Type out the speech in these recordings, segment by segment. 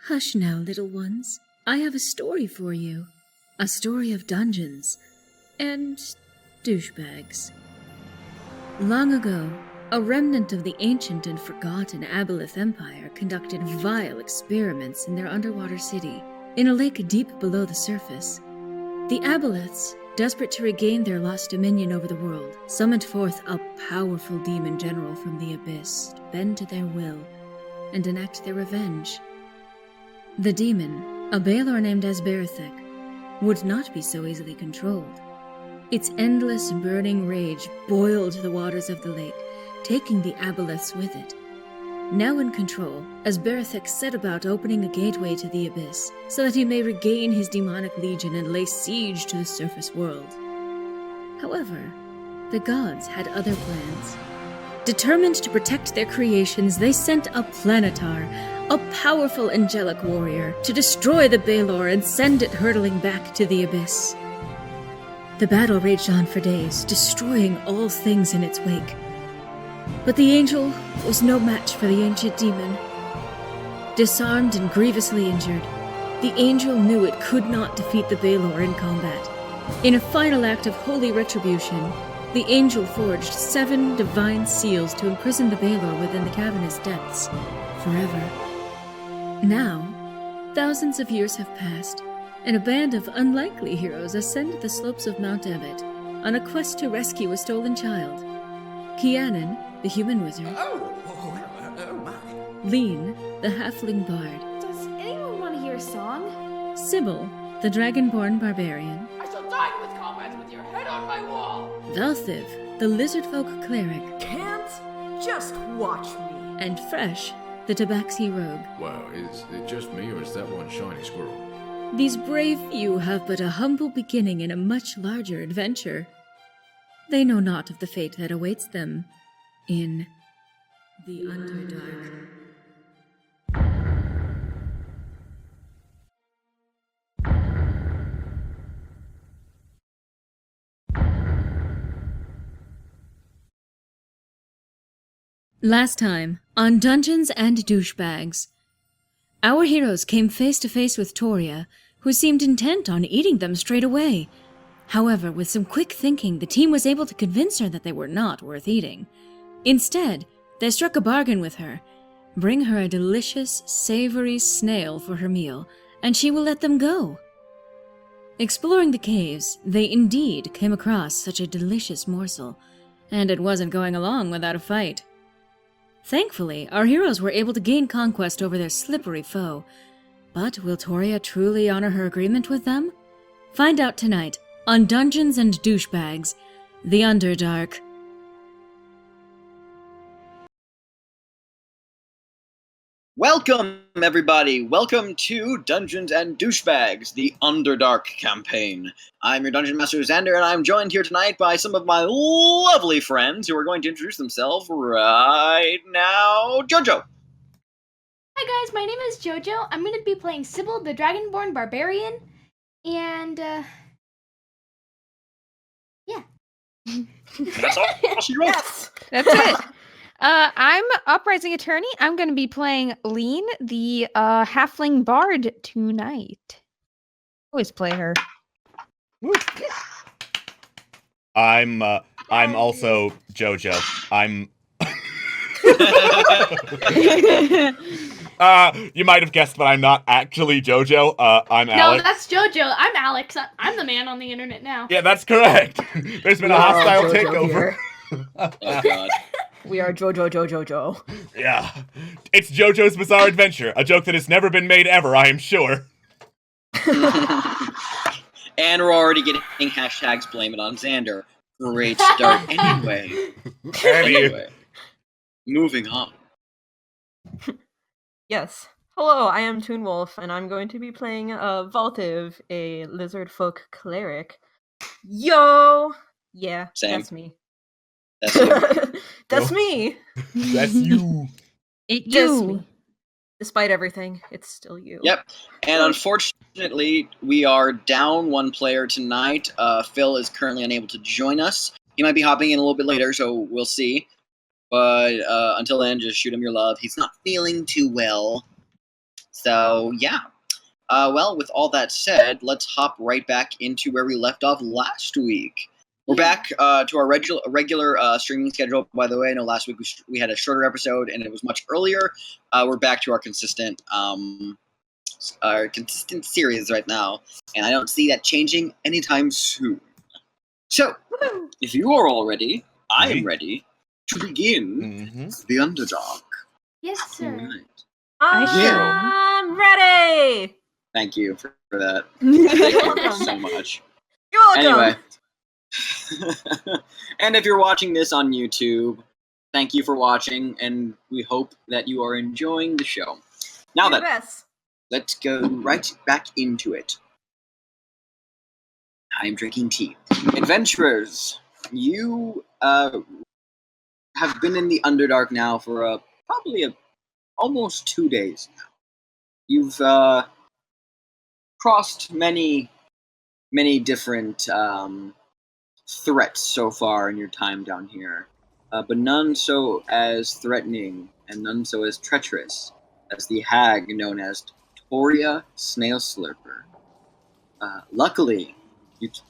Hush now, little ones. I have a story for you. A story of dungeons and douchebags. Long ago, a remnant of the ancient and forgotten Aboleth Empire conducted vile experiments in their underwater city, in a lake deep below the surface. The Aboleths, desperate to regain their lost dominion over the world, summoned forth a powerful demon general from the abyss to bend to their will and enact their revenge. The demon, a Balor named Asberethek, would not be so easily controlled. Its endless burning rage boiled the waters of the lake, taking the Aboleths with it. Now in control, Asberethek set about opening a gateway to the abyss, so that he may regain his demonic legion and lay siege to the surface world. However, the gods had other plans. Determined to protect their creations, they sent a Planetar, a powerful angelic warrior, to destroy the Balor and send it hurtling back to the abyss. The battle raged on for days, destroying all things in its wake. But the angel was no match for the ancient demon. Disarmed and grievously injured, the angel knew it could not defeat the Balor in combat. In a final act of holy retribution, the angel forged 7 divine seals to imprison the Balor within the cavernous depths forever. Now, thousands of years have passed, and a band of unlikely heroes ascend the slopes of Mount Ebott on a quest to rescue a stolen child. Kianan, the human wizard. Oh my. Lean, the halfling bard. Does anyone want to hear a song? Sybil, the dragonborn barbarian. I shall die with combat with your head on my wall. Valthiv, the lizardfolk cleric. Can't just watch me. And Fresh, the tabaxi rogue. Wow, is it just me or is that one shiny squirrel? These brave few have but a humble beginning in a much larger adventure. They know not of the fate that awaits them in the Underdark. Last time, on Dungeons and Douchebags, our heroes came face to face with Toria, who seemed intent on eating them straight away. However, with some quick thinking, the team was able to convince her that they were not worth eating. Instead, they struck a bargain with her. Bring her a delicious, savory snail for her meal, and she will let them go. Exploring the caves, they indeed came across such a delicious morsel, and it wasn't going along without a fight. Thankfully, our heroes were able to gain conquest over their slippery foe. But will Toria truly honor her agreement with them? Find out tonight on Dungeons and Douchebags, The Underdark. Welcome, everybody! Welcome to Dungeons and Douchebags, the Underdark campaign. I'm your Dungeon Master, Xander, and I'm joined here tonight by some of my lovely friends who are going to introduce themselves right now. Jojo! Hi guys, my name is Jojo. I'm going to be playing Sybil, the Dragonborn Barbarian, and, yeah. That's all she wrote. Yes. That's it. I'm Uprising Attorney. I'm going to be playing Lean, the halfling bard tonight. Always play her. I'm also Jojo. You might have guessed, but I'm not actually Jojo. I'm Alex. No, that's Jojo. I'm Alex. I'm the man on the internet now. Yeah, that's correct. There's been a hostile takeover. Oh, God. We are Jojo. Yeah. It's JoJo's Bizarre Adventure, a joke that has never been made ever, I am sure. And we're already getting hashtags blame it on Xander. Great start. Anyway, moving on. Yes. Hello, I am Toonwolf, and I'm going to be playing Valthiv, a lizard folk cleric. Yo! Yeah, Same. that's me. That's it. That's Oh. me! That's you. Just me. Despite everything, it's still you. Yep. And unfortunately, we are down one player tonight. Phil is currently unable to join us. He might be hopping in a little bit later, so we'll see. But until then, just shoot him your love. He's not feeling too well. So, yeah. Well, with all that said, let's hop right back into where we left off last week. We're back to our regular streaming schedule. By the way, I know last week we had a shorter episode and it was much earlier. We're back to our consistent series right now, and I don't see that changing anytime soon. So, if you are all ready, I am ready to begin the Underdark. Yes, sir. Right. I'm ready! Thank you for that. You're Thank you welcome. so much. You're welcome. Anyway. And if you're watching this on YouTube, thank you for watching, and we hope that you are enjoying the show. Now You're then, the best. let's go right back into it. I am drinking tea. Adventurers, you have been in the Underdark now for probably almost 2 days now. You've crossed many different threats so far in your time down here, but none so as threatening and none so as treacherous as the hag known as Toria Snail Slurper. Luckily,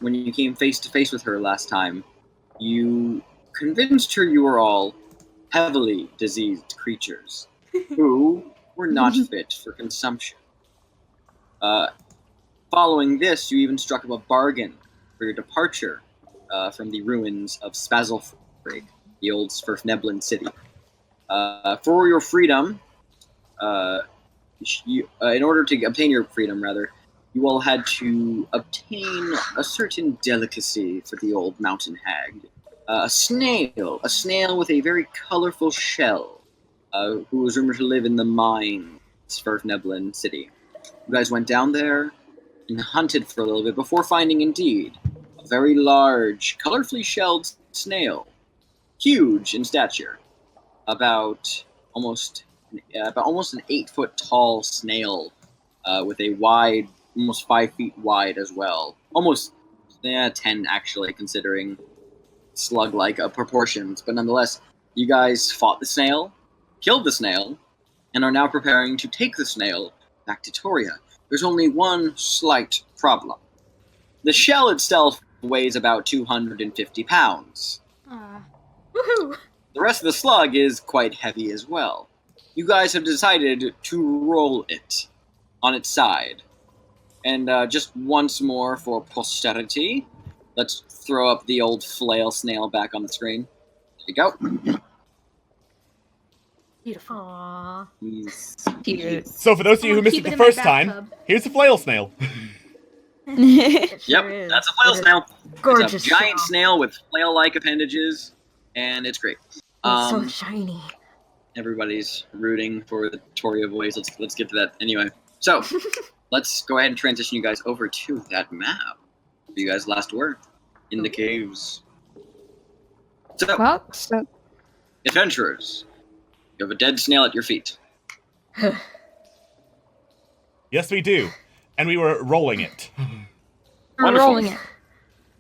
when you came face to face with her last time, you convinced her you were all heavily diseased creatures who were not fit for consumption. Following this, you even struck up a bargain for your departure from the ruins of Spazzlefrigg, the old Svirfneblin city. For your freedom, in order to obtain your freedom, you all had to obtain a certain delicacy for the old mountain hag. A snail with a very colorful shell, who was rumored to live in the mine, Svirfneblin city. You guys went down there and hunted for a little bit before finding, indeed, a very large, colorfully shelled snail, huge in stature, about almost an 8-foot tall snail, with a wide, almost 5 feet wide as well, almost 10 actually, considering slug-like proportions. But nonetheless, you guys fought the snail, killed the snail, and are now preparing to take the snail back to Toria. There's only one slight problem. The shell itself weighs about 250 pounds. Woohoo! The rest of the slug is quite heavy as well. You guys have decided to roll it on its side. And just once more for posterity, let's throw up the old flail snail back on the screen. There you go. Beautiful. Aww. Cute. So for those of you I'm who gonna missed keep it it the in my first time, bathtub. here's a flail snail. It Yep, sure is. that's a flail It is snail. Gorgeous. It's a giant shell. snail with flail-like appendages, and it's great. It's so shiny. Everybody's rooting for the Toria voice. Let's get to that anyway. So, let's go ahead and transition you guys over to that map. You guys last were in the caves. So, Well, so adventurers, you have a dead snail at your feet. Yes, we do. And we were rolling it. we're Wonderful. rolling it.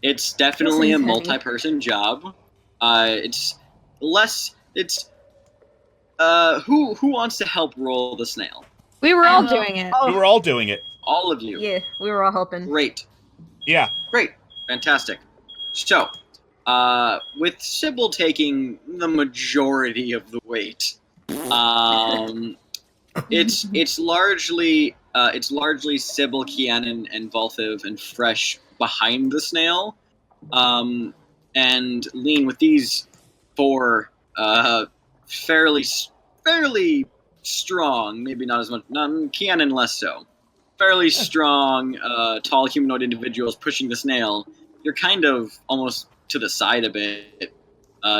It's definitely a Seems heavy. multi-person job. It's less. It's who wants to help roll the snail? We were all doing it. We were all doing it. All of you. Yeah, we were all helping. Great. Yeah. Great. Fantastic. So, with Sybil taking the majority of the weight, it's largely Sybil, Kianan, and Valthiv and Fresh behind the snail, and Lean with these 4 fairly strong, maybe not as much, Kianan less so, fairly strong, tall humanoid individuals pushing the snail. You're kind of almost to the side a bit,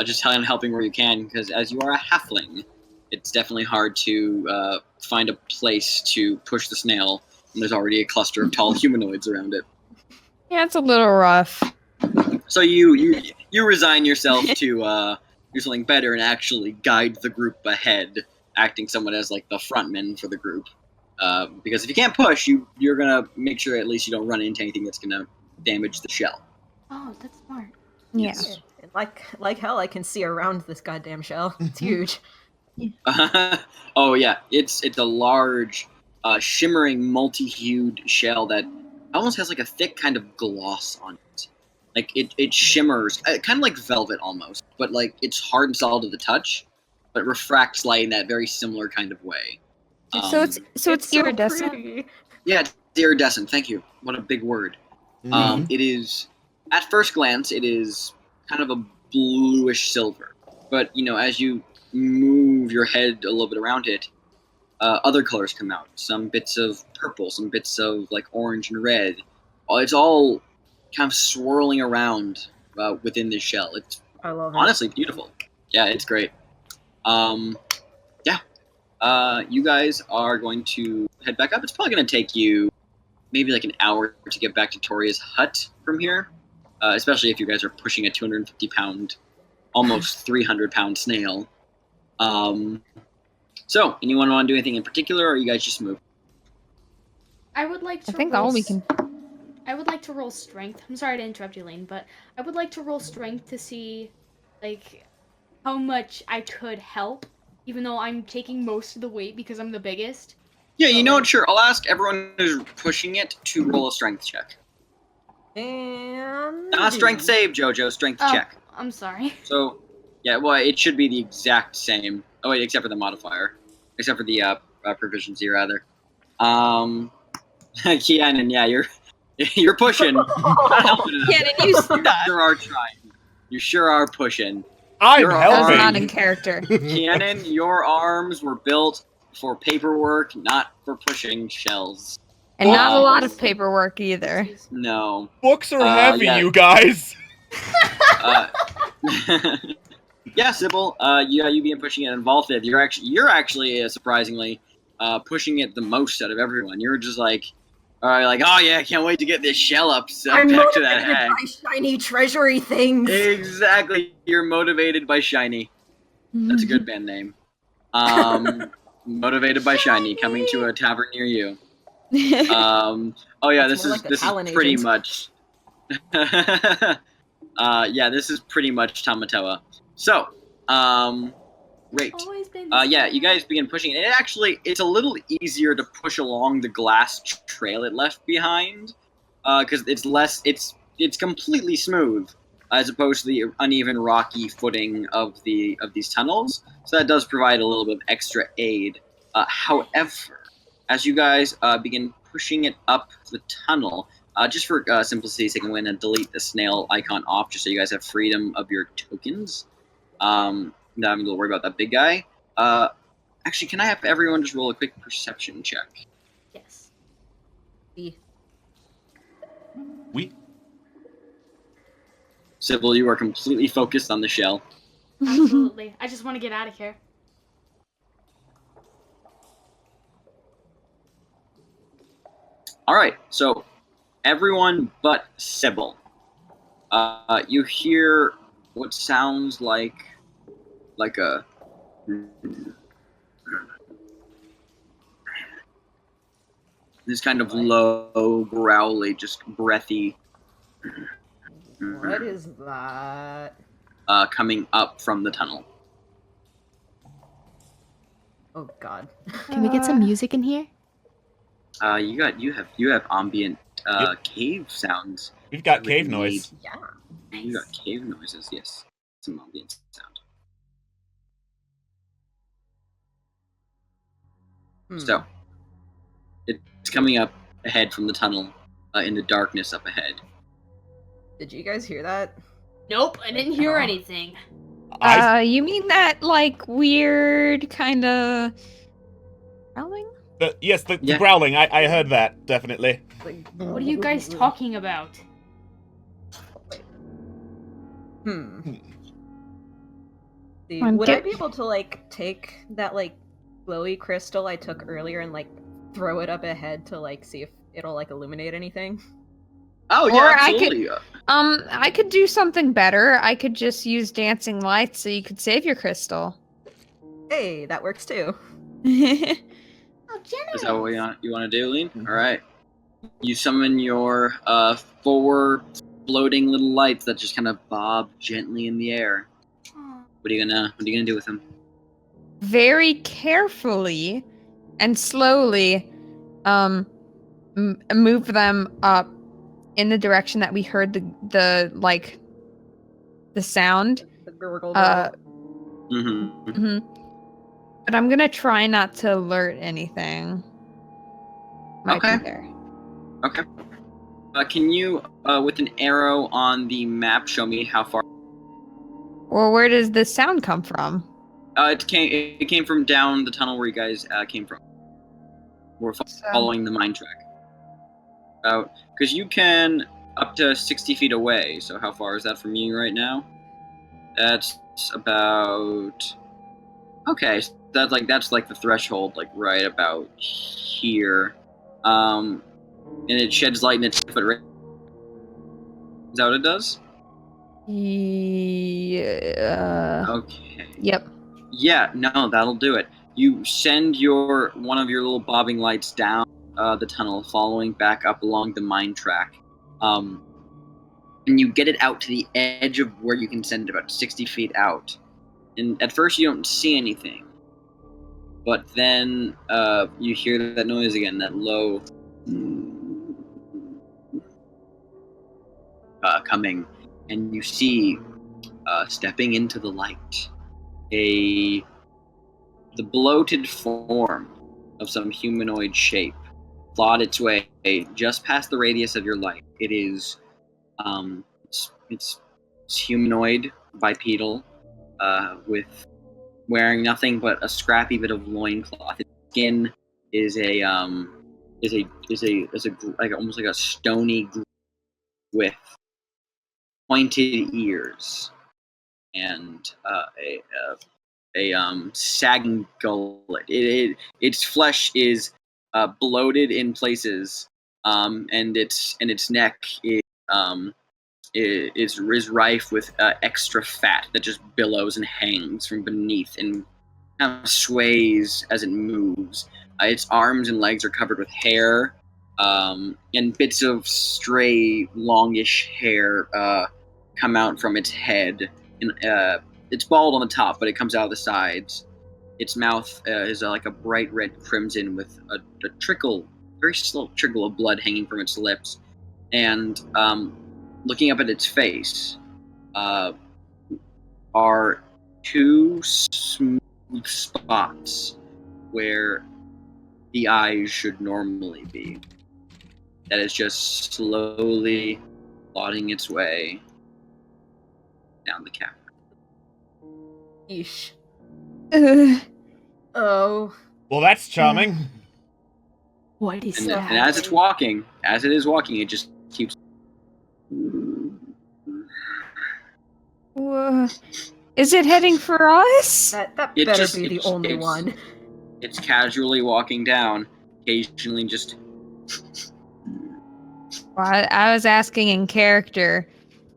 just helping where you can, because as you are a halfling, it's definitely hard to find a place to push the snail when there's already a cluster of tall humanoids around it. Yeah, it's a little rough. So you resign yourself to do something better and actually guide the group ahead, acting somewhat as like the frontman for the group. Because if you can't push, you're gonna make sure at least you don't run into anything that's gonna damage the shell. Oh, that's smart. Yeah. Yeah, like hell, I can see around this goddamn shell. It's huge. Oh yeah, it's a large, shimmering, multi-hued shell that almost has like a thick kind of gloss on it. Like it shimmers, kind of like velvet almost, but like it's hard and solid to the touch, but refracts light in that very similar kind of way. So it's iridescent. pretty. Yeah, it's iridescent. Thank you. What a big word. It is, at first glance, it is kind of a bluish silver. But, as you move your head a little bit around it, other colors come out. Some bits of purple, some bits of, like, orange and red. It's all kind of swirling around within this shell. It's I love it. honestly beautiful. Yeah, it's great. You guys are going to head back up. It's probably going to take you maybe like an hour to get back to Toria's hut from here, especially if you guys are pushing a 250-pound, almost 300-pound snail. So, anyone want to do anything in particular, or you guys just move? I would like to. I think roll all we can. I would like to roll strength. I'm sorry to interrupt you, Lane, but I would like to roll strength to see, like, how much I could help, even though I'm taking most of the weight because I'm the biggest. Yeah, you know what? Sure. I'll ask everyone who's pushing it to roll a strength check. And Not a strength save, Jojo. Strength Oh, check. I'm sorry. So, yeah, well, it should be the exact same. Oh wait, except for the modifier, except for the proficiency rather. Keanan, yeah, you're pushing. Keanan, you stop. Sure are trying. You sure are pushing. I'm You're That was helping. not in character. Keanan, your arms were built for paperwork, not for pushing shells. And not a lot of paperwork either. No. Books are heavy, yeah. you guys. Yeah, Sybil. You being pushing it in Valthiv, you're actually surprisingly pushing it the most out of everyone. You're just like, oh yeah, I can't wait to get this shell up back to that hag. by shiny treasury things. Exactly. You're motivated by Shiny. That's a good band name. Motivated by Shiny, coming to a tavern near you. Oh yeah, That's this more is like a this is Talon pretty agent. much. Yeah, this is pretty much Tamatoa. So, great. Always been. Yeah, you guys begin pushing it. It's a little easier to push along the glass trail it left behind, because it's completely smooth, as opposed to the uneven, rocky footing of these tunnels. So that does provide a little bit of extra aid. However, as you guys begin pushing it up the tunnel, just for simplicity's sake, I'm going to delete the snail icon off, just so you guys have freedom of your tokens. Not having to worry about that big guy. Actually, can I have everyone just roll a quick perception check? Yes. We Sybil, you are completely focused on the shell. Absolutely. I just want to get out of here. All right, so everyone but Sybil. You hear what sounds like a this kind of low, growly, just breathy What is that? coming up from the tunnel. Oh God. Can we get some music in here? You have ambient Yep. cave sounds. we've got Really cave neat. noise. Yeah. You got cave noises, yes. Some ambient sound. So, it's coming up ahead from the tunnel, in the darkness up ahead. Did you guys hear that? Nope, I didn't hear anything. You mean that like weird kind of growling? Yes, the Yeah. growling. I heard that definitely. Like, What are you guys talking about? See, Come on, would I get- be able to like take that like glowy crystal I took earlier and like throw it up ahead to like see if it'll like illuminate anything? Oh, Or yeah, I could- absolutely. I could do something better. I could just use dancing lights so you could save your crystal. Hey, that works too. Oh, generous. Is that what you want to do, Lean? All right. You summon your 4 floating little lights that just kind of bob gently in the air. Aw. What are you gonna do with them? Very carefully and slowly, move them up in the direction that we heard the sound. The gurgle. Mm-hmm. But I'm gonna try not to alert anything. Might Okay. be there. Okay. Can you, with an arrow on the map, show me how far? Well, where does this sound come from? It came from down the tunnel where you guys came from. We're following the mine track. Because you can up to 60 feet away. So how far is that from you right now? That's about. Okay, so that's like the threshold, like right about here. And it sheds light in its foot. Is that what it does? Yeah. Okay. Yep. Yeah, no, that'll do it. You send one of your little bobbing lights down the tunnel, following back up along the mine track. And you get it out to the edge of where you can send it, about 60 feet out. And at first you don't see anything. But then you hear that noise again, that low coming. And you see, stepping into the light, the bloated form of some humanoid shape clawed its way just past the radius of your light. It is, it's humanoid, bipedal, with wearing nothing but a scrappy bit of loincloth. Its skin is like almost like a stony with pointed ears and a sagging gullet. Its flesh is bloated in places, and its neck is rife with extra fat that just billows and hangs from beneath and kind of sways as it moves. Its arms and legs are covered with hair, and bits of stray, longish hair come out from its head. And it's bald on the top, but it comes out of the sides. Its mouth is like a bright red crimson with a trickle, very slow trickle of blood hanging from its lips. And looking up at its face are two smooth spots where the eyes should normally be. That is just slowly plodding its way down the cavern. Eesh. Ugh. Oh. Well, that's charming. What is And, that? and as it is walking, it just keeps. Is it heading for us? That It better just- be the it's- only it's- one. It's casually walking down, occasionally just. Well, I was asking in character,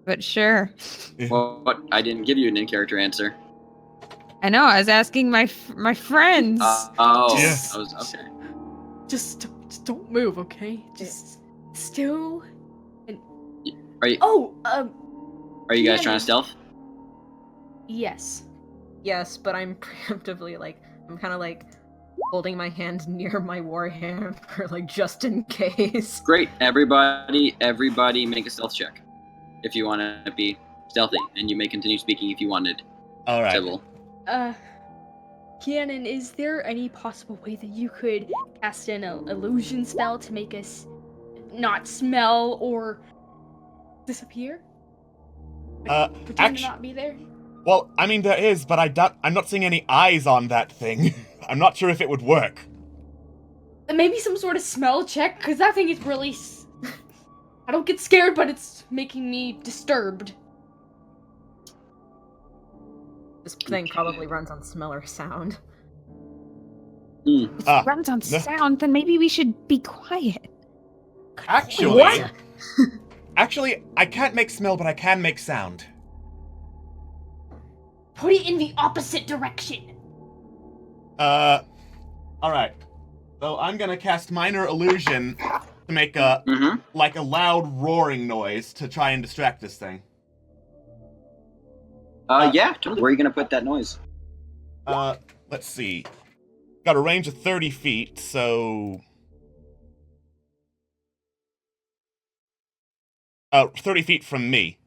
but sure. Well, I didn't give you an in-character answer. I know. I was asking my friends. Oh, Yeah. I was okay. Just don't move, okay? Just still. Are you Oh, guys yeah, trying to stealth? yes. Yes, but I'm preemptively I'm kind of holding my hand near my warhammer, just in case. Great, everybody make a stealth check if you want to be stealthy, and you may continue speaking if you wanted. All right. Civil. Kianan, is there any possible way that you could cast an illusion spell to make us not smell or disappear? Pretend to not be there? Well, I mean, there is, but I'm not seeing any eyes on that thing. I'm not sure if it would work. Maybe some sort of smell check, because that thing is really. I don't get scared, but it's making me disturbed. This thing probably runs on smell or sound. If it runs on sound, then maybe we should be quiet. Actually, What? Actually, I can't make smell, but I can make sound. Put it in the opposite direction. Alright. So I'm gonna cast Minor Illusion to make a loud roaring noise to try and distract this thing. Yeah, totally. Where are you gonna put that noise? Let's see. Got a range of 30 feet, so 30 feet from me.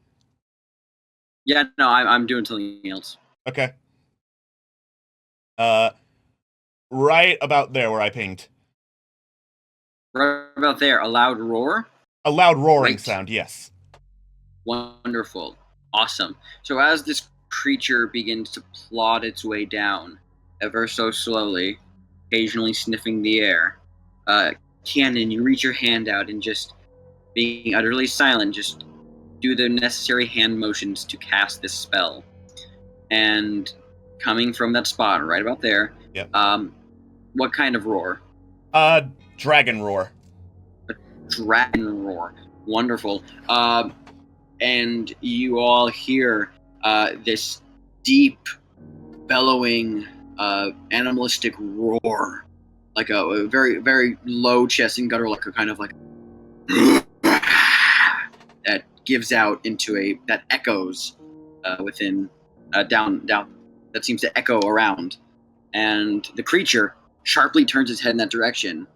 Yeah, no, I'm doing something else. Okay. Right about there where I pinged. Right about there, a loud roar. A loud roaring Right. sound, yes. Wonderful. Awesome. So as this creature begins to plod its way down, ever so slowly, occasionally sniffing the air, Cannon, you reach your hand out and just being utterly silent, just do the necessary hand motions to cast this spell. And coming from that spot right about there, Yep. What kind of roar? Dragon roar. Dragon roar. Wonderful. And you all hear this deep, bellowing, animalistic roar, like a very, very low chest and guttural, like a kind of like that gives out into that echoes within down that seems to echo around, and the creature sharply turns its head in that direction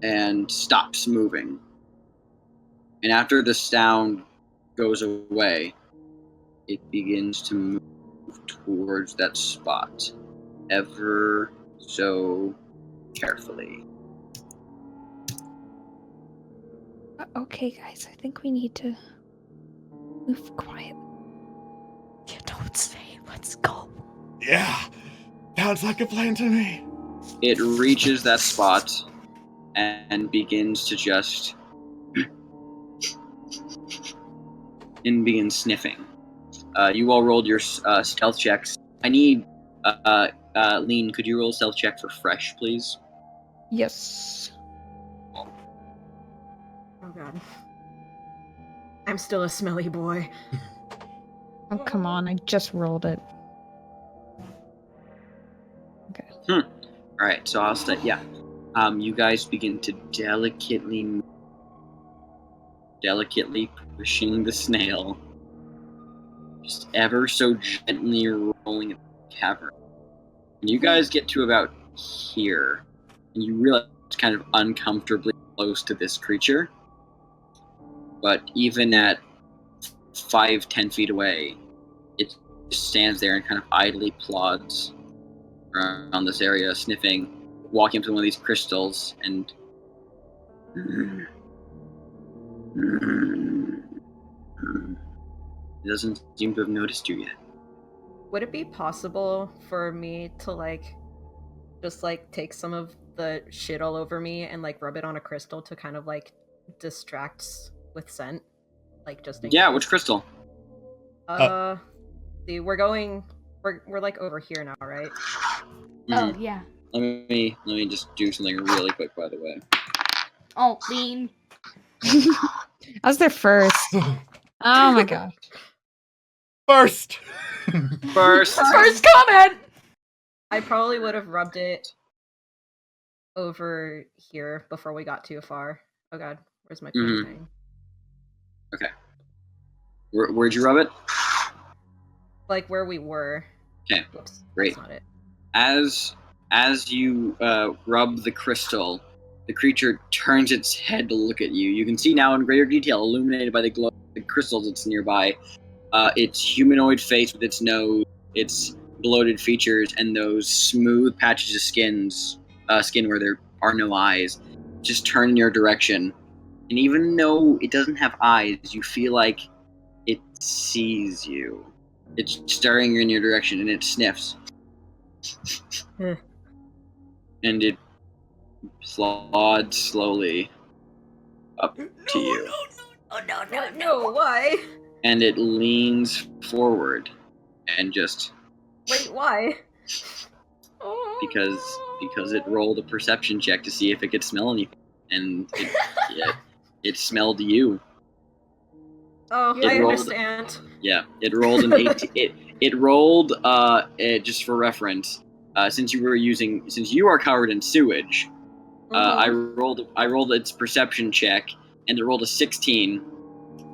and stops moving. And after the sound goes away, it begins to move towards that spot, ever so carefully. Okay, guys, I think we need to move quiet. You don't say. Let's go. Yeah. Sounds like a plan to me. It reaches that spot and begins to just and begins sniffing. You all rolled your stealth checks. I need Lean, could you roll a stealth check for fresh, please? Yes. Oh god. I'm still a smelly boy. Oh, come on. I just rolled it. Okay. Alright, so I'll start, yeah. You guys begin to delicately pushing the snail, just ever so gently rolling it the cavern. And you guys get to about here, and you realize it's kind of uncomfortably close to this creature. But even at 5-10 feet away, it just stands there and kind of idly plods around this area, sniffing, walking up to one of these crystals, and it doesn't seem to have noticed you yet. Would it be possible for me to just take some of the shit all over me and rub it on a crystal to kind of distract with scent? Just in Yeah, case? which crystal? See, we're over here now, right? Oh yeah. Let me just do something really quick, by the way. Oh, Lean. I was there first. Oh my gosh. First! First. First comment. I probably would have rubbed it over here before we got too far. Oh god, where's my thing? Okay. Where'd you rub it? Where we were. Okay, Whoops, great. That's not it. As you rub the crystal, the creature turns its head to look at you. You can see now in greater detail, illuminated by the glow of the crystals that's nearby, its humanoid face with its nose, its bloated features, and those smooth patches of skin where there are no eyes, just turn in your direction. And even though it doesn't have eyes, you feel like it sees you. It's staring in your direction, and it sniffs. And it plods slowly up to you. No, why? And it leans forward and just... Wait, why? Because it rolled a perception check to see if it could smell anything. And it smelled you. Oh, It I rolled- understand. Yeah, it rolled an 18. It rolled, just for reference, since you are covered in sewage, I rolled its perception check, and it rolled a 16.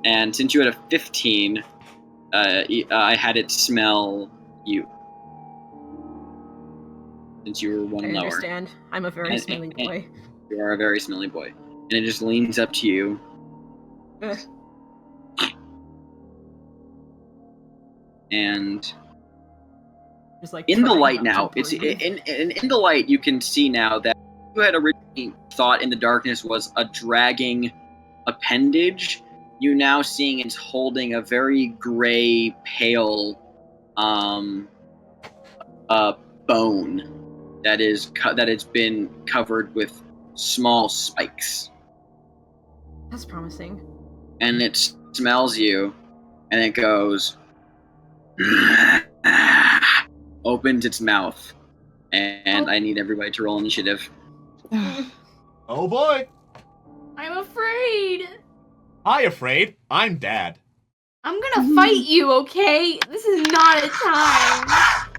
And since you had a 15, I had it smell you. Since you were one I lower. understand. I'm a very smelly boy. You are a very smelly boy. And it just leans up to you. And Just like in the trying light not to now, it's breathe. in the light you can see now that you had originally thought in the darkness was a dragging appendage. You now seeing it's holding a very gray, pale, bone that it's been covered with small spikes, That's promising. and it smells you, and it goes, opens its mouth, and I need everybody to roll initiative. Oh boy. I'm afraid. Hi, afraid. I'm Dad. I'm gonna fight you, okay? This is not a time.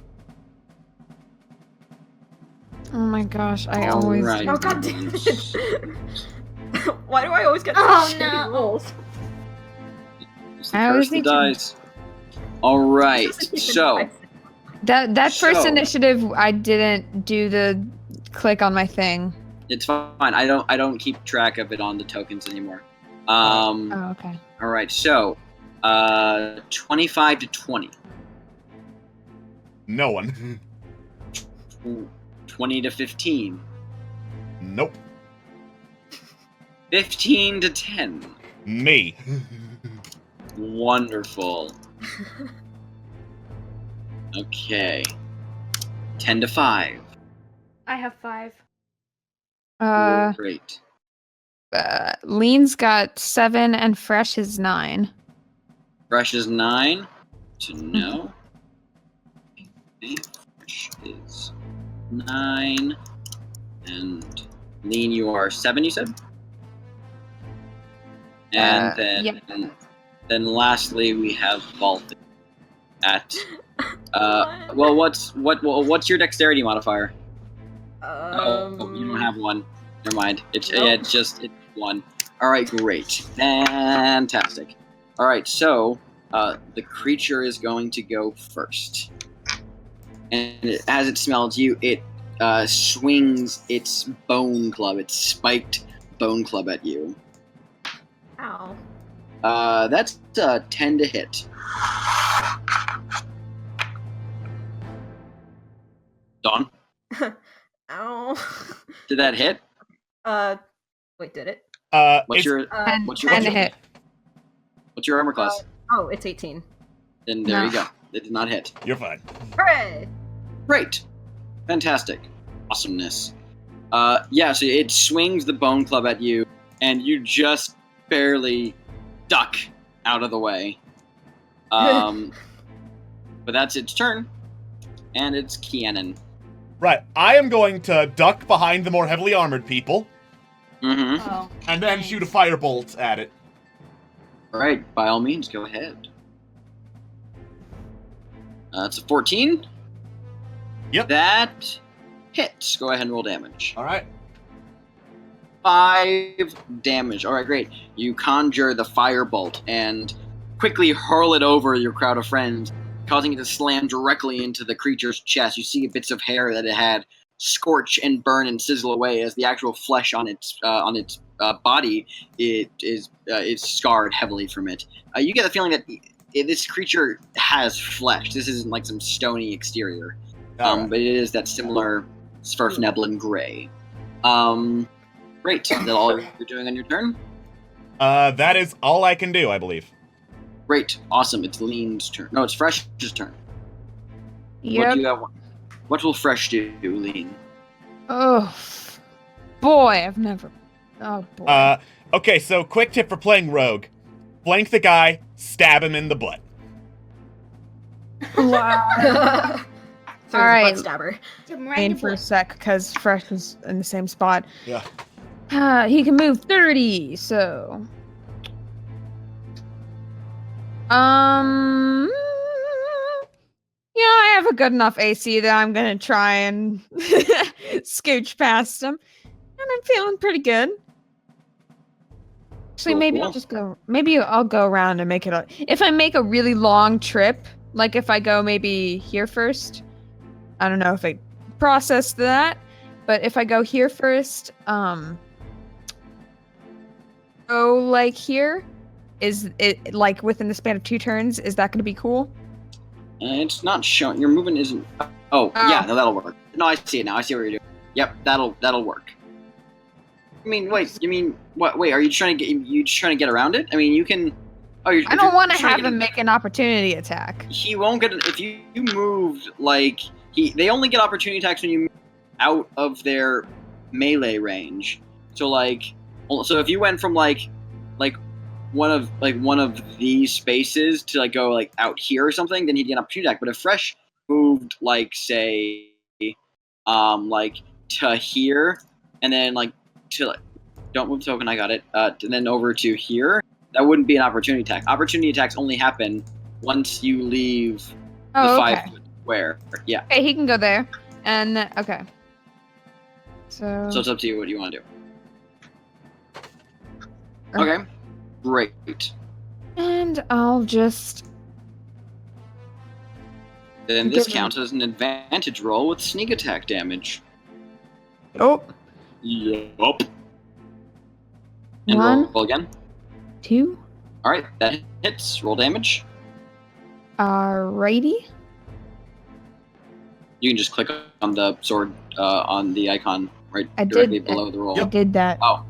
Oh my gosh, I All always right. do. Oh god damn it! Why do I always get Oh, such no. shitty rolls? It's the I always first to need to- dice. All right, It's just like so keeping That first So- initiative, I didn't do the click on my thing. it's fine. I don't keep track of it on the tokens anymore. Oh, okay. All right, so 25 to 20, No one. 20 to 15, Nope. 15 to 10. Me. Wonderful. Okay. 10 to 5. I have 5. Great. Lean's got 7 and Fresh is 9. Fresh is 9. To know. Okay. Fresh is 9. And Lean, you are 7, you said? And then lastly we have Valthiv at well what's your dexterity modifier? Oh, you don't have one. Never mind. It's Nope. it's 1. All right, great, fantastic. All right, so the creature is going to go first, and as it smells you, it swings its bone club, its spiked bone club at you. Ow. That's 10 to hit. Dawn, Ow. did that hit? Wait, did it? What's It's, your And, what's your and a hit. what's your armor class? Oh, it's 18. Then there No. you go. It did not hit. you're fine. Hooray! Great. Fantastic. Awesomeness. Yeah, so it swings the bone club at you, and you just barely duck out of the way. But that's its turn. And it's Kianan. Right. I am going to duck behind the more heavily armored people Mm-hmm. Oh. and then shoot a firebolt at it. Alright, by all means, go ahead. It's a 14. Yep. That hits. Go ahead and roll damage. All right. 5 damage. Alright, great. You conjure the firebolt and quickly hurl it over your crowd of friends, causing it to slam directly into the creature's chest. You see bits of hair that it had scorch and burn and sizzle away as the actual flesh on its body is scarred heavily from it. You get the feeling that this creature has flesh. This isn't like some stony exterior, All right. but it is that similar Sverfneblin gray. Great. Is that all you're doing on your turn? That is all I can do, I believe. Great. Awesome. It's Lean's turn. No, it's Fresh's turn. What Yep. do you have? What will Fresh do, Lean? Oh, boy, I've never. Oh boy. Okay, so quick tip for playing rogue. Flank the guy, stab him in the butt. Wow. So All right. butt stabber. Waiting for a sec because Fresh is in the same spot. Yeah. He can move 30, so. Yeah, I have a good enough AC that I'm gonna try and scooch past him, and I'm feeling pretty good. Actually, Cool, maybe cool. I'll just go. Maybe I'll go around and make it. If I make a really long trip, like if I go maybe here first, I don't know if I processed that, but if I go here first, go like here, is it like within the span of 2 turns? Is that going to be cool? It's not showing. Your movement isn't. Oh, yeah, no, that'll work. No, I see it now. I see what you're doing. Yep, that'll work. I mean, wait. You mean what? Wait, are you trying to get? You just trying to get around it? I mean, you can. Oh, I don't want to have him make an opportunity attack. He won't get if you moved like he. They only get opportunity attacks when you move out of their melee range. So if you went from like one of these spaces to go out here or something, then he'd get an opportunity attack. But if Fresh moved say to here and then don't move token, I got it. And then over to here, that wouldn't be an opportunity attack. Opportunity attacks only happen once you leave the 5-foot square. Yeah. Okay, he can go there. And okay. So it's up to you what you want to do. Okay. Great. And I'll just. Then this counts as an advantage roll with sneak attack damage. Oh. Yup. And One. roll again. 2. Alright, that hits. Roll damage. Alrighty. You can just click on the sword on the icon right I directly did, below the roll. I did that. Oh,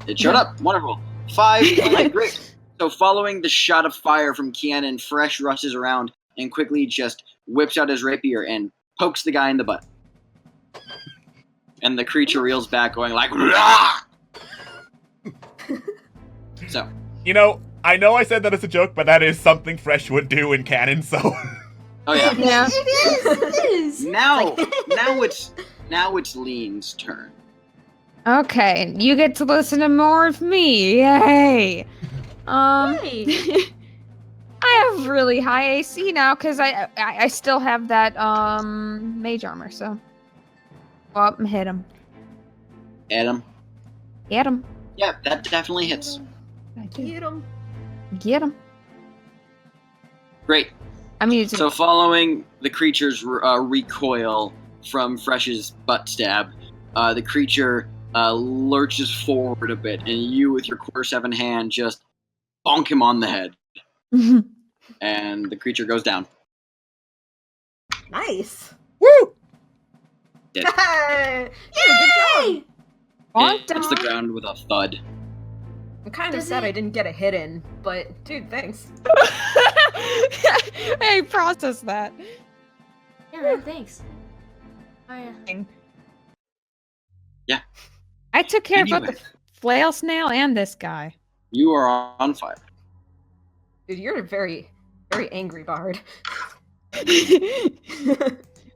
it showed up. Wonderful. 5. Great. So following the shot of fire from Kianan, Fresh rushes around and quickly just whips out his rapier and pokes the guy in the butt. And the creature reels back, going like, "Rah!" So. I know I said that as a joke, but that is something Fresh would do in canon, so... Oh yeah. Yeah. It is. Now it's Lean's turn. Okay, you get to listen to more of me. Yay! I have really high AC now because I still have that mage armor. So, go up and hit him. Adam. Get him. Yeah, that definitely hits. Get him. Get him. Great. I mean, So following the creature's recoil from Fresh's butt stab, the creature lurches forward a bit, and you, with your quarter-7 hand, just bonk him on the head. And the creature goes down. Nice. Woo! Dead. Yeah, good job. bonk Hits the down. ground with a thud. I'm kind of sad I didn't get a hit in, but dude, thanks. Hey, process that. Yeah, man, thanks. Oh, yeah. Yeah. I took care of both Anyway. the flail snail and this guy. You are on fire. Dude, you're a very, very angry bard.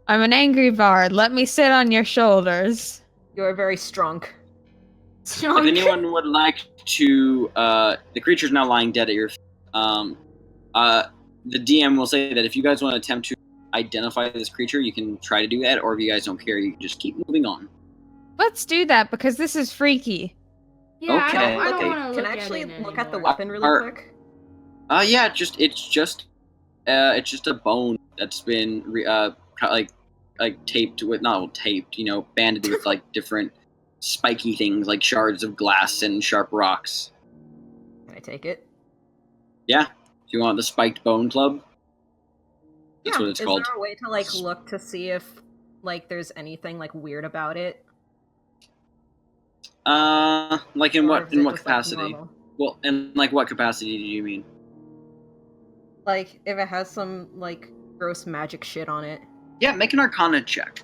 I'm an angry bard. Let me sit on your shoulders. You're very strong. If anyone would like to, the creature's now lying dead at your feet. The DM will say that if you guys want to attempt to identify this creature, you can try to do that, or if you guys don't care, you can just keep moving on. Let's do that because this is freaky. Yeah, Okay. I don't Okay. want to Can look I actually at it look at the anymore. weapon really quick? Yeah, it's just a bone that's been taped with, not taped, banded with different spiky things like shards of glass and sharp rocks. Can I take it? Yeah, if you want the spiked bone club, that's what it's called. Is there a way to look to see if there's anything weird about it? In Or what is it just, capacity? normal? Well, in what capacity do you mean? If it has some gross magic shit on it. Yeah, make an Arcana check.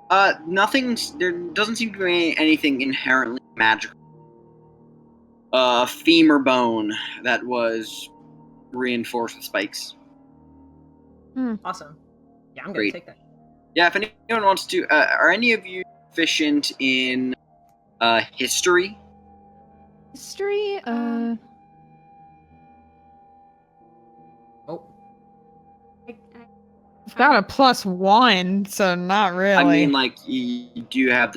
There doesn't seem to be anything inherently magical. Femur bone that was reinforced with spikes. Awesome. Yeah, I'm gonna Great. take that. Yeah, if anyone wants to, are any of you proficient in history? History? Oh. I've got a +1, so not really. I mean, you do have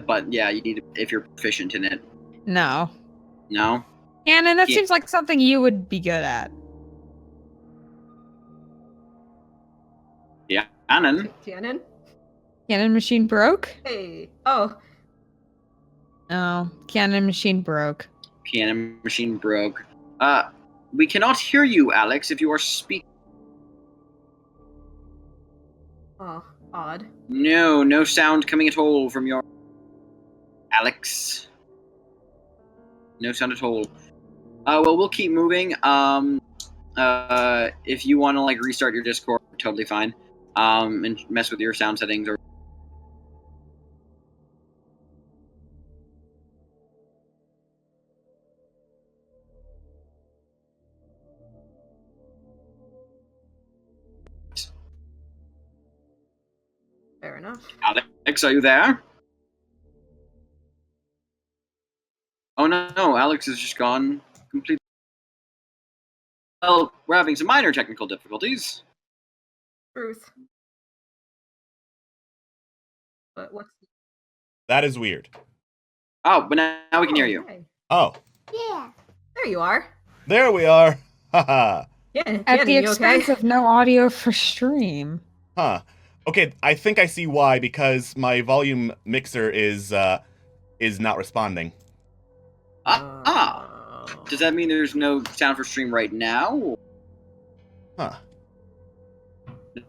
but yeah, you need to, if you're proficient in it. No. No? Cannon, that Yeah. seems like something you would be good at. Yeah, Cannon. Cannon? Cannon machine broke? Hey. Oh. Oh, cannon machine broke. Piano machine broke. We cannot hear you, Alex, if you are speaking. Oh, odd. No sound coming at all from your... Alex. No sound at all. Well, we'll keep moving. If you want to, like, restart your Discord, totally fine. And mess with your sound settings or... Fair enough. Alex, are you there? Oh no, Alex is just gone completely. Well, we're having some minor technical difficulties. Truth. But what's... That is weird. Oh, but now we can hear you. Hey. Oh, Yeah. There you are. there we are. Haha. Yeah, At the you expense okay? of no audio for stream. Huh. Okay, I think I see why, because my volume mixer is not responding. Does that mean there's no sound for stream right now? Huh.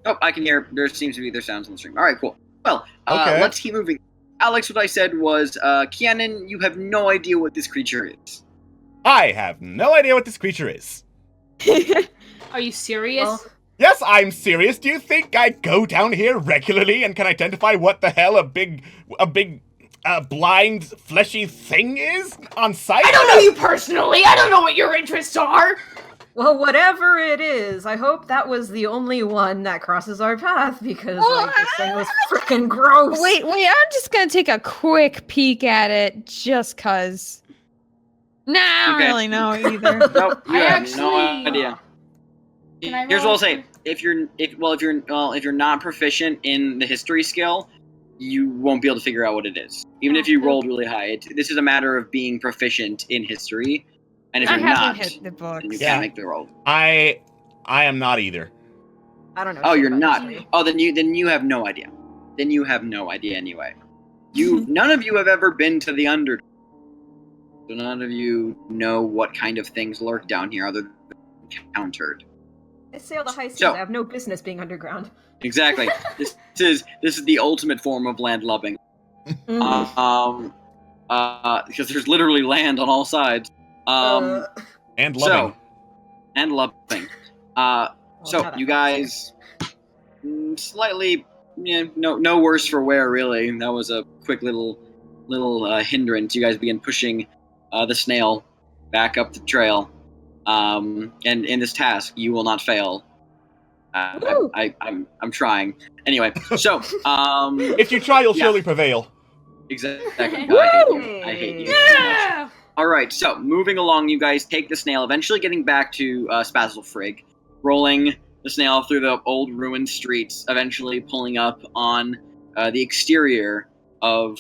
Oh, I can hear. There seems to be sounds on the stream. All right, cool. Well, Okay. let's keep moving. Alex, what I said was, Kianan, you have no idea what this creature is. I have no idea what this creature is. Are you serious? Well, Yes, I'm serious. Do you think I go down here regularly and can identify what the hell a big blind, fleshy thing is on sight? I don't know you personally. I don't know what your interests are. well, whatever it is, I hope that was the only one that crosses our path because like this thing was freaking gross. Wait, I'm just gonna take a quick peek at it just cause. Nah, I don't Okay. really know either. Nope, you I have actually- no idea. Can I Here's what roll I'll say: if you're not proficient in the history skill, you won't be able to figure out what it is. Even if you rolled really high, this is a matter of being proficient in history. And if I you're haven't not, hit the books. then you Yeah. can't make the roll. I am not either. I don't know. Oh, shit you're about not. history. Oh, then you have no idea. Then you have no idea anyway. None of you have ever been to the Underdark. So none of you know what kind of things lurk down here other than encountered. I sail the high seas. So- I have no business being underground. Exactly. this is the ultimate form of landlubbing. Mm. Because there's literally land on all sides. And loving. And loving. Well, So not you that guys, slightly, no worse for wear really. That was a quick little hindrance. You guys begin pushing the snail back up the trail. And in this task, you will not fail. Woo! I'm trying. Anyway, so If you try, you'll Yeah. surely prevail. exactly. I hate you. Yeah. All right, so moving along, you guys take the snail, eventually getting back to Spazzlefrigg, rolling the snail through the old ruined streets, eventually pulling up on the exterior of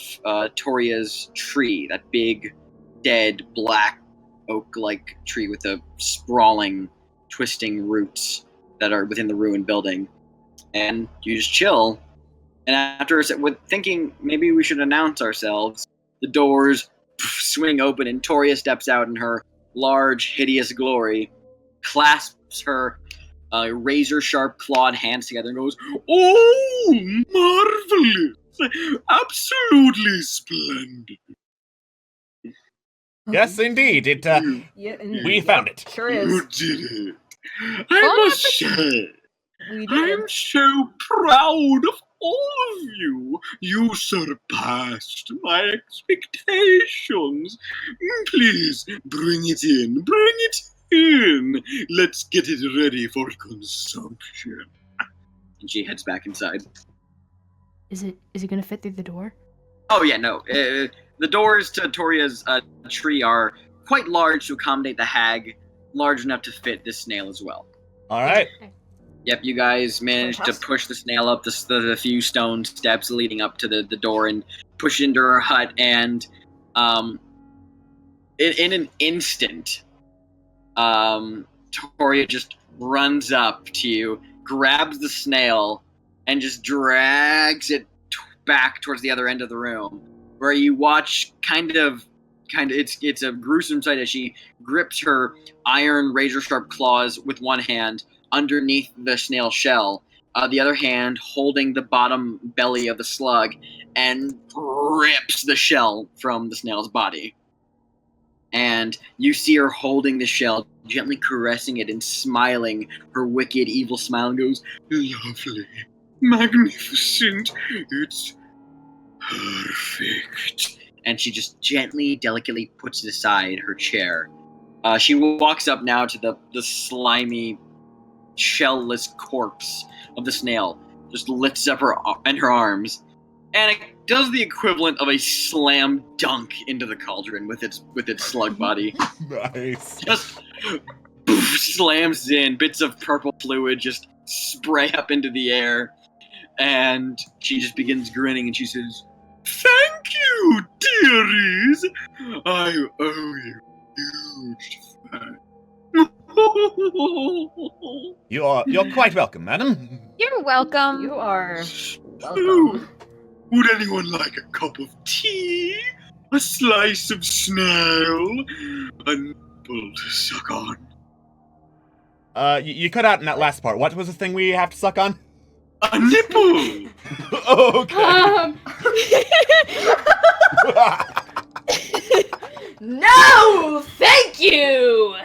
Toria's tree, that big, dead, black, oak-like tree with the sprawling, twisting roots that are within the ruined building. And you just chill. And after with thinking maybe we should announce ourselves, the doors swing open and Toria steps out in her large, hideous glory, clasps her razor-sharp clawed hands together and goes, "Oh, marvelous! Absolutely splendid!" Yes, indeed. It. Yeah, We found it. Sure You is. did it! I must say, We did. I'm so proud of all of you. You surpassed my expectations. Please, bring it in. Bring it in. Let's get it ready for consumption. And she heads back inside. Is it gonna fit through the door? Oh, yeah, no. The doors to Toria's tree are quite large to accommodate the hag, large enough to fit this snail as well. All right. Yep, you guys managed to Fantastic. push the snail up the few stone steps leading up to the door and push it into her hut, and in an instant, Toria just runs up to you, grabs the snail, and just drags it back towards the other end of the room, where you watch kind of it's a gruesome sight as she grips her iron razor sharp claws with one hand underneath the snail shell, the other hand holding the bottom belly of the slug, and rips the shell from the snail's body. And you see her holding the shell, gently caressing it and smiling her wicked, evil smile, and goes, "Lovely, magnificent, it's perfect." And she just gently, delicately puts it aside her chair. She walks up now to the slimy, shell-less corpse of the snail, just lifts up her arms, and it does the equivalent of a slam dunk into the cauldron with its slug body. Nice. Just slams in, bits of purple fluid just spray up into the air, and she just begins grinning and she says, "Thank you, dearies. I owe you huge thanks." You're quite welcome, madam. You're welcome. You are So, welcome. would anyone like a cup of tea? A slice of snail? A nipple to suck on? You cut out in that last part. What was the thing we have to suck on? A nipple! Okay. No, thank you.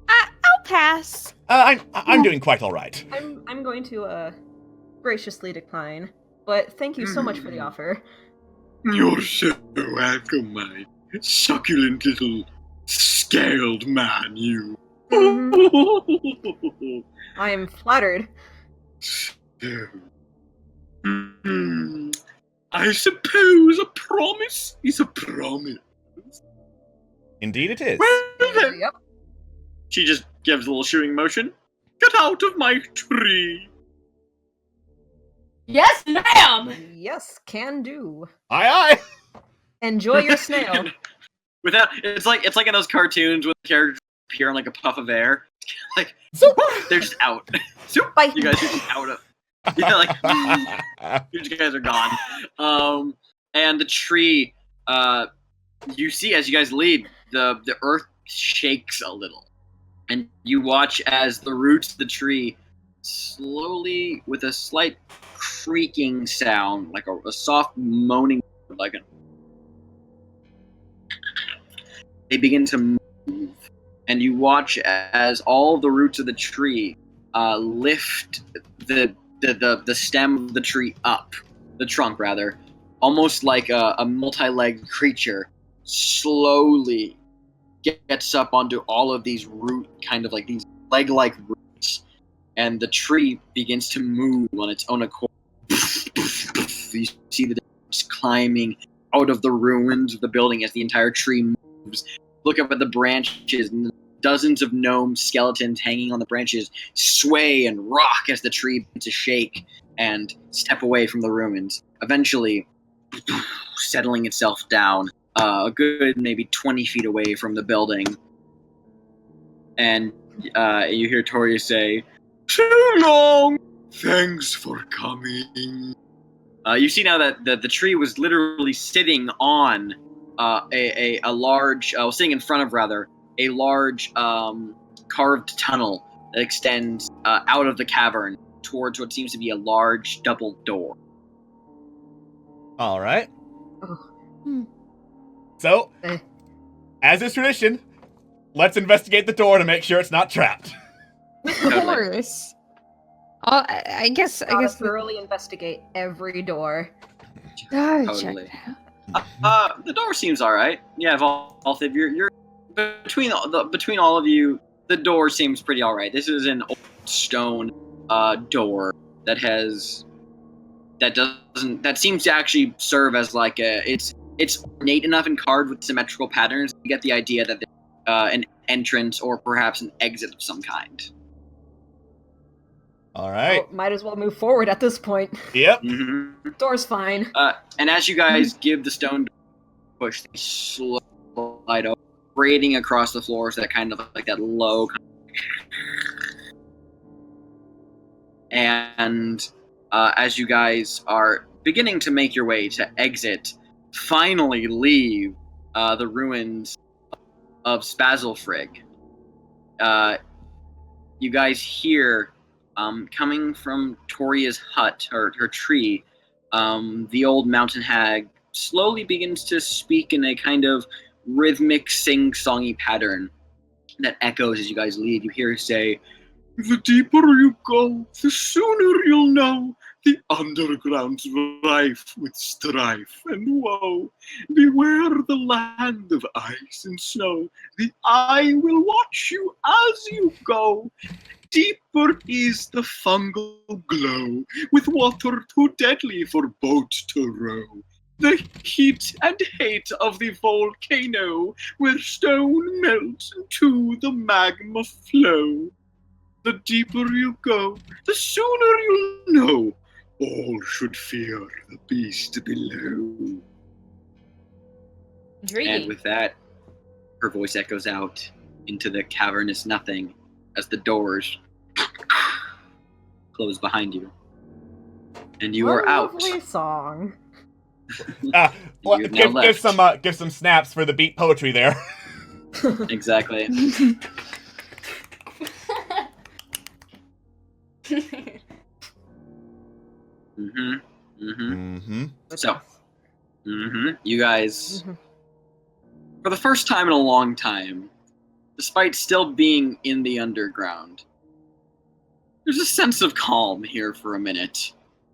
I'll pass. I'm doing quite all right. I'm going to graciously decline, but thank you so much for the offer. You're so welcome, my succulent little scaled man, you. I am flattered. I suppose a promise is a promise. Indeed it is. Well then, Yep. she just gives a little shooing motion. Get out of my tree. Yes, ma'am. Yes, can do. Aye. Enjoy your snail. Without, it's like in those cartoons when the characters appear in like a puff of air. Like they're just out. Zoop, Bye. you guys are just out of. Yeah, like you guys are gone. And the tree, you see as you guys leave, the earth shakes a little, and you watch as the roots of the tree slowly, with a slight creaking sound, like a soft moaning, like they begin to move, and you watch as all the roots of the tree lift the stem of the tree up, the trunk rather, almost like a multi-legged creature, slowly gets up onto all of these root, kind of like these leg-like roots, and the tree begins to move on its own accord. You see the roots climbing out of the ruins of the building as the entire tree moves. Look up at the branches, and dozens of gnome skeletons hanging on the branches sway and rock as the tree begins to shake and step away from the ruins, eventually settling itself down a good maybe 20 feet away from the building. And you hear Toria say, "Too long! Thanks for coming." You see now that the tree was literally sitting on a large, sitting in front of rather, a large carved tunnel that extends out of the cavern towards what seems to be a large double door. All right. Oh. So, Eh. as is tradition, let's investigate the door to make sure it's not trapped. Of Totally. course. I guess. Gotta thoroughly investigate every door. Totally. The door seems all right. Yeah, Valthiv, you're between all of you. The door seems pretty all right. This is an old stone door that seems to actually serve as like it's ornate enough and carved with symmetrical patterns. You get the idea that there's an entrance or perhaps an exit of some kind. All right. Well, might as well move forward at this point. Yep. Mm-hmm. Door's fine. And as you guys give the stone push, they slowly slide over, grating across the floors, that kind of like that low. And as you guys are beginning to make your way to exit finally leave the ruins of Spazzlefrigg. You guys hear, coming from Toria's hut, or her tree, the old mountain hag slowly begins to speak in a kind of rhythmic, sing-songy pattern that echoes as you guys leave. You hear her say, "The deeper you go, the sooner you'll know. The underground's rife with strife and woe. Beware the land of ice and snow. The eye will watch you as you go. Deeper is the fungal glow, with water too deadly for boat to row. The heat and hate of the volcano, where stone melts into the magma flow. The deeper you go, the sooner you'll know. All should fear the beast below." Intriguing. And with that, her voice echoes out into the cavernous nothing as the doors close behind you. And you are out. Lovely song. Well, You've now left. give some snaps for the beat poetry there. Exactly. So, you guys, for the first time in a long time, despite still being in the underground, there's a sense of calm here for a minute.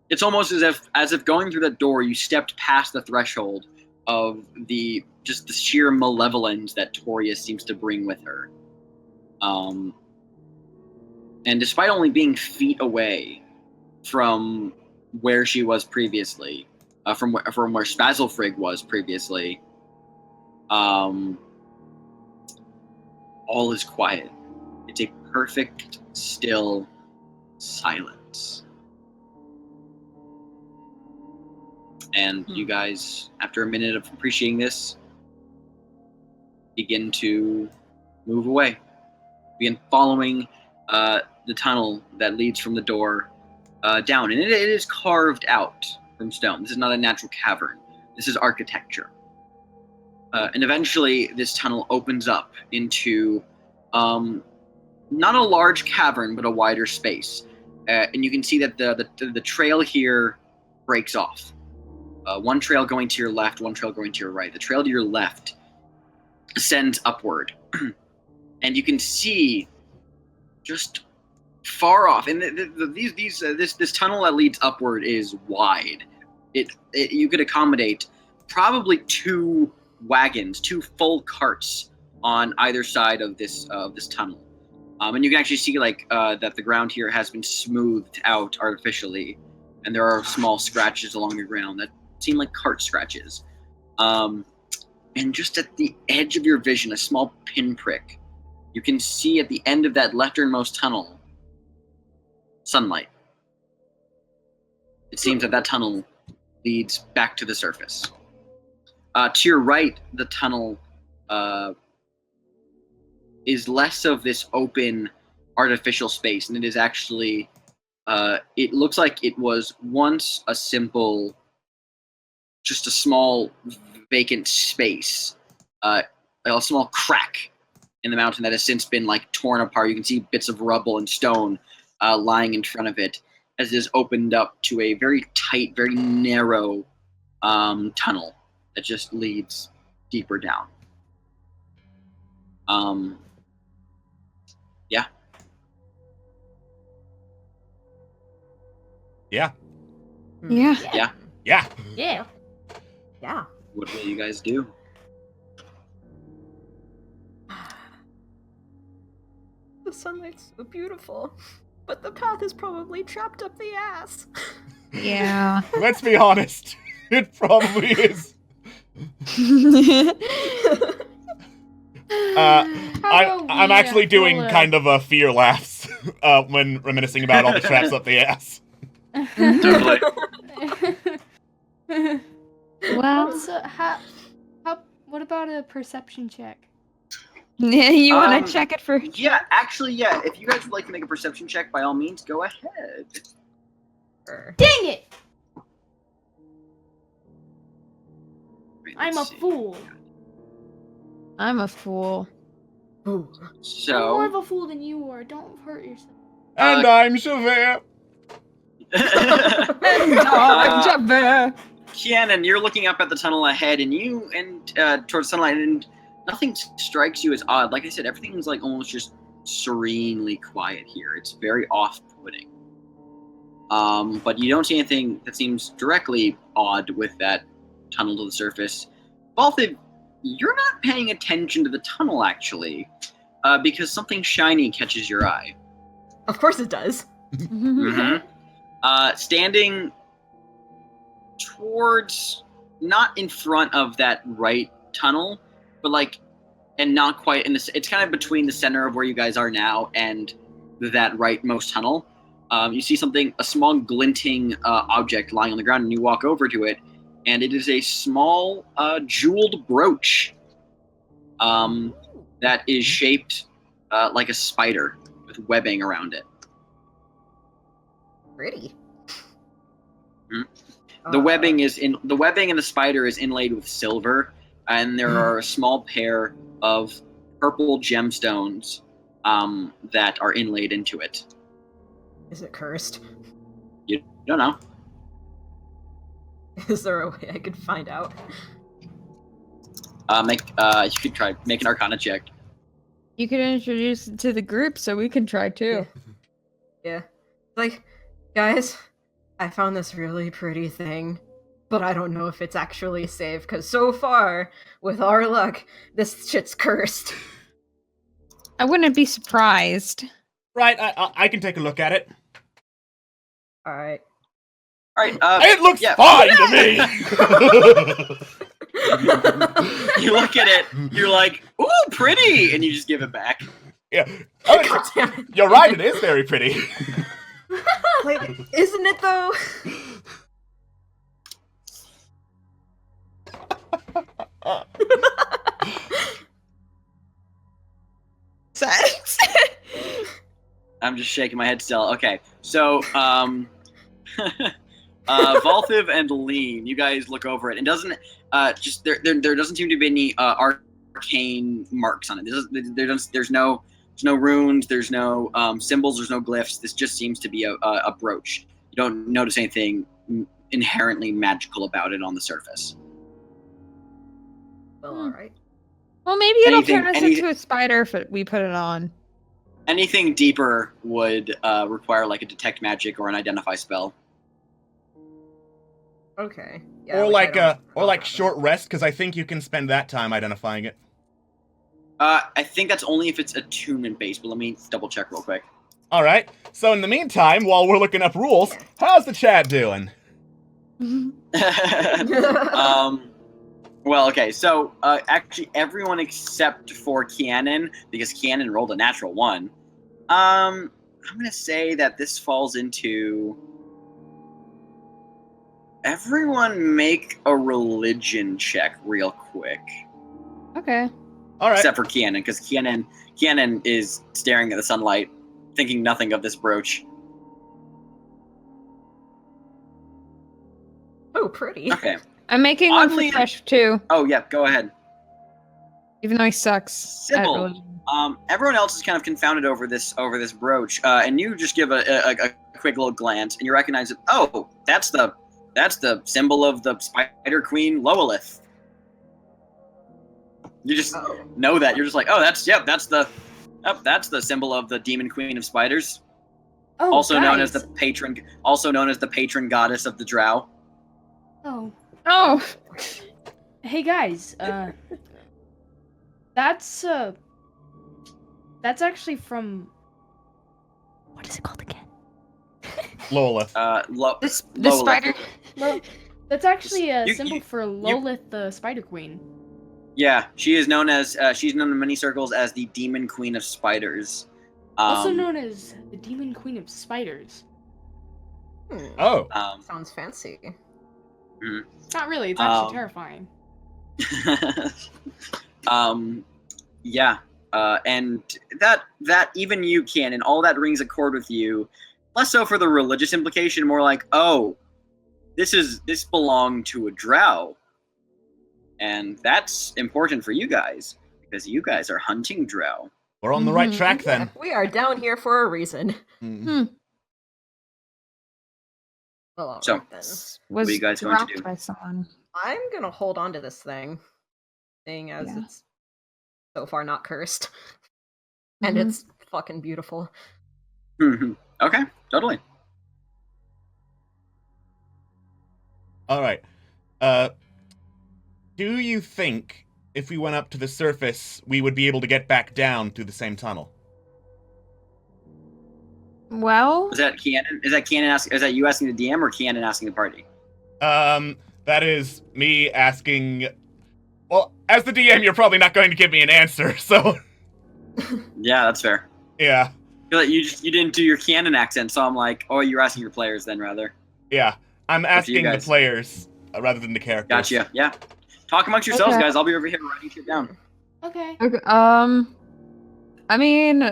It's almost as if going through that door, you stepped past the threshold of the sheer malevolence that Toria seems to bring with her. And despite only being feet away from where she was previously, from where Spazzlefrigg was previously, all is quiet. It's a perfect, still silence. And you guys, after a minute of appreciating this, begin to move away. Begin following the tunnel that leads from the door down. And it is carved out from stone. This is not a natural cavern. This is architecture. And eventually, this tunnel opens up into not a large cavern, but a wider space. And you can see that the trail here breaks off. One trail going to your left, one trail going to your right. The trail to your left ascends upward. And you can see just far off, and this tunnel that leads upward is wide. You could accommodate probably two wagons, two full carts on either side of this tunnel. And you can actually see that the ground here has been smoothed out artificially, and there are small scratches along the ground that seem like cart scratches. And just at the edge of your vision, a small pinprick, you can see at the end of that lefternmost tunnel, sunlight. It seems that tunnel leads back to the surface. To your right, the tunnel is less of this open artificial space, and it is actually, it looks like it was once a simple, just a small vacant space, a small crack in the mountain that has since been torn apart. You can see bits of rubble and stone lying in front of it, as it is opened up to a very tight, very narrow tunnel that just leads deeper down. Yeah. Yeah. Yeah. Yeah. Yeah. Yeah. Yeah. What will you guys do? The sunlight's so beautiful, but the path is probably trapped up the ass. Yeah. Let's be honest. It probably is. I'm actually doing kind of fear laughs when reminiscing about all the traps up the ass. Totally. Well, So what about a perception check? you want to check it for? Yeah, actually, yeah. If you guys would like to make a perception check, by all means, go ahead. Dang it! I'm a Let's see. fool. I'm a fool. Ooh. I'm more of So, a fool than you are. Don't hurt yourself. And I'm Javert. Kianan, you're looking up at the tunnel ahead, and towards sunlight, and nothing strikes you as odd. Like I said, everything's like almost just serenely quiet here. It's very off-putting. But you don't see anything that seems directly odd with that tunnel to the surface. Valthiv, you're not paying attention to the tunnel, actually, because something shiny catches your eye. Of course it does. Mm-hmm. Standing towards, not in front of that right tunnel, but and not quite in the. It's kind of between the center of where you guys are now and that rightmost tunnel. You see a small glinting object lying on the ground, and you walk over to it, and it is a small jeweled brooch that is shaped like a spider with webbing around it. Pretty. The webbing and the spider is inlaid with silver, and there are a small pair of purple gemstones that are inlaid into it. Is it cursed? You don't know. Is there a way I could find out? You could try make an Arcana check. You could introduce it to the group so we can try too. Yeah. Like, guys, I found this really pretty thing, but I don't know if it's actually safe, because so far, with our luck, this shit's cursed. I wouldn't be surprised. Right, I can take a look at it. Alright. All right. It looks fine to me. You look at it. You're like, "Ooh, pretty," and you just give it back. Yeah. God damn it. You're right. It is very pretty. Like, isn't it though? Sex. I'm just shaking my head still. Okay, so Valthiv and Lean, you guys look over it. It doesn't there doesn't seem to be any arcane marks on it. There's no runes, there's no symbols, there's no glyphs. This just seems to be a brooch. You don't notice anything inherently magical about it on the surface. Well, alright. Well, maybe it'll turn us into a spider if we put it on. Anything deeper would require like a detect magic or an identify spell. Okay. Yeah, or like short rest, because I think you can spend that time identifying it. I think that's only if it's attunement based, but let me double check real quick. All right. So in the meantime, while we're looking up rules, how's the chat doing? Well, okay, so actually everyone except for Kianan, because Kianan rolled a natural 1. I'm gonna say that this falls into everyone make a religion check real quick. Okay. All right. Except for Kianan, because Kianan is staring at the sunlight, thinking nothing of this brooch. Oh, pretty. Okay. I'm making Oddly- one for Fresh too, Oh yeah, go ahead. even though he sucks. at Sybil. religion. Everyone else is kind of confounded over this brooch, and you just give a quick little glance, and you recognize it. Oh, that's the symbol of the Spider Queen Lowelith. You just know that. You're just like, oh, that's the symbol of the Demon Queen of Spiders, Oh, also guys. known as the patron goddess of the Drow. Oh. Oh, Hey guys, that's actually from, what is it called again? Lolith. the spider. That's actually a You- symbol you- for Lolith, the Spider Queen. Yeah, she is known as she's known in many circles as the Demon Queen of Spiders. Also known as the Demon Queen of Spiders. Oh. Sounds fancy. Not really, it's actually Um, terrifying. Yeah, and that even you can, and all that rings a chord with you. Less so for the religious implication, more like, oh, this belonged to a drow, And that's important for you guys, because you guys are hunting drow. We're on the right Mhm. track Yeah, then. we are down here for a reason. Mm. Well, alright So- then. What are you guys going to dropped do? by someone. I'm gonna hold on to this thing, seeing as Yeah. it's so far not cursed. And Mhm. it's fucking beautiful. Okay, totally. All right. Do you think if we went up to the surface, we would be able to get back down through the same tunnel? Well, Is that Cannon? Is that you asking the DM or Cannon asking the party? That is me asking. Well, as the DM, you're probably not going to give me an answer, so Yeah, that's fair. yeah, You didn't do your Cannon accent, so I'm like, oh, you're asking your players then, rather. yeah. I'm you asking the guys. players rather than the characters. Gotcha. Yeah. Talk amongst yourselves, Okay. guys. I'll be over here writing shit down. Okay. okay, I mean,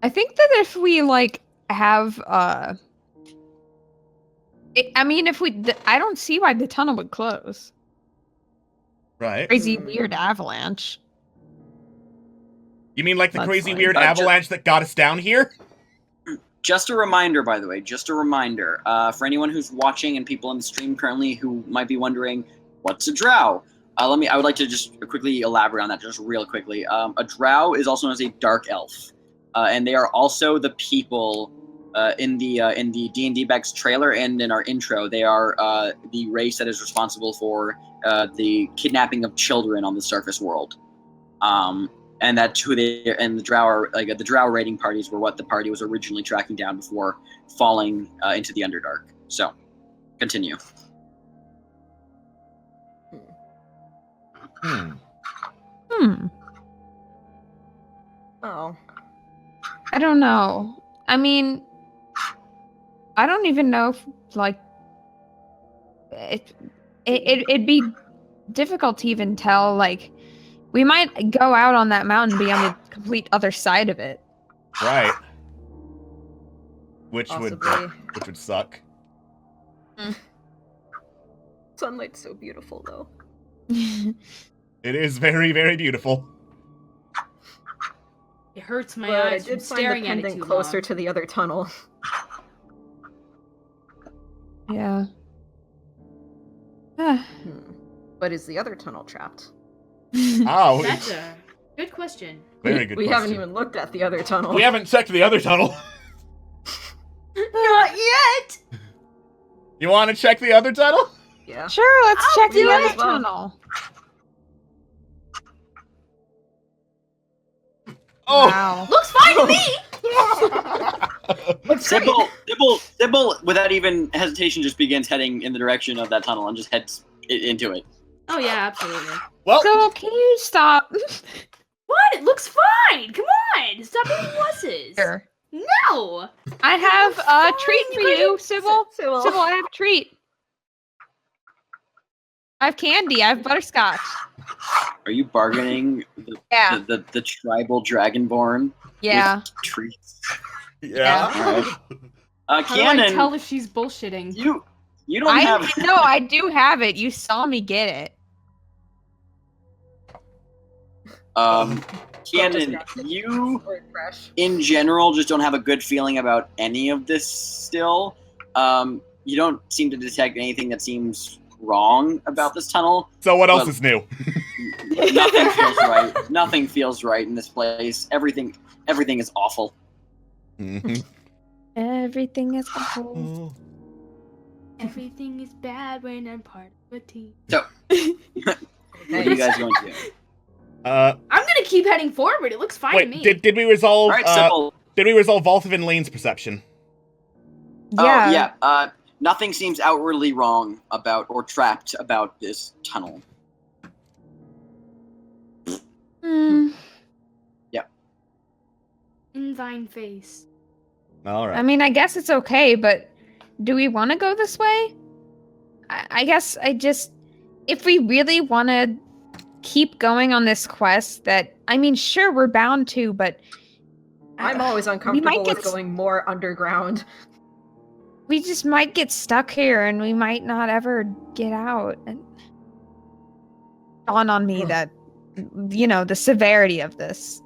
I think that if we like have if we, I don't see why the tunnel would close. Right. Crazy weird avalanche. You mean like the That's crazy fine. weird avalanche that got us down here? Just a reminder, by the way, for anyone who's watching and people in the stream currently who might be wondering, what's a drow? I would like to just quickly elaborate on that just real quickly. A drow is also known as a dark elf, and they are also the people in the D&D Bags trailer and in our intro. They are the race that is responsible for the kidnapping of children on the surface world. And that's who they and the drow are, like the drow raiding parties were what the party was originally tracking down before falling into the Underdark. So, continue. Oh. I don't know. I mean, I don't even know if like it'd be difficult to even tell. Like, we might go out on that mountain and be on the complete other side of it. Right. Which Possibly. would suck. Sunlight's so beautiful, though. It is very, very beautiful. It hurts my But I eyes from did find the staring at it pendant too closer long. to the other tunnel. Yeah. But is the other tunnel trapped? Oh, That's a good question. very good We question. haven't even looked at the other tunnel. We haven't checked the other tunnel. Not yet. You want to check the other tunnel? Yeah. Sure, let's I'll check do the other it. tunnel. Oh. Wow. Looks fine to me. Sybil, without even hesitation, just begins heading in the direction of that tunnel and just heads into it. Oh yeah, absolutely. Well, So can you stop? What? It looks fine. Come on. Stop being wusses. Here. No. I have a treat for you, Sybil. Sybil. Sybil, I have a treat. I have candy. I have butterscotch. Are you bargaining Yeah. the tribal dragonborn Yeah. with treats? yeah. Alright. How do I Cannon, tell if she's bullshitting? you don't have. No, I do have it. You saw me get it. Cannon, you Or fresh. in general just don't have a good feeling about any of this still. You don't seem to detect anything that seems wrong about this tunnel. So what else Well- is new? Nothing feels right. Nothing feels right in this place. Everything is awful. Mhm. Everything is awful. Oh. Everything is bad when I'm part of a team. So, what are you guys going to do? I'm gonna keep heading forward. It looks fine to me. Wait, did we resolve? All right, Sybil. Did we resolve Valthiv and Lane's perception? Oh, yeah. Nothing seems outwardly wrong about or trapped about this tunnel. Hmm. In thine face. All right. I mean, I guess it's okay, but do we want to go this way? I guess if we really want to keep going on this quest, sure, we're bound to, but I'm always we uncomfortable might with going more underground. we just might get stuck here and we might not ever get out. And dawn on me that, the severity of this.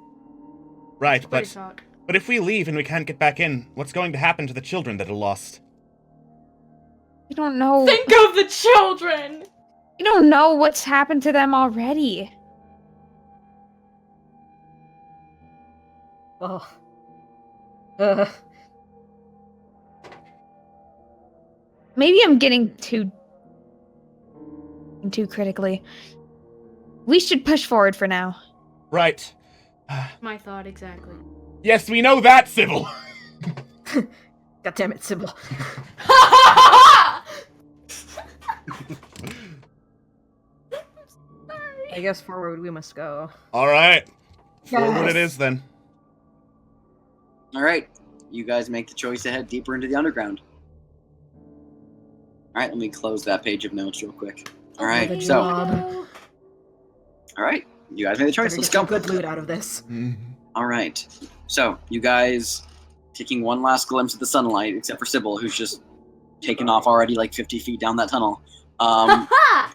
Right, What I but thought. if we leave and we can't get back in, what's going to happen to the children that are lost? You don't know. Think of the children! You don't know what's happened to them already. Well, Maybe I'm getting too critically. We should push forward for now. Right. My thought exactly. Yes, we know that, Sybil. God damn it, Sybil. I guess forward we must go. All right. Forward Yes. it is then. All right, you guys make the choice to head deeper into the underground. All right, let me close that page of notes real quick. All right, Good so job. all right, you guys made the choice. Better Let's get some go. good loot out of this. All right, so you guys taking one last glimpse at the sunlight, except for Sybil, who's just taken off already like 50 feet down that tunnel.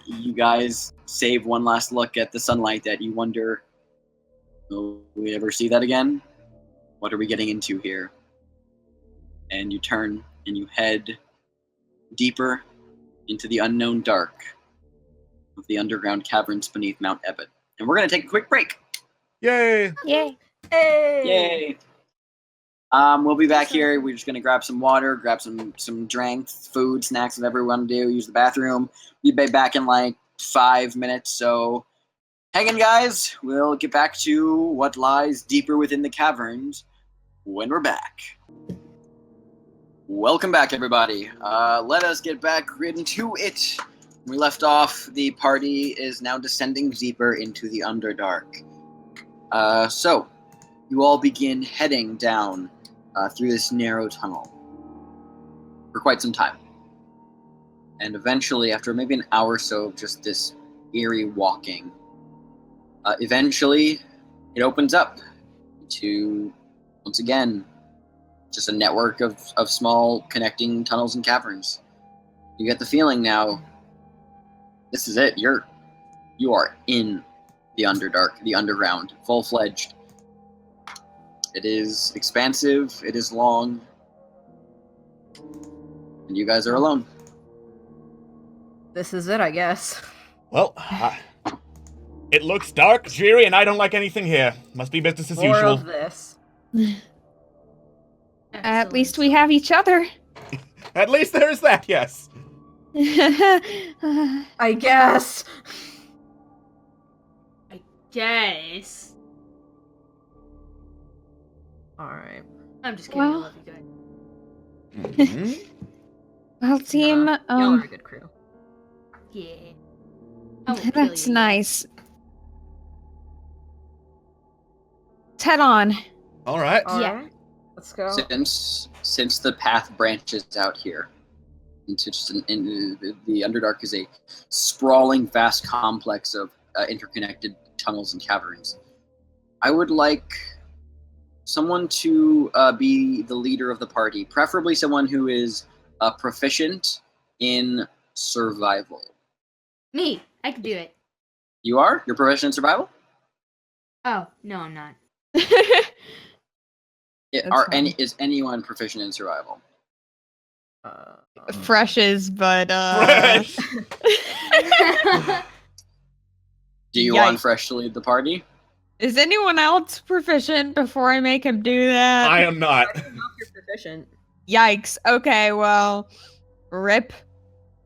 You guys save one last look at the sunlight that you wonder, will we ever see that again? What are we getting into here? And you turn and you head deeper into the unknown dark of the underground caverns beneath Mount Ebott. And we're going to take a quick break. Yay! Yay. Hey! Yay! We'll be back here. We're just going to grab some water, grab some drink, food, snacks, whatever we want to do, use the bathroom. We'll be back in like 5 minutes, so hang in, guys. We'll get back to what lies deeper within the caverns when we're back. Welcome back, everybody. Let us get back into it. When we left off, the party is now descending deeper into the Underdark. So, you all begin heading down through this narrow tunnel for quite some time. And eventually, after maybe an hour or so of just this eerie walking, eventually it opens up to, once again, just a network of small connecting tunnels and caverns. You get the feeling now, this is it. You are in the Underdark, the underground, full-fledged. It is expansive, it is long, and you guys are alone. This is it, I guess. Well, it looks dark, dreary, and I don't like anything here. Must be business as More usual. of this. At least we have each other. At least there is that, yes. I guess. Yes. Alright. I'm just kidding. I Well. love you guys. Mhm. Well, team, Y'all are a good crew. Yeah. I won't kill that's you. nice. Let's head on. All right. Alright. Let's go. Since the path branches out here into just the Underdark is a sprawling, vast complex of interconnected tunnels and caverns. I would like someone to be the leader of the party, preferably someone who is proficient in survival. Me. I can do it. You are? You're proficient in survival? Oh, no, I'm not. That's fine. Is anyone proficient in survival? Fresh is, but Fresh. Do you Yikes. want Fresh to lead the party? Is anyone else proficient before I make him do that? I am not. I don't know if you're proficient. Yikes. Okay, well, rip.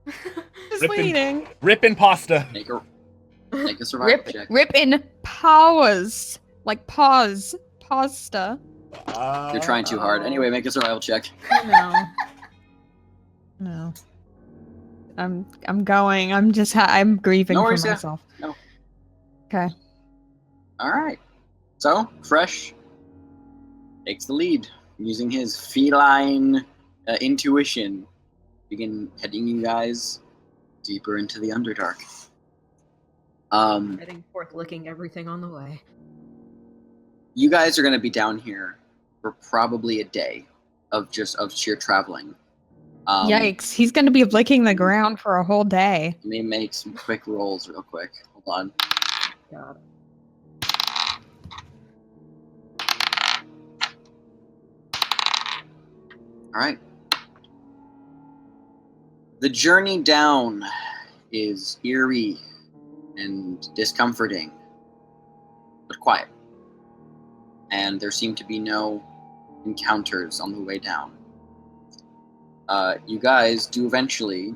Just Rip and- leading. Rip and pasta. Make a survival Rip, check. rip in paws. Like paws. Pasta. You're trying too hard. Anyway, make a survival check. No. No. I'm going. I'm grieving No for worries, yeah. myself. No. Okay. All right. So, Fresh takes the lead, using his feline intuition, begin heading you guys deeper into the Underdark. Heading forth, licking everything on the way. You guys are going to be down here for probably a day of sheer traveling. Yikes. He's going to be licking the ground for a whole day. Let me make some quick rolls real quick. Hold on. God. All right. The journey down is eerie and discomforting, but quiet. And there seem to be no encounters on the way down. You guys do eventually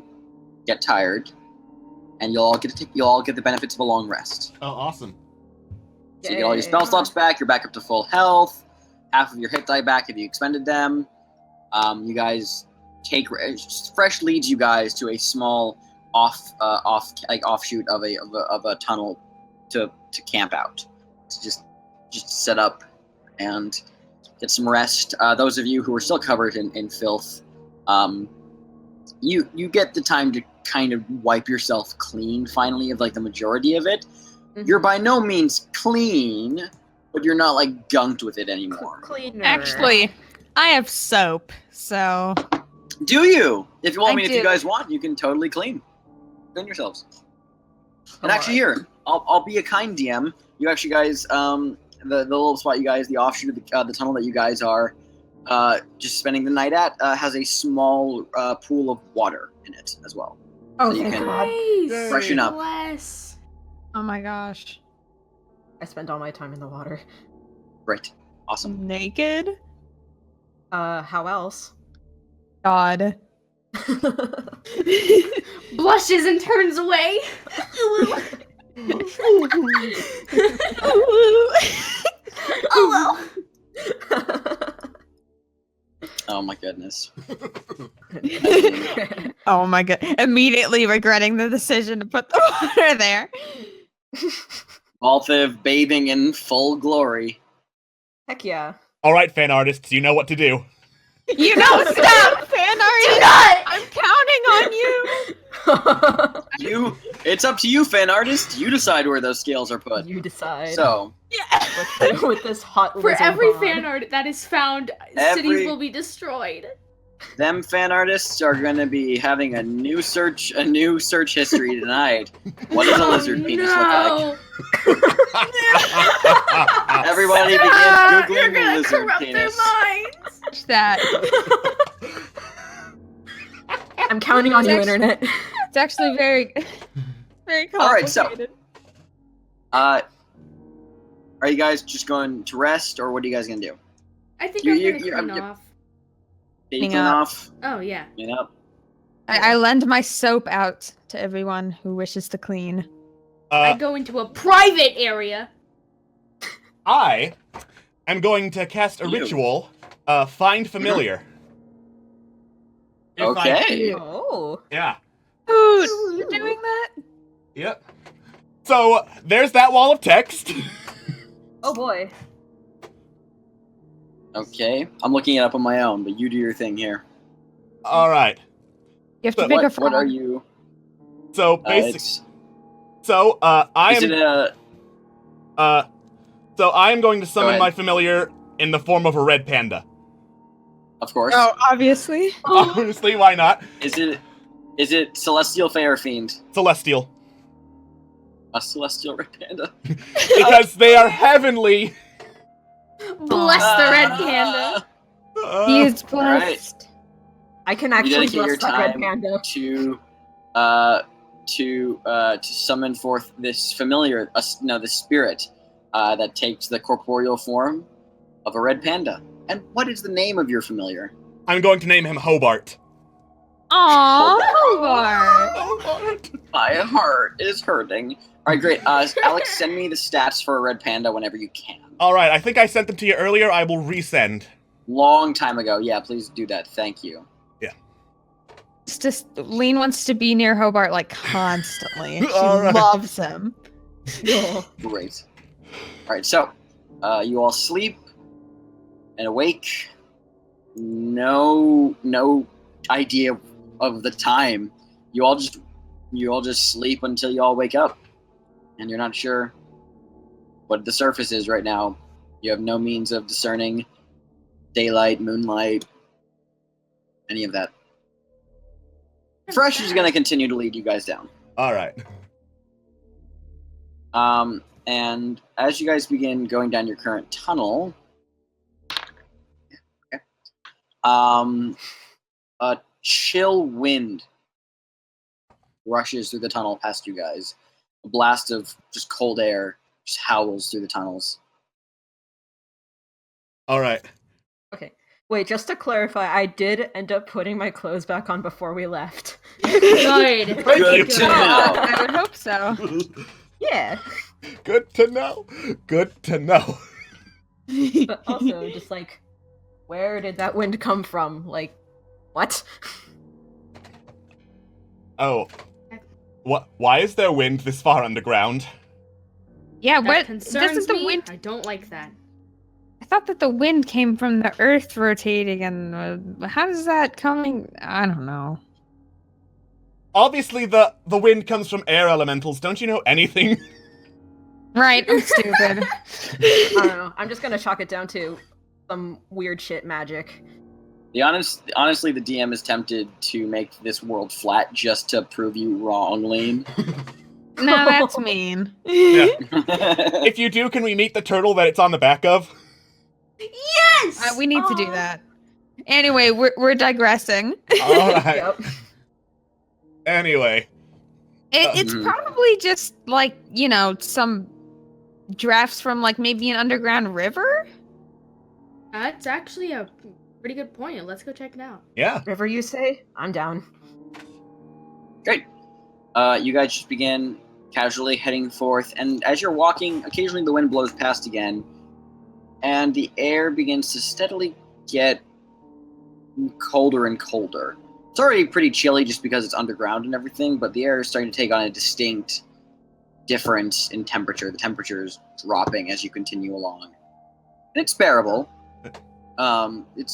get tired, and you'll all get the benefits of a long rest. Oh, awesome. So you get all your spell slots back. You're back up to full health. Half of your hit die back if you expended them. You guys take fresh leads you guys to a small offshoot of a tunnel to camp out. To just set up and get some rest. Those of you who are still covered in filth, you get the time to kind of wipe yourself clean finally of like the majority of it. Mm-hmm. You're by no means clean, but you're not like gunked with it anymore. Cleaner. Actually, I have soap, so. Do you? If you want, I if do. you guys want, you can totally clean yourselves. And actually, here, I'll be a kind DM. You actually guys, the little spot you guys, the offshoot of the tunnel that you guys are just spending the night at, has a small pool of water in it as well. Oh, so you thank can Nice. freshen up. Bless. Oh my gosh. I spend all my time in the water. Great. Awesome. Naked? How else? God. Blushes and turns away. Oh Oh my goodness. Oh my god. Immediately regretting the decision to put the water there. Valthiv bathing in full glory. Heck yeah. All right, fan artists, you know what to do. You know, stop, fan art. I'm counting on you. It's up to you, fan artist. You decide where those scales are put. You decide. So, with this hot For lizard every bod. fan art that is found, cities will be destroyed. them fan artists are going to be having a new search history tonight. What does a lizard penis look like? Everybody begins You're googling the gonna lizard corrupt penis. their minds. That. I'm counting on you, internet. It's actually very, very complicated. All right, so, are you guys just going to rest, or what are you guys gonna do? I think You- I'm you- gonna you- clean you- off. Clean Cleaning up. off. Oh yeah. Clean up. I lend my soap out to everyone who wishes to clean. I go into a private area. I am going to cast a You. ritual, Find Familiar. If I- Okay. Oh. yeah. Dude, you're doing that? Yep. So, there's that wall of text. Oh boy. Okay. I'm looking it up on my own, but you do your thing here. All right. You have to So pick a What frog. are you? So, basic. It's, So, I is am. it a? So I am going to summon ahead. my familiar in the form of a red panda. Of course. Oh, obviously. Honestly, why not? Is it celestial, fae, or fiend? Celestial. A celestial red panda. Because they are heavenly. Bless the red panda. He is Alright. blessed. I can You actually dedicate your bless that red time panda. to summon forth this familiar, this spirit that takes the corporeal form of a red panda. And what is the name of your familiar? I'm going to name him Hobart. Aww, Hobart. Hobart. My heart is hurting. All right, great. Alex, send me the stats for a red panda whenever you can. All right, I think I sent them to you earlier. I will resend. Long time ago. Yeah, please do that. Thank you. It's just Lean wants to be near Hobart like constantly. She All right. loves him. Great. All right, so you all sleep and awake. No idea of the time. You all just sleep until you all wake up, and you're not sure what the surface is right now. You have no means of discerning daylight, moonlight, any of that. Fresh is going to continue to lead you guys down. All right. And as you guys begin going down your current tunnel, a chill wind rushes through the tunnel past you guys. A blast of just cold air just howls through the tunnels. All right. Okay. Wait, just to clarify, I did end up putting my clothes back on before we left. Good. Good to know. I would hope so. Yeah. Good to know. Good to know. But also, just like, where did that wind come from? Like, what? Oh. What? Why is there wind this far underground? Yeah, That what? concerns Doesn't the me. wind? I don't like that. I thought that the wind came from the earth rotating, and how does that coming? I don't know. Obviously, the wind comes from air elementals. Don't you know anything? Right, I'm stupid. I don't know. I'm just gonna chalk it down to some weird shit magic. Honestly, the DM is tempted to make this world flat just to prove you wrong, Lean. No, that's mean. Yeah. If you do, can we meet the turtle that it's on the back of? Yes. We need to do that. Anyway, we're digressing. All right. Yep. Anyway. It's Mhm. probably just like, you know, some drafts from like maybe an underground river. That's actually a pretty good point. Let's go check it out. Yeah. Whatever you say, I'm down. Great. You guys just begin casually heading forth, and as you're walking, occasionally the wind blows past again, and the air begins to steadily get colder and colder. It's already pretty chilly just because it's underground and everything, but the air is starting to take on a distinct difference in temperature. The temperature is dropping as you continue along. And it's bearable. It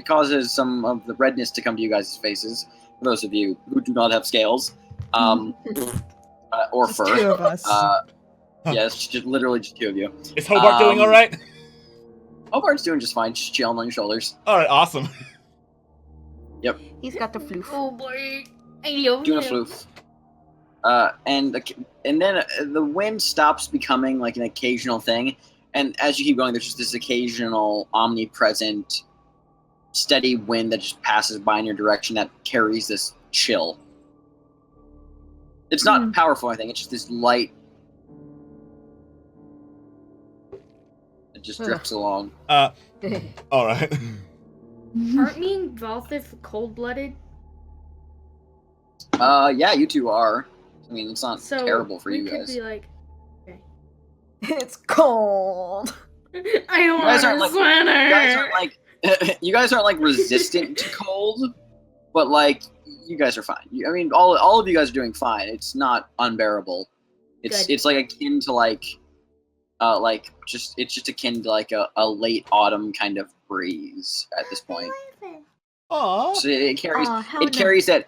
causes some of the redness to come to you guys' faces. For those of you who do not have scales, or Just fur. two of us. Yeah, it's just literally just two of you. Is Hobart doing all right? Hobart's doing just fine, just chilling on your shoulders. All right. Awesome. He's got the floof. Oh boy. I love Doing a him. floof. And then the wind stops becoming like an occasional thing, and as you keep going, there's just this occasional omnipresent, steady wind that just passes by in your direction that carries this chill. It's not powerful, I think. It's just this light. It just drifts along. All right. Aren't me and Valthiv cold-blooded? Yeah, you two are. I mean, it's not So terrible for we you could guys. be like, It's cold. I don't You guys want aren't a like- sweater. You guys aren't like you guys aren't like resistant to cold, but like you guys are fine. I mean, all of you guys are doing fine. It's not unbearable. Good. It's like akin to it's just akin to like a late autumn kind of breeze at this point. Aw. So it carries Aw, how it carries that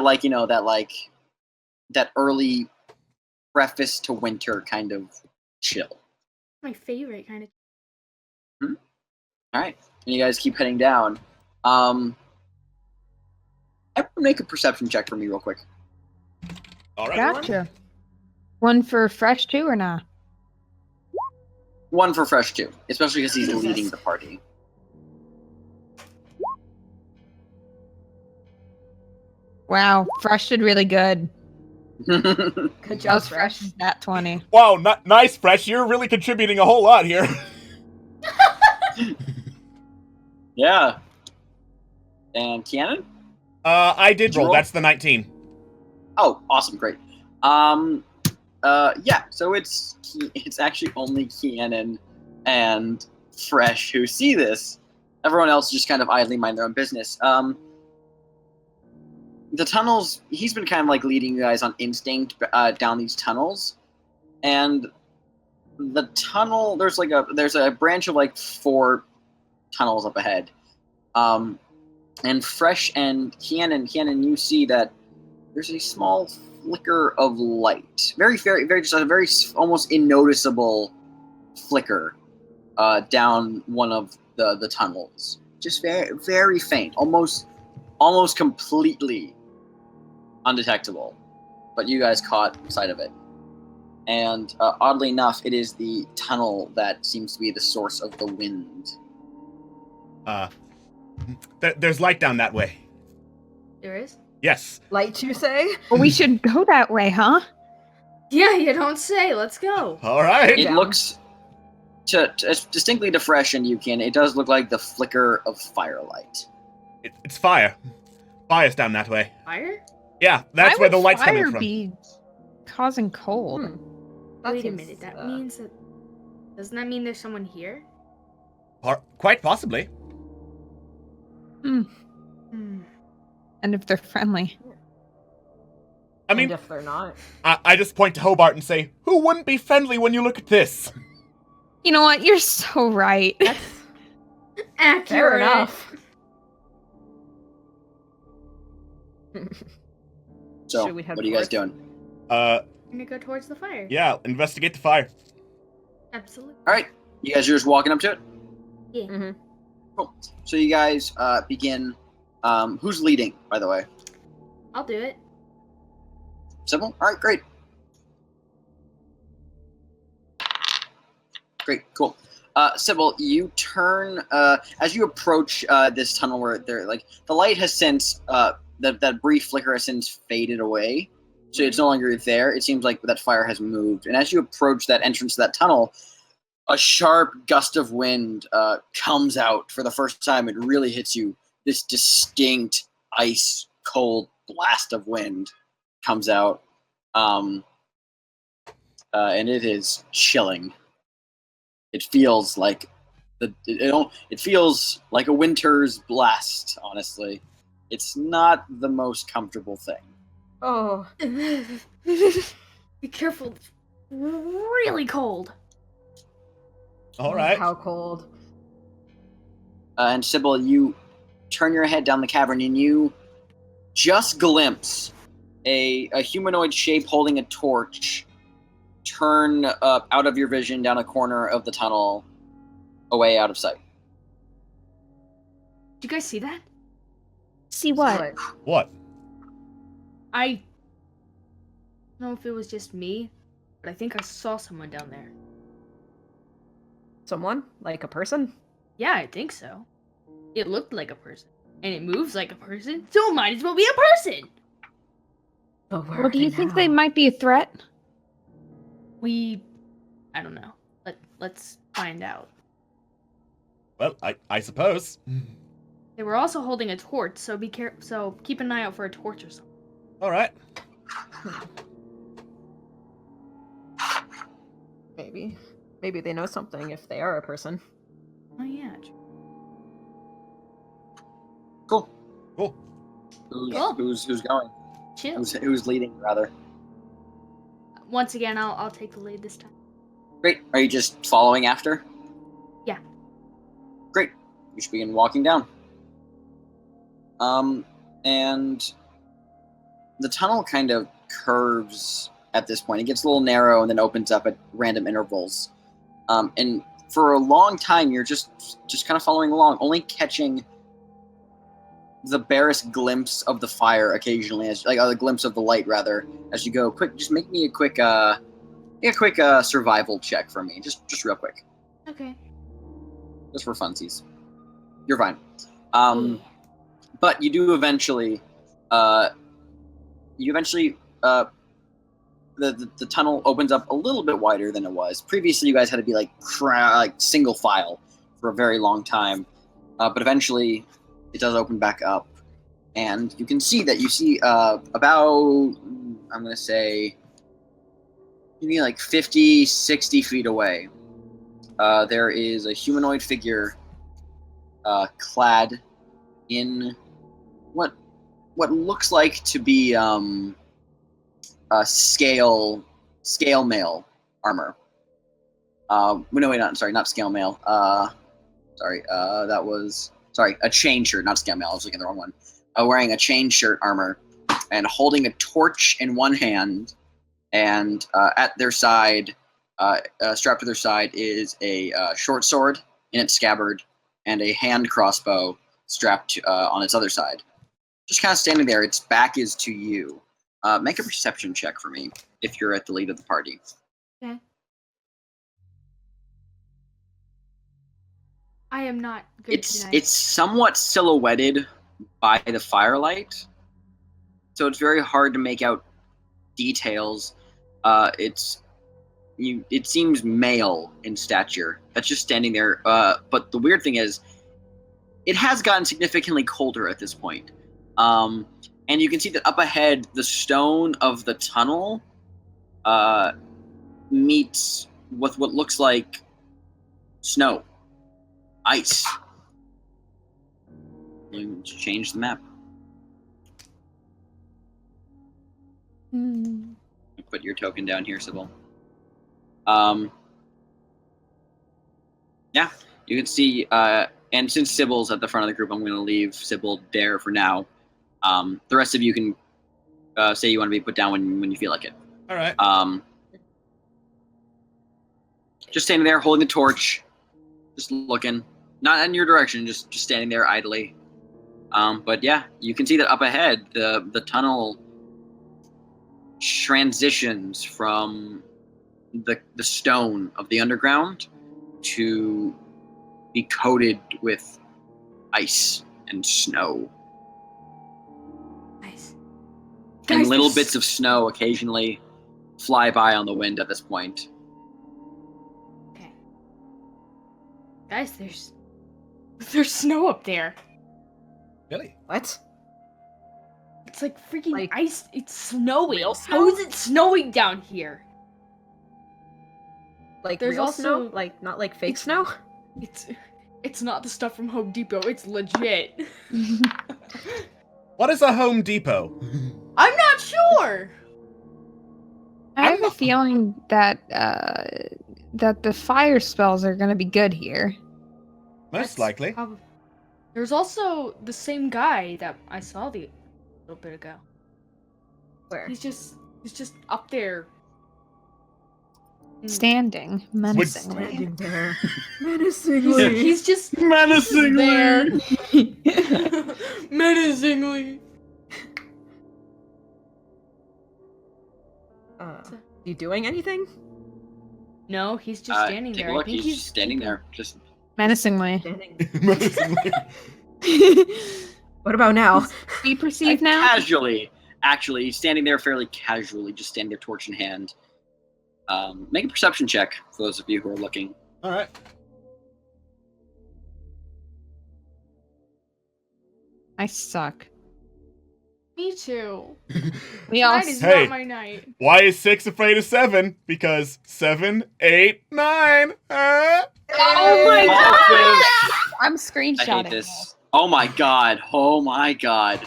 like, you know, that early preface to winter kind of chill. My favorite kind of. All right, and you guys keep heading down. Everyone make a perception check for me real quick. All right. Gotcha. One for fresh too, or not? One for Fresh too, especially because he's Jesus. leading the party. Wow, fresh did really good. Good That job, was fresh as that 20. Wow. Nice, Fresh. You're really contributing a whole lot here. Yeah. And Keanu? I did roll. Roll? That's the 19. Oh, awesome, great. Yeah. So it's actually only Keanu and Fresh who see this. Everyone else just kind of idly mind their own business. The tunnels. He's been kind of like leading you guys on instinct down these tunnels, and the tunnel. There's a branch of like 4 tunnels up ahead. And Fresh and Keanu, you see that there's a small flicker of light. Very, very, very, just a very almost unnoticeable flicker down one of the tunnels. Just very, very faint, almost completely undetectable. But you guys caught sight of it. And oddly enough, it is the tunnel that seems to be the source of the wind. There's light down that way. There is? Yes. Light, you say? Well, we should go that way, huh? Yeah, you don't say. Let's go. All right. It Down. looks, distinctly to Fresh and Yukin, it does look like the flicker of firelight. It's fire. Fire's down that way. Fire? Yeah, that's Why where the would light's fire coming from. be causing cold? That Wait a seems, minute. That means that. Doesn't that mean there's someone here? Quite possibly. Hmm. And if they're friendly. I mean, and if they're not. I just point to Hobart and say, who wouldn't be friendly when you look at this? You know what? You're so right. That's Accurate. fair enough. So, Should we head what are you guys forth? doing? I'm gonna go towards the fire. Yeah, investigate the fire. Absolutely. All right, you guys are just walking up to it? Yeah. Mhm. Cool. So you guys begin. Who's leading, by the way? I'll do it. Sybil? All right, great. Great, cool. Sybil, you turn as you approach this tunnel where the light has since that brief flicker has since faded away, so it's no longer there. It seems like that fire has moved, and as you approach that entrance to that tunnel, a sharp gust of wind comes out for the first time. It really hits you. This distinct ice cold blast of wind comes out, and it is chilling. It feels like it feels like a winter's blast. Honestly, it's not the most comfortable thing. Oh, Be careful. It's really cold. All right. How cold? And Sybil, you turn your head down the cavern and you just glimpse a humanoid shape holding a torch turn up out of your vision down a corner of the tunnel, away out of sight. Did you guys see that? See what? What? I don't know if it was just me, but I think I saw someone down there. Someone? Like a person? Yeah, I think so. It looked like a person, and it moves like a person, so it might as well be a person. But where Well, are do you they think now? they might be a threat? I don't know. Let's find out. Well, I suppose. They were also holding a torch, so be careful. So keep an eye out for a torch or something. All right. Maybe they know something if they are a person. Oh yeah. Cool. Cool. Cool. Who's going? Chill. Who's leading rather? Once again, I'll take the lead this time. Great. Are you just following after? Yeah. Great. You should begin walking down. And the tunnel kind of curves at this point. It gets a little narrow and then opens up at random intervals. And for a long time, you're just kind of following along, only catching the barest glimpse of the fire occasionally, as a glimpse of the light rather, as you go. Quick, just make me a quick survival check for me, just real quick, Okay. just for funsies. You're fine. But you do eventually, the tunnel opens up a little bit wider than it was. Previously, you guys had to be like single file for a very long time, but eventually it does open back up, and you can see that you see about, I'm going to say, maybe like 50, 60 feet away. There is a humanoid figure clad in what looks like to be scale mail armor. No, wait, not scale mail. A chain shirt, not scale mail. I was looking at the wrong one. Wearing a chain shirt armor and holding a torch in one hand, and at their side, strapped to their side, is a short sword in its scabbard and a hand crossbow strapped on its other side. Just kind of standing there. Its back is to you. Make a perception check for me if you're at the lead of the party. Okay. I am not good tonight. It's somewhat silhouetted by the firelight, so it's very hard to make out details. It seems male in stature. That's just standing there. But the weird thing is, it has gotten significantly colder at this point. And you can see that up ahead, the stone of the tunnel meets with what looks like snow, ice. You change the map. Put your token down here, Sybil. Yeah, you can see, and since Sybil's at the front of the group, I'm going to leave Sybil there for now. The rest of you can say you want to be put down when you feel like it. All right. Just standing there, holding the torch, just looking, not in your direction, just standing there idly. But yeah, you can see that up ahead, the tunnel transitions from the stone of the underground to be coated with ice and snow. Nice. And Guys, little there's- bits of snow occasionally fly by on the wind at this point. Okay. Guys, there's snow up there. Really? What? It's like freaking Like, ice. It's snowy. real How snow? is it snowing down here? Like There's real also- snow? Like not like fake snow? It's not the stuff from Home Depot. It's legit. What is a Home Depot? I'm not sure. I have a feeling that that the fire spells are gonna be good here. Most likely. There's also the same guy that I saw a little bit ago. Where? He's just up there. Standing menacingly. Standing there. Menacingly. He's just Menacingly. there. Menacingly. You doing anything? No, he's just standing Take there. a look. I think He's just standing there. Just Menacingly. Standing. Menacingly. What about now? We perceive now. casually. Actually, he's standing there fairly casually, just standing there, torch in hand. Make a perception check for those of you who are looking. All right. I suck. Me too. We all. Tonight is Hey. not my night. Why is 6 afraid of 7? Because 7, 8, 9. Oh my Valthiv, I'm I screenshotting. hate this. Oh my god. Oh my god.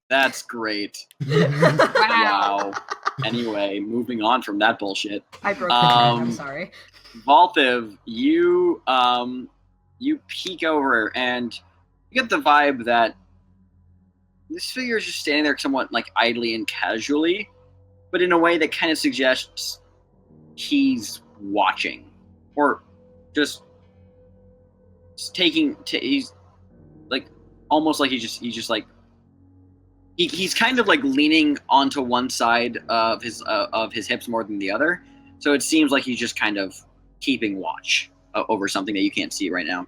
That's great. Wow. Anyway, moving on from that bullshit. I broke the trend, I'm sorry. Valthiv, you peek over and you get the vibe that this figure is just standing there somewhat like idly and casually, but in a way that kind of suggests he's watching or just he's like almost like he's just like he's kind of like leaning onto one side of his hips more than the other, so it seems like he's just kind of keeping watch over something that you can't see right now.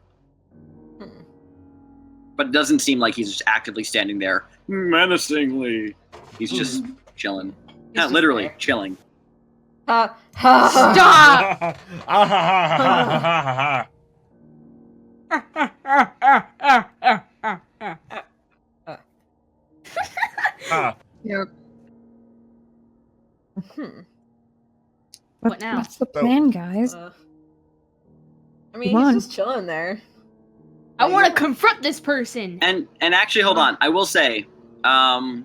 But it doesn't seem like he's just actively standing there menacingly. He's just chilling. Yeah, just literally there. chilling. Stop! Yep. What now? What's the plan, guys? I mean, Come on. he's just chilling there. I want to confront this person. And actually, hold on. I will say, Valthiv,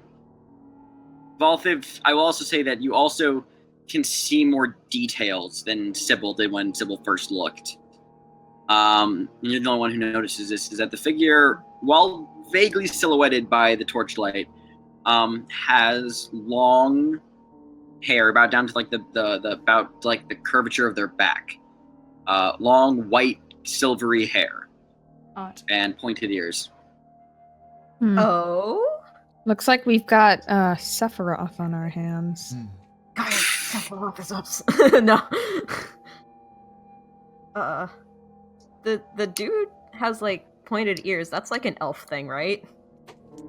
I will also say that you also can see more details than Sybil did when Sybil first looked. You're the only one who notices this, is that the figure, while vaguely silhouetted by the torchlight, has long hair about down to like the about like the curvature of their back. Long white silvery hair and pointed ears. Oh? Looks like we've got Sephiroth on our hands. Guys, No. The dude has like pointed ears. That's like an elf thing, right?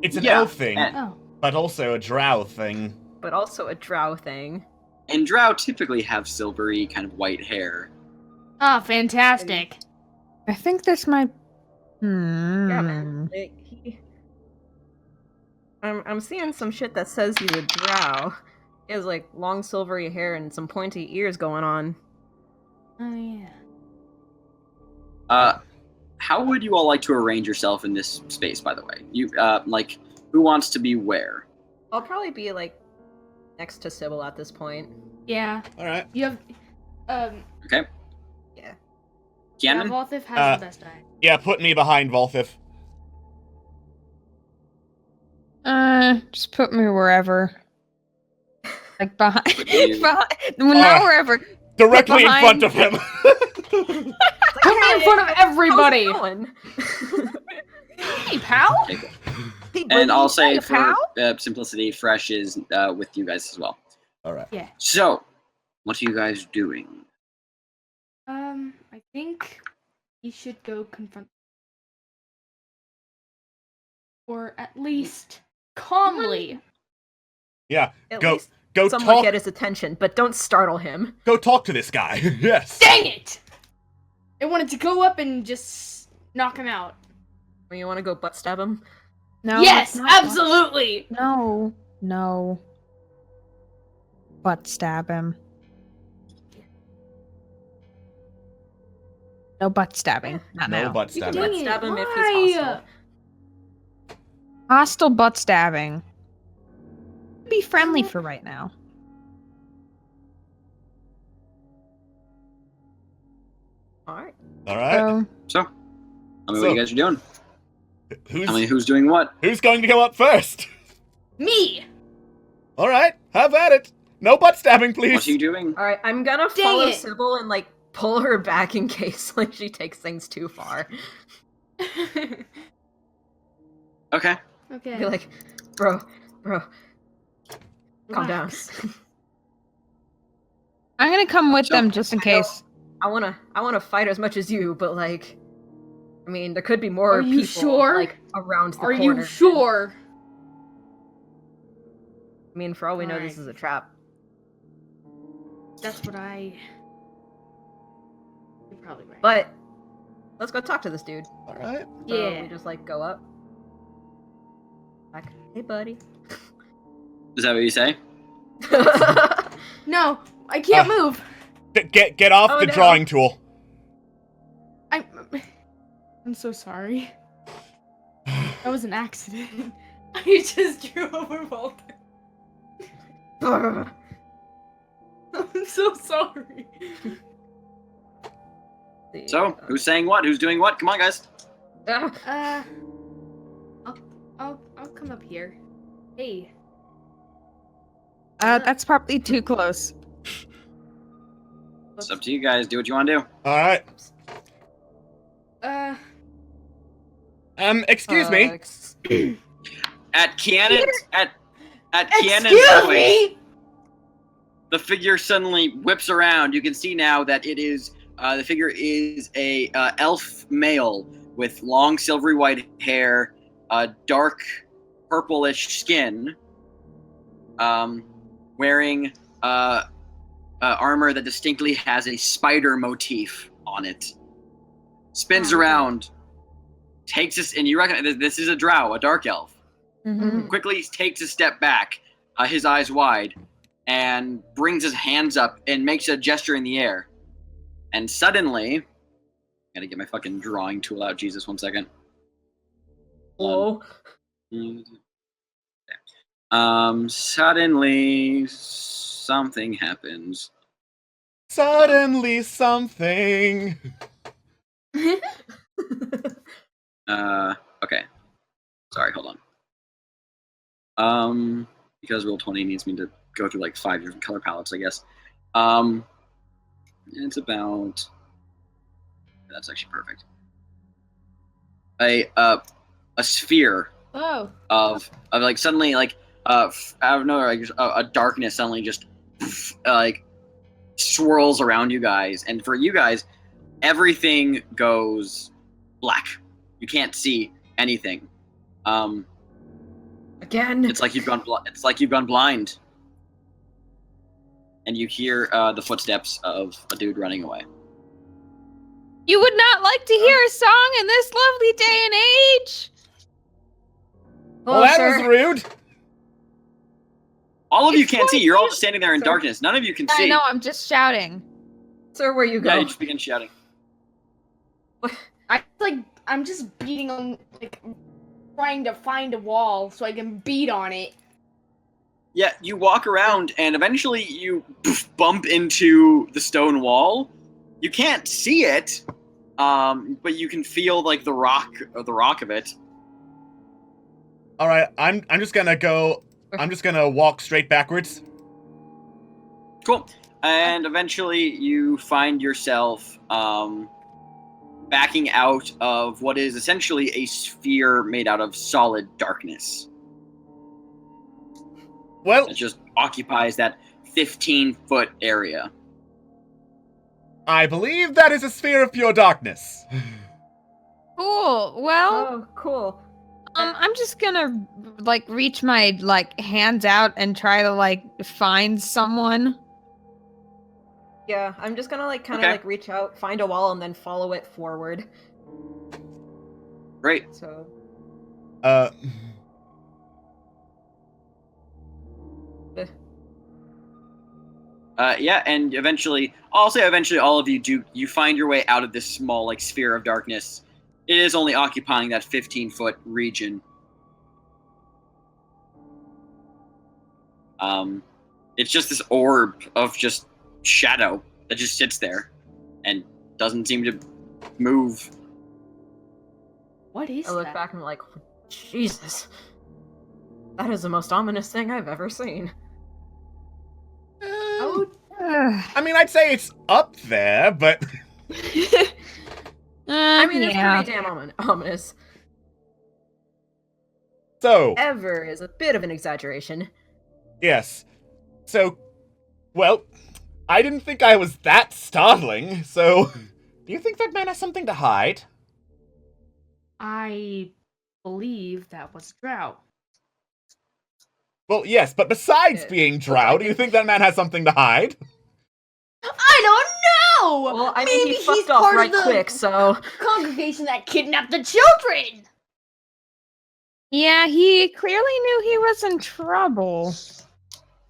It's an Yeah, elf thing, Oh. but also a drow thing. But also a drow thing. And drow typically have silvery, kind of white hair. Ah, fantastic. I think this might. Yeah, Hmm. man. I'm seeing some shit that says he's a drow. He has like long silvery hair and some pointy ears going on. Oh yeah. How would you all like to arrange yourself in this space, by the way? You, like, who wants to be where? I'll probably be like next to Sybil at this point. Yeah. All right. You have Okay. Yeah. yeah, Cannon? Valthiv has the best eye. Yeah, put me behind Valthiv. Just put me wherever. Like behind. you- Well, not wherever. Directly in behind- front of him. Put me in front of everybody. How's it going? Hey, pal. Okay, cool. Hey, And buddy, I'll say, hey, for pal? simplicity, Fresh is with you guys as well. All right. Yeah. So, what are you guys doing? I think he should go confront, or at least calmly. Yeah. At Go least go somewhat talk. get his attention, but don't startle him. Go talk to this guy. Yes. Dang it! I wanted to go up and just knock him out. When you want to go butt stab him. No. Yes, it's not absolutely. No. No. Butt stab him. No butt stabbing. Not No now. butt You can stabbing. butt stab him if Why? he's hostile. Hostile butt stabbing. Be friendly for right now. Alright. All right. So, tell me what you guys are doing. Who's doing what? Who's going to go up first? Me. All right. Have at it. No butt stabbing, please. What are you doing? Alright, I'm gonna Dang follow it. Sybil and like pull her back in case like she takes things too far. Okay. Okay. Be like, bro, calm down. Relax. I'm gonna come with So, them just in I know- case. I wanna fight as much as you, but like, I mean, there could be more Are you people sure? like around the Are corner. you sure? I mean, for all we know, Alright. this is a trap. That's what I. You're probably right. But let's go talk to this dude. All right. So Yeah. we just like go up. Like, hey, buddy. Is that what you say? No, I can't move. Get off Oh, the no. drawing tool. I'm so sorry. That was an accident. I just drew over Walter. I'm so sorry. So, who's saying what? Who's doing what? Come on, guys. I'll come up here. Hey. That's probably too close. It's up to you guys. Do what you want to do. All right. Excuse me. At Kianon's at Kianon's Excuse voice, me. the figure suddenly whips around. You can see now that it is the figure is a elf male with long silvery white hair, dark purplish skin, wearing armor that distinctly has a spider motif on it. Spins around, takes us, and you recognize this is a drow, a dark elf. Mhm. Quickly takes a step back, his eyes wide, and brings his hands up and makes a gesture in the air. And suddenly, gotta get my fucking drawing tool out. Jesus, 1 second. Whoa. Suddenly, something happens. Suddenly something. Okay. Sorry, hold on. Because Roll20 needs me to go through like 5 different color palettes, I guess. It's about. That's actually perfect. A sphere Oh. of like suddenly like out of nowhere like just a darkness suddenly just like swirls around you guys, and for you guys, everything goes black. You can't see anything. Again. It's like you've gone. It's like you've gone blind, and you hear the footsteps of a dude running away. You would not like to hear a song in this lovely day and age? Well, that was rude. All of you can't see. You're all just standing there in Sir. darkness. None of you can see. I know, I'm just shouting. Sir, where you go? Yeah, you just begin shouting. I'm just beating on, like, trying to find a wall so I can beat on it. Yeah, you walk around, and eventually you bump into the stone wall. You can't see it, but you can feel like the rock of it. All right, I'm just gonna go. I'm just gonna walk straight backwards. Cool. And eventually you find yourself backing out of what is essentially a sphere made out of solid darkness. Well, It just occupies that 15-foot area. I believe that is a sphere of pure darkness. Cool. Well, Oh, cool. I'm just gonna like reach my like hands out and try to like find someone. Yeah, I'm just gonna like kind of Okay. like reach out, find a wall, and then follow it forward. Great. So Uh, Yeah, and eventually all of you find your way out of this small like sphere of darkness. It is only occupying that 15-foot region. It's just this orb of just shadow that just sits there and doesn't seem to move. What is I look that? back and I'm like, Jesus, that is the most ominous thing I've ever seen. I mean, I'd say it's up there, but I mean, it's yeah. pretty damn ominous. so Ever is a bit of an exaggeration. yes. So, well, I didn't think I was that startling. So, do you think that man has something to hide? I believe that was Drow. Well, yes, but besides It being looks drow, like do you it. think that man has something to hide? I don't know! Well, I mean, Maybe he fucked he's off part right of the quick, so congregation that kidnapped the children! Yeah, he clearly knew he was in trouble.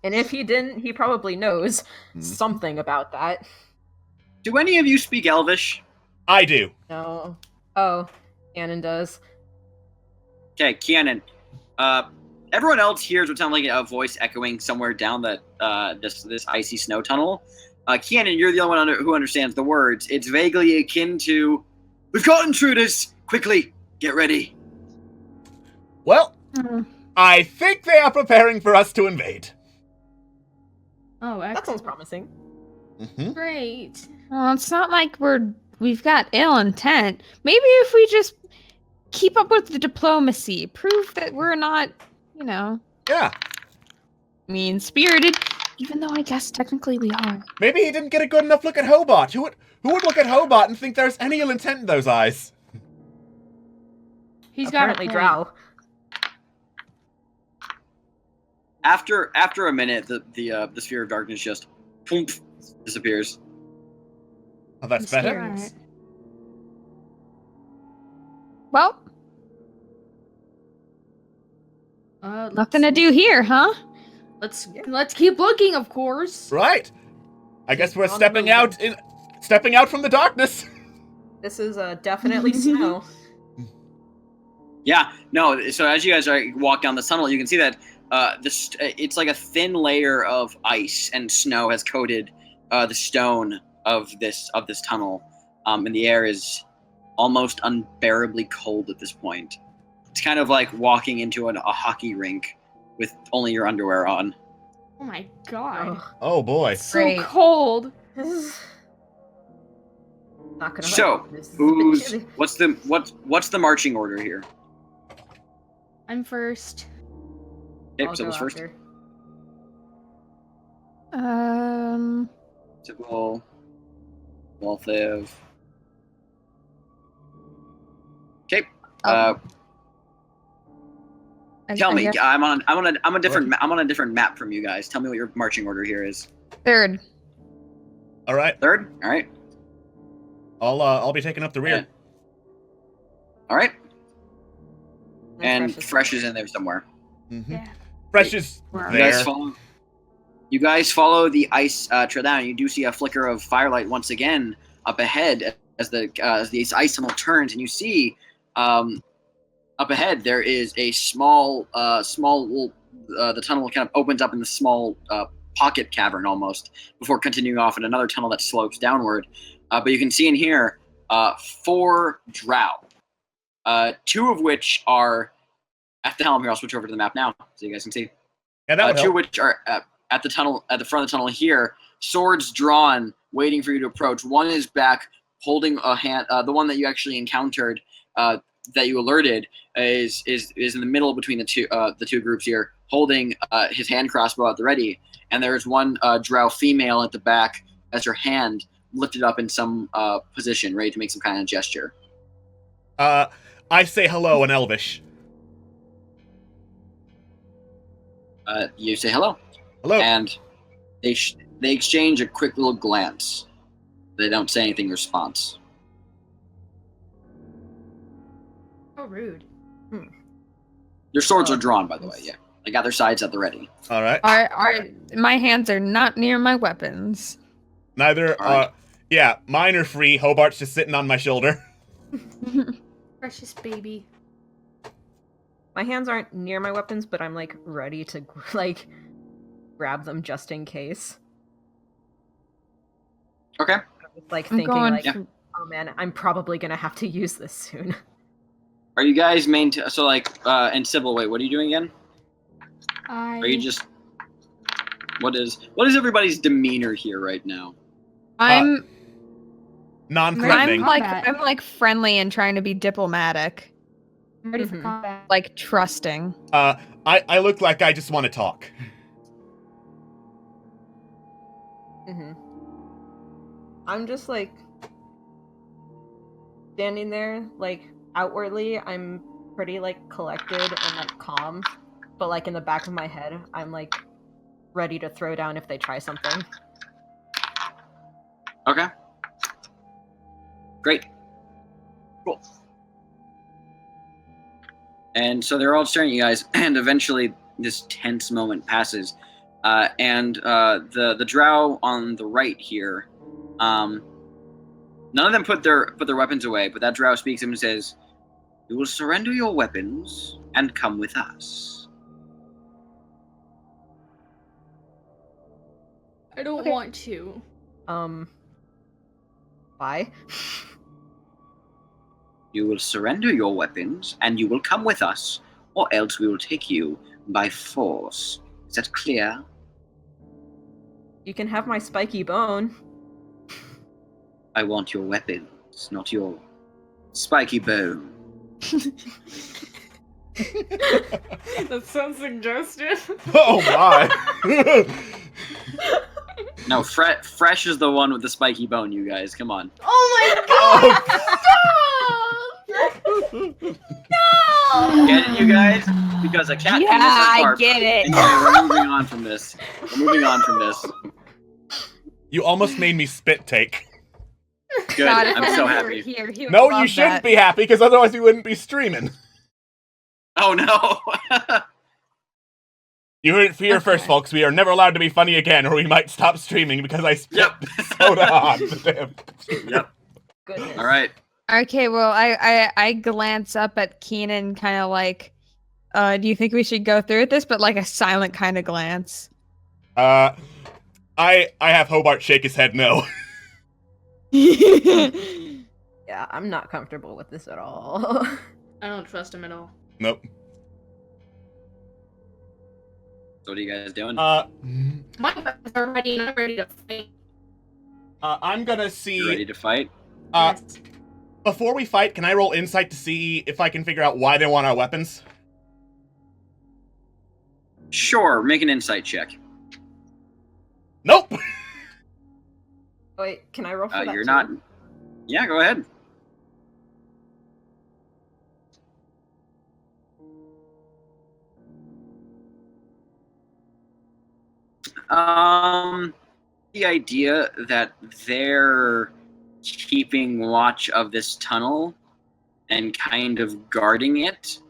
and if he didn't, he probably knows something about that. Do any of you speak Elvish? I do. No. Oh, Annan does. Okay, Kianan. Everyone else hears what sounds like a voice echoing somewhere down that this icy snow tunnel. Kianan, you're the only one who understands the words. It's vaguely akin to, "We've got intruders! Quickly, get ready." Well, I think they are preparing for us to invade. Oh, That sounds excellent. promising. Mm-hmm. Great. Well, it's not like we've got ill intent. Maybe if we just keep up with the diplomacy, prove that we're not, Yeah. mean-spirited, even though I guess technically we are. Maybe he didn't get a good enough look at Hobart. Who would look at Hobart and think there's any ill intent in those eyes? He's got Apparently a point. drow. After a minute, the sphere of darkness just poof, disappears. Oh, that's better. Alright. Well, nothing to do here, huh? Let's keep looking, of course. Right. I guess we're On the stepping move. out from the darkness. This is definitely snow. Yeah, no. So as you guys walk down the tunnel, you can see that it's like a thin layer of ice and snow has coated the stone of this tunnel, and the air is almost unbearably cold at this point. It's kind of like walking into a hockey rink with only your underwear on. Oh my god. Ugh. Oh boy. So Great. cold. This is not gonna So, help. This is a bit chilly. what's the marching order here? I'm first. Okay, I'll so go was first. after. Typical. Valthiv. Okay. Tell me. I'm on a different map from you guys. Tell me what your marching order here is. Third. All right. Third. All right. I'll be taking up the rear. And, all right. And Fresh is in there somewhere. Mm-hmm. Yeah. Fresh is there. You guys follow the ice trail down. You do see a flicker of firelight once again up ahead as the ice tunnel turns, and you see up ahead there is a small the tunnel kind of opens up in the small pocket cavern almost before continuing off in another tunnel that slopes downward. But you can see in here 4 drow, 2 of which are at the helm here. I'll switch over to the map now so you guys can see. Yeah, that would 2 help. of which are at the front of the tunnel here, swords drawn, waiting for you to approach. One is back, holding a hand. The one that you actually encountered, that you alerted, is in the middle between the two groups here, holding his hand crossbow at the ready. And there is one drow female at the back, as her hand lifted up in some position, ready to make some kind of gesture. I say hello in Elvish. You say hello. Hello. And they exchange a quick little glance. They don't say anything in response. So rude. Their swords are drawn, by the way. Yeah, they got their sides at the ready. All right. My hands are not near my weapons. Neither. Alright. Yeah, mine are free. Hobart's just sitting on my shoulder. Precious baby. My hands aren't near my weapons, but I'm like ready to like grab them just in case. Okay. I'm just, like I'm thinking going like, to- oh man, I'm probably gonna have to use this soon. Are you guys so like and Sybil? Wait, what are you doing again? Are you just? What is everybody's demeanor here right now? I'm Non-threatening. I'm like friendly and trying to be diplomatic, I'm ready for combat. like trusting. I look like I just want to talk. I'm just like standing there, like outwardly, I'm pretty like collected and like calm, but like in the back of my head, I'm like ready to throw down if they try something. Okay. Great. Cool. And so they're all staring at you guys, and eventually this tense moment passes. And the drow on the right here, none of them put their weapons away, but that drow speaks to him and says, "You will surrender your weapons and come with us." I don't want to. Why? You will surrender your weapons and you will come with us, or else we will take you by force. Is that clear? You can have my spiky bone. I want your weapons, not your spiky bone. That sounds suggestive. Oh my! No, Fresh is the one with the spiky bone, you guys. Come on. Oh my god! No! Get it, you guys? Because a cat penis is I bark. get it. Anyway, we're moving on from this. You almost made me spit take. Good. God, if I'm only so you were happy. here, he would No, love you shouldn't that. be happy, because otherwise we wouldn't be streaming. Oh no. You heard it here first, Okay. folks. We are never allowed to be funny again, or we might stop streaming because I spit Yep. soda on the damn. Yep. Goodness. All right. Okay, well, I glance up at Keenan, kind of like, do you think we should go through with this? But like a silent kind of glance. I have Hobart shake his head no. Yeah, I'm not comfortable with this at all. I don't trust him at all. Nope. So what are you guys doing? My weapons are ready and I'm ready to fight. I'm gonna You ready see. to fight? Yes. Before we fight, can I roll insight to see if I can figure out why they want our weapons? Sure. Make an insight check. Nope. Wait, can I roll for that You're too? not. Yeah, go ahead. The idea that they're keeping watch of this tunnel and kind of guarding it,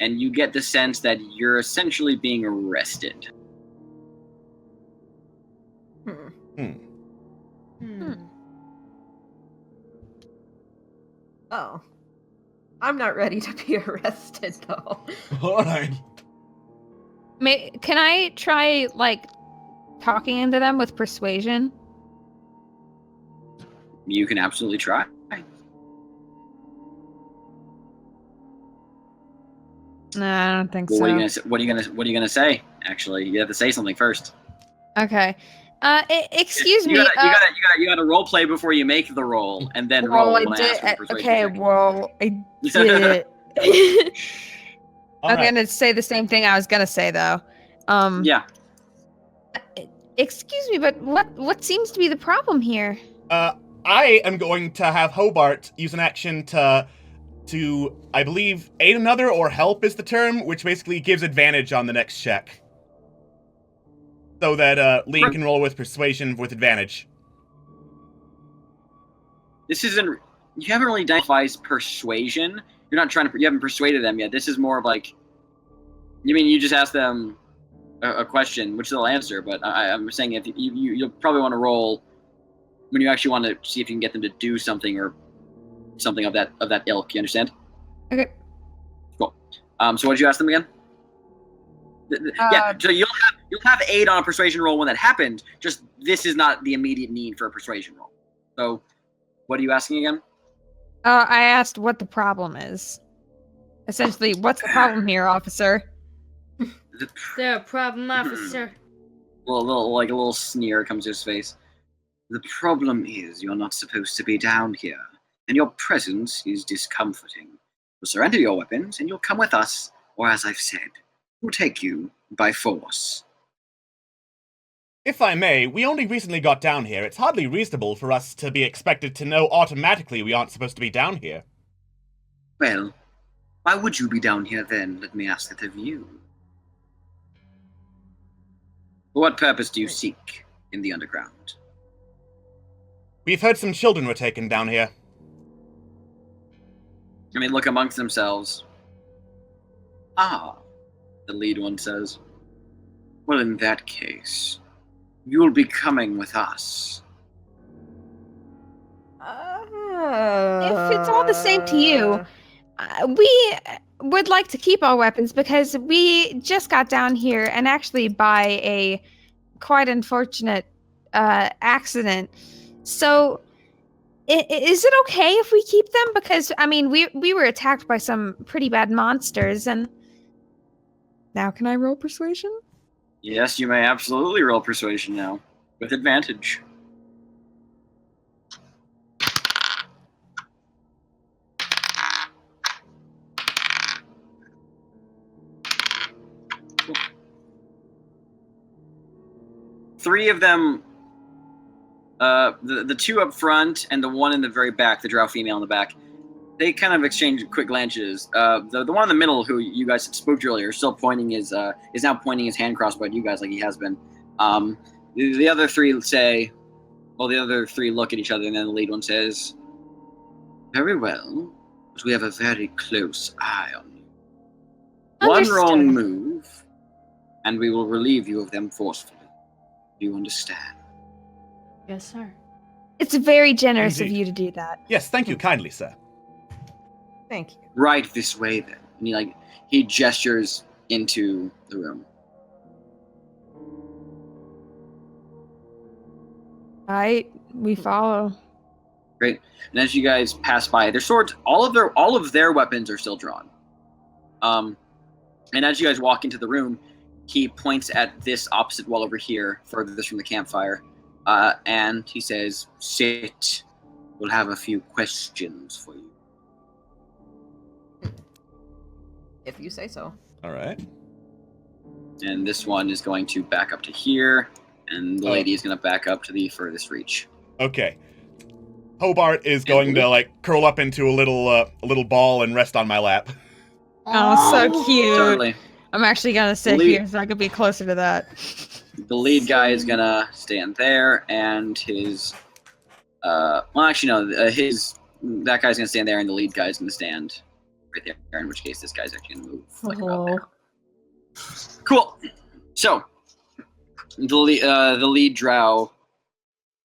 and you get the sense that you're essentially being arrested. Oh. I'm not ready to be arrested, though. All right. Can I try, like, talking into them with persuasion? You can absolutely try. No, I don't think Well, so. what are you gonna say? Actually, you have to say something first. Okay. Excuse me. You gotta role play before you make the roll, and then well, roll I when I ask for the did. persuasion Okay, check. well, I did. All I'm right. gonna say the same thing I was gonna say, though. Yeah. Excuse me, but what seems to be the problem here? I am going to have Hobart use an action to I believe aid another, or help is the term, which basically gives advantage on the next check. So that Lean can roll with persuasion with advantage. This isn't. You haven't really identified persuasion. You're not trying to. You haven't persuaded them yet. This is more of like. You mean you just ask them a question, which they'll answer. But I'm saying if you'll probably want to roll when you actually want to see if you can get them to do something or something of that ilk. You understand? Okay. Cool. So what did you ask them again? Yeah. So you'll have aid on a persuasion roll when that happened. Just this is not the immediate need for a persuasion roll. So, what are you asking again? I asked what the problem is. Essentially, what's the problem here, officer? The problem, officer. A little sneer comes to his face. The problem is you're not supposed to be down here, and your presence is discomforting. You'll surrender your weapons, and you'll come with us, or as I've said, we'll take you by force. If I may, we only recently got down here. It's hardly reasonable for us to be expected to know automatically we aren't supposed to be down here. Well, why would you be down here then? Let me ask that of you. For what purpose do you seek in the underground? We've heard some children were taken down here. I mean, look amongst themselves. Ah, the lead one says. Well, in that case, you'll be coming with us. If it's all the same to you, we would like to keep our weapons because we just got down here and actually by a quite unfortunate accident. So, is it okay if we keep them? Because I mean, we were attacked by some pretty bad monsters, and now can I roll persuasion? Yes, you may absolutely roll persuasion now, with advantage. Three of them, the two up front and the one in the very back, the drow female in the back, they kind of exchange quick glances. The one in the middle, who you guys spooked earlier, still pointing is now pointing his hand crossbow at you guys like he has been. The other three say, well, the other three look at each other, and then the lead one says, "Very well, but we have a very close eye on you. Understood. One wrong move, and we will relieve you of them forcefully. Do you understand?" Yes, sir. It's very generous of Indeed. you to do that. Yes, thank you kindly, sir. Thank you. Right this way, then. And he gestures into the room. We follow. Great. And as you guys pass by, their swords, all of their weapons are still drawn. And as you guys walk into the room, he points at this opposite wall over here, furthest from the campfire, and he says, "Sit. We'll have a few questions for you." If you say so. All right. And this one is going to back up to here, And the lady is going to back up to the furthest reach. Okay. Hobart is going to like curl up into a little ball and rest on my lap. Oh, so cute. Totally. I'm actually gonna sit here so I could be closer to that. The lead guy is going to stand there, and his... that guy's going to stand there, and the lead guy's going to stand right there, in which case this guy's actually going to move like about there. Cool. So, the lead drow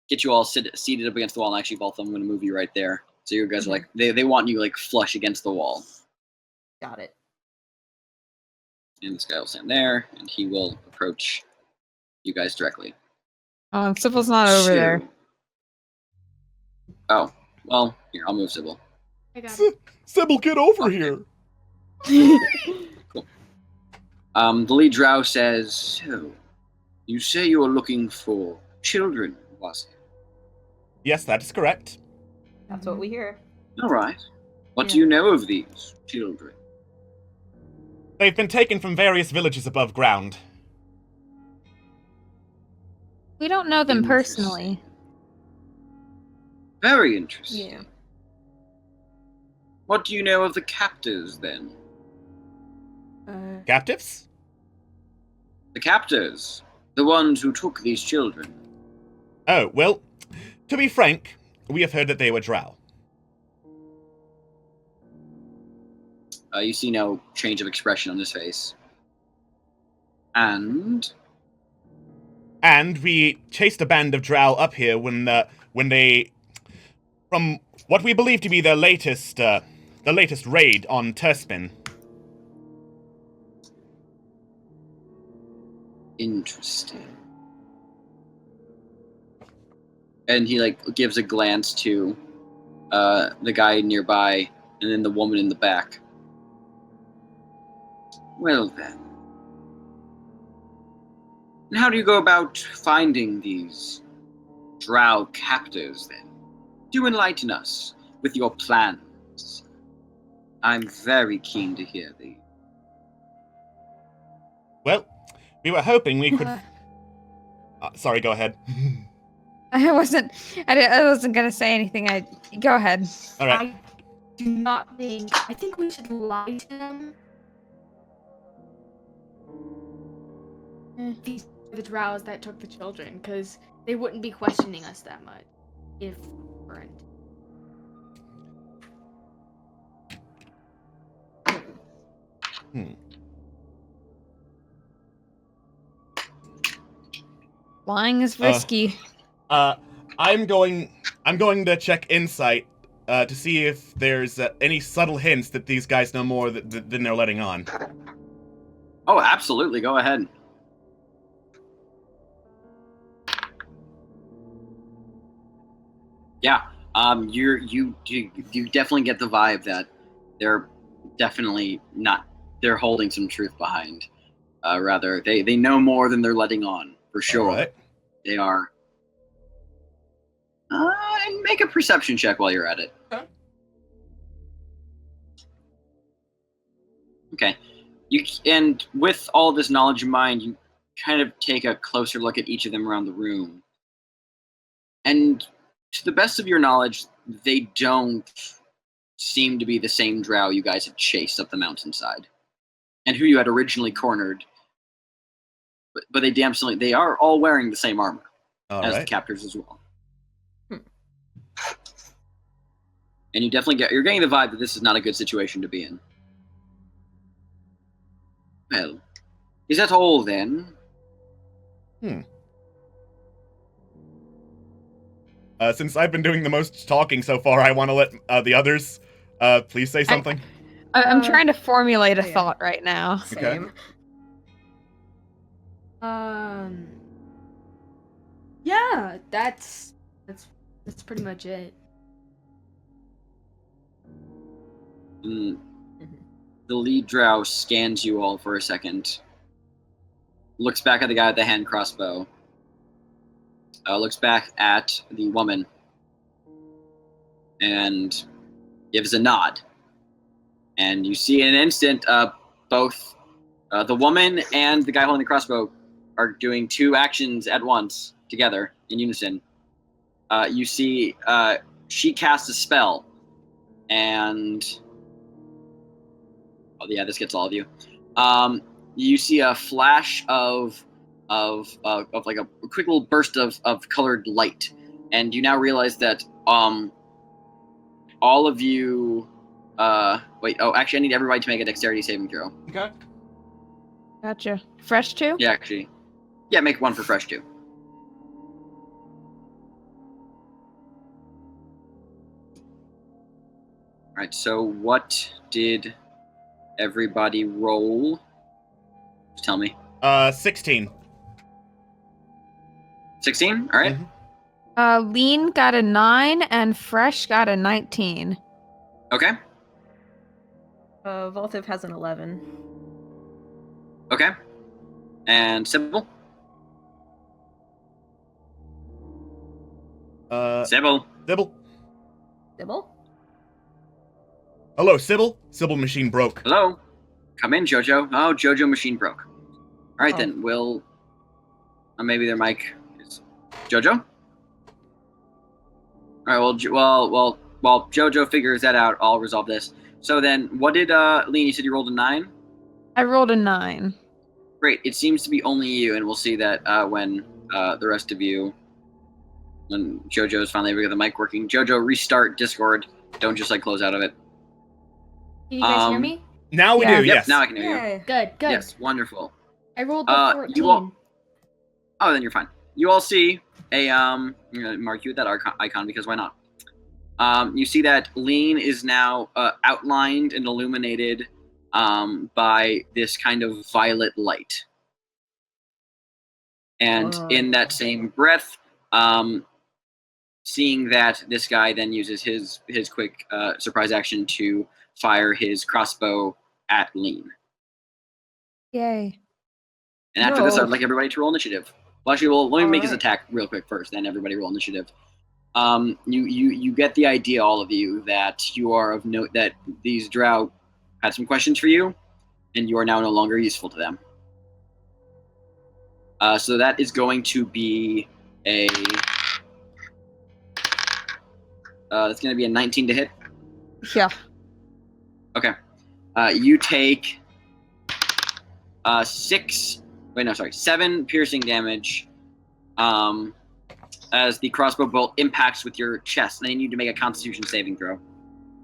get you all seated up against the wall, and actually, Valthiv, I'm going to move you right there. So you guys are like, they want you like flush against the wall. Got it. And this guy will stand there, and he will approach you guys directly. Oh, and Sybil's not over there. Oh, well, here, I'll move Sybil. I got it. Sybil, get over here! Cool. The lead drow says, so, you say you are looking for children, was it? Yes, that is correct. That's what we hear. All right. What do you know of these children? They've been taken from various villages above ground. We don't know them personally. Very interesting. Yeah. What do you know of the captors, then? Captives? The captors. The ones who took these children. Oh, well, to be frank, we have heard that they were drow. You see no change of expression on his face. And we chased a band of drow up here when they, from what we believe to be their latest raid on Turspin. Interesting. And he like gives a glance to the guy nearby, and then the woman in the back. Well then. And how do you go about finding these drow captors then? Do enlighten us with your plans. I'm very keen to hear these. Well, we were hoping we could... sorry, go ahead. I wasn't gonna say anything. Go ahead. All right. I think we should lie to them. These are the drows that took the children, because they wouldn't be questioning us that much if we weren't. Lying is risky. I'm going to check insight to see if there's any subtle hints that these guys know more than they're letting on. Oh, absolutely. Go ahead. Yeah. You definitely get the vibe that they're definitely not. They're holding some truth behind. Rather, they know more than they're letting on, for sure. All right. They are. And make a perception check while you're at it. Okay. And with all this knowledge in mind, you kind of take a closer look at each of them around the room. And to the best of your knowledge, they don't seem to be the same drow you guys have chased up the mountainside, and who you had originally cornered. But they are all wearing the same armor as the captors as well. And you definitely you're getting the vibe that this is not a good situation to be in. Well, is that all then? Since I've been doing the most talking so far, I want to let the others please say something. I'm trying to formulate a thought right now. Same. Yeah, that's pretty much it. The lead drow scans you all for a second, looks back at the guy with the hand crossbow, looks back at the woman, and gives a nod. And you see in an instant, both the woman and the guy holding the crossbow are doing two actions at once together in unison. You see she casts a spell, and this gets all of you. You see a flash of like a quick little burst of colored light, and you now realize that all of you. Actually, I need everybody to make a dexterity saving throw. Okay. Gotcha. Fresh too? Yeah, actually. Yeah, make one for fresh too. Alright, so what did everybody roll? Just tell me. 16. 16? Alright. Mhm. Lean got a 9 and Fresh got a 19. Okay. Valthiv has an 11. Okay. And Sybil? Sybil. Sybil? Dibble? Hello, Sybil? Sybil machine broke. Hello? Come in, Jojo. Oh, Jojo machine broke. Alright Oh. then, we'll... maybe their mic is... Jojo? Alright, while Jojo figures that out, I'll resolve this. So then, what did, Lean, you said you rolled a 9? I rolled a 9. Great, it seems to be only you, and we'll see that when the rest of you... When Jojo's finally able to get the mic working. Jojo, restart Discord. Don't just, close out of it. Can you guys hear me? Now we Yeah. do, Yep, yes. now I can hear you. Yay. Good, good. Yes, wonderful. I rolled the 14. you all- Oh, then you're fine. You all see a I'm gonna mark you with that icon because why not? You see that Lean is now outlined and illuminated by this kind of violet light, and in that same breath, seeing that this guy then uses his quick surprise action to fire his crossbow at Lean. Yay. And after this, No. I'd like everybody to roll initiative. Well, actually, let me make his Alright. attack real quick first, then everybody roll initiative. You get the idea, all of you, that you are of note that these drow had some questions for you, and you are now no longer useful to them. So that is going to be a... that's going to be a 19 to hit. Yeah. Okay. You take 7 piercing damage as the crossbow bolt impacts with your chest. And then you need to make a constitution saving throw.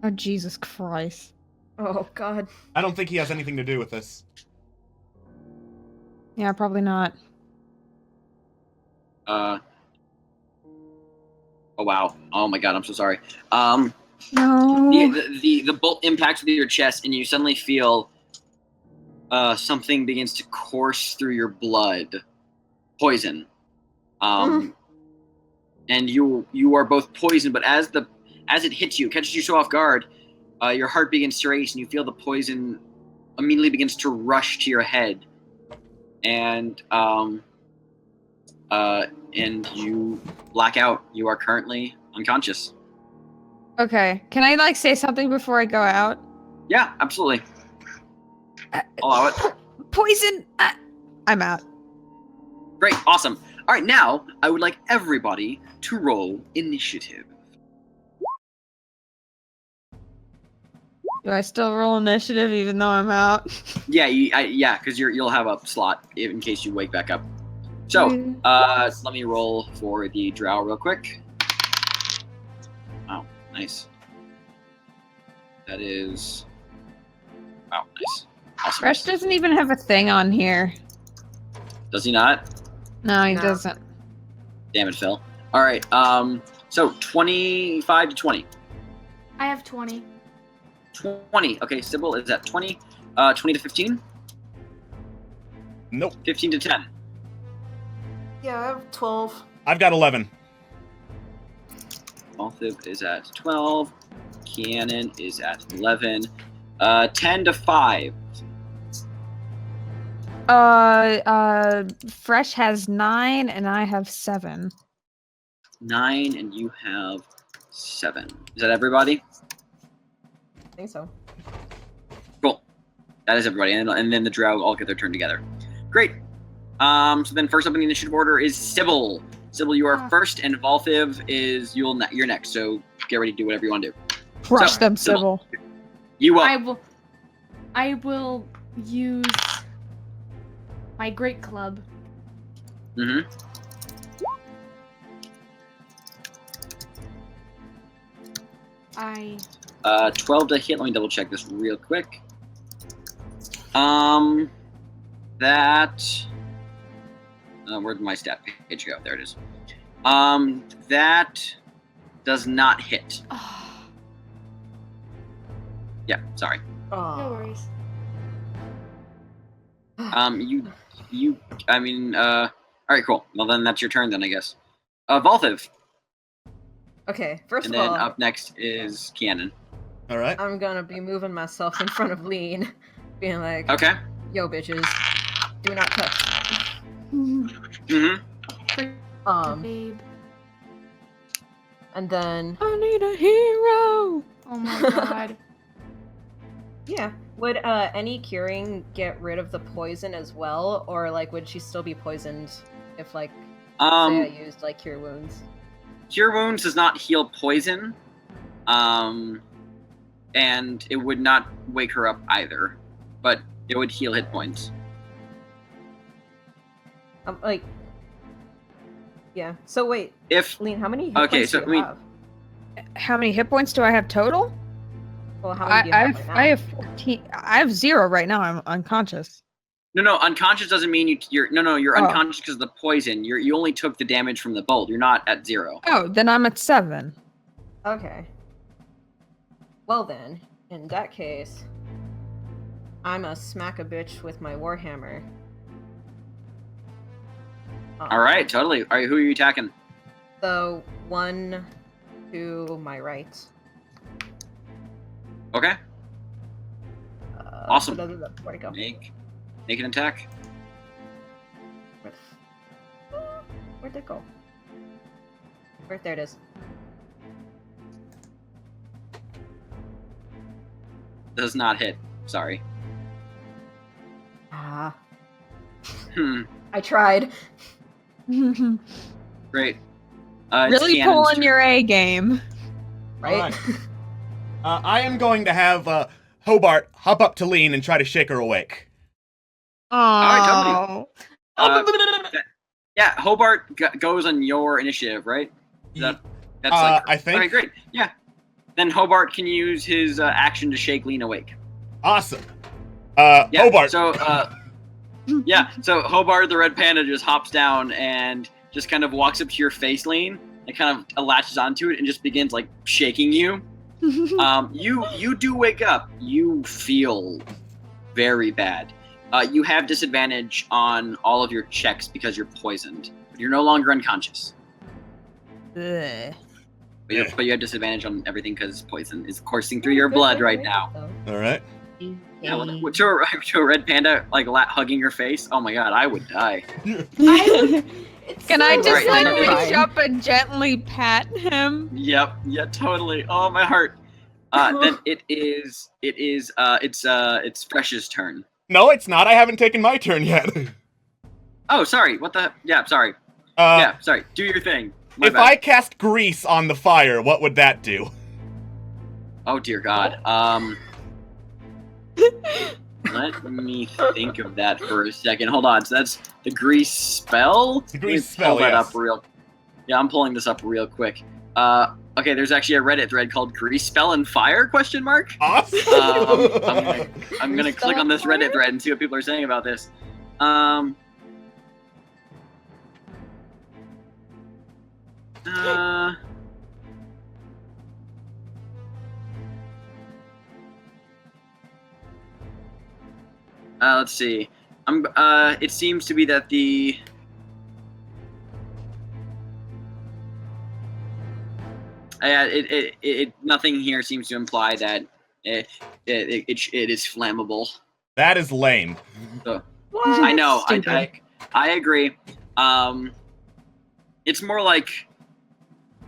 Oh, Jesus Christ. Oh, God. I don't think he has anything to do with this. Yeah, probably not. Oh, wow. Oh, my God. I'm so sorry. No. The bolt impacts with your chest, and you suddenly feel something begins to course through your blood. Poison. And you are both poisoned, but as it hits you, catches you so off guard, your heart begins to race, and you feel the poison immediately begins to rush to your head, and you black out. You are currently unconscious. Okay. Can I, say something before I go out? Yeah, absolutely. Allow it. Poison! I'm out. Great, awesome. All right, now I would like everybody to roll initiative. Do I still roll initiative even though I'm out? Yeah, because you'll have a slot in case you wake back up. So, let me roll for the drow real quick. Oh, nice. That is... Wow, nice. Awesome. Fresh doesn't even have a thing on here. Does he not? No, he No. doesn't. Damn it, Phil. All right, so 25 to 20. I have 20. 20. Okay, Sybil is at 20. 20 to 15? Nope. 15 to 10. Yeah, I have 12. I've got 11. Valthiv is at 12. Cannon is at 11. 10 to 5. Fresh has 9 and I have 7. 9 and you have 7. Is that everybody? I think so. Cool. That is everybody. And then the drow all get their turn together. Great. So then first up in the initiative order is Sybil. Sybil, you are Ah. first, and Valthiv is you're next. So get ready to do whatever you want to do. Crush So, them, Sybil. Sybil. You up? I will use my great club. Mm-hmm. I 12 to hit. Let me double check this real quick. That. Where'd my stat page go? There it is. That does not hit. Yeah, sorry. no worries. All right, cool. Well, then that's your turn, then I guess. Valthiv, Okay, first and of then all, up next is Kianan. All right. I'm gonna be moving myself in front of Lean, being like, Okay. "Yo, bitches, do not touch." Mm-hmm. Babe. And then, I need a hero. Oh my god. yeah, would any curing get rid of the poison as well, or like would she still be poisoned if like say I used like cure wounds? Cure Wounds does not heal poison, and it would not wake her up either, but it would heal hit points. Like, yeah. So wait, If Lean, how many hit Okay, points so, do I you mean- have? How many hit points do I have total? Well, how many do you have right now? I have 14. I have 0 right now. I'm unconscious. no, unconscious doesn't mean you're Oh. unconscious because of the poison. You only took the damage from the bolt. You're not at 0. Oh, then I'm at 7. Okay. Well then, in that case, I'ma smack a bitch with my warhammer. All right, totally. All right, who are you attacking? So one to my right. Okay, Awesome. Where'd it go? make an attack. Where'd it go? Right there it is. Does not hit. Sorry. Ah, Hmm. I tried. Great. It's Really Cannon's pulling turn. your A game. Right? I am going to have Hobart hop up to Lean and try to shake her awake. Oh. Yeah, Hobart goes on your initiative, right? That's I think. All right, great. Yeah. Then Hobart can use his action to shake Lean awake. Awesome. Yeah. Hobart. So, so Hobart the red panda just hops down and just kind of walks up to your face, Lean, and kind of latches onto it and just begins like shaking you. You do wake up. You feel very bad. You have disadvantage on all of your checks because you're poisoned. But you're no longer unconscious. Ugh. But you have disadvantage on everything because poison is coursing through your blood right now. All right. Yeah, to a red panda like hugging your face. Oh my god, I would die. Can I just Right, like right. reach up and gently pat him? Yep. Yeah. Totally. Oh my heart. Then it's Fresh's turn. No, it's not. I haven't taken my turn yet. Oh, sorry. What the? Yeah. Sorry. Sorry. Do your thing. My If bad. I cast grease on the fire, what would that do? Oh dear God. Let me think of that for a second. Hold on. So that's the grease spell. The Let grease me spell, pull that yes. up real. Yeah, I'm pulling this up real quick. Okay. There's actually a Reddit thread called "Grease Spell and Fire?" ? Awesome. I'm gonna click on this Reddit thread and see what people are saying about this. Let's see. It seems to be that the nothing here seems to imply that it is flammable. That is lame. I know. Stupid. I agree. It's more like,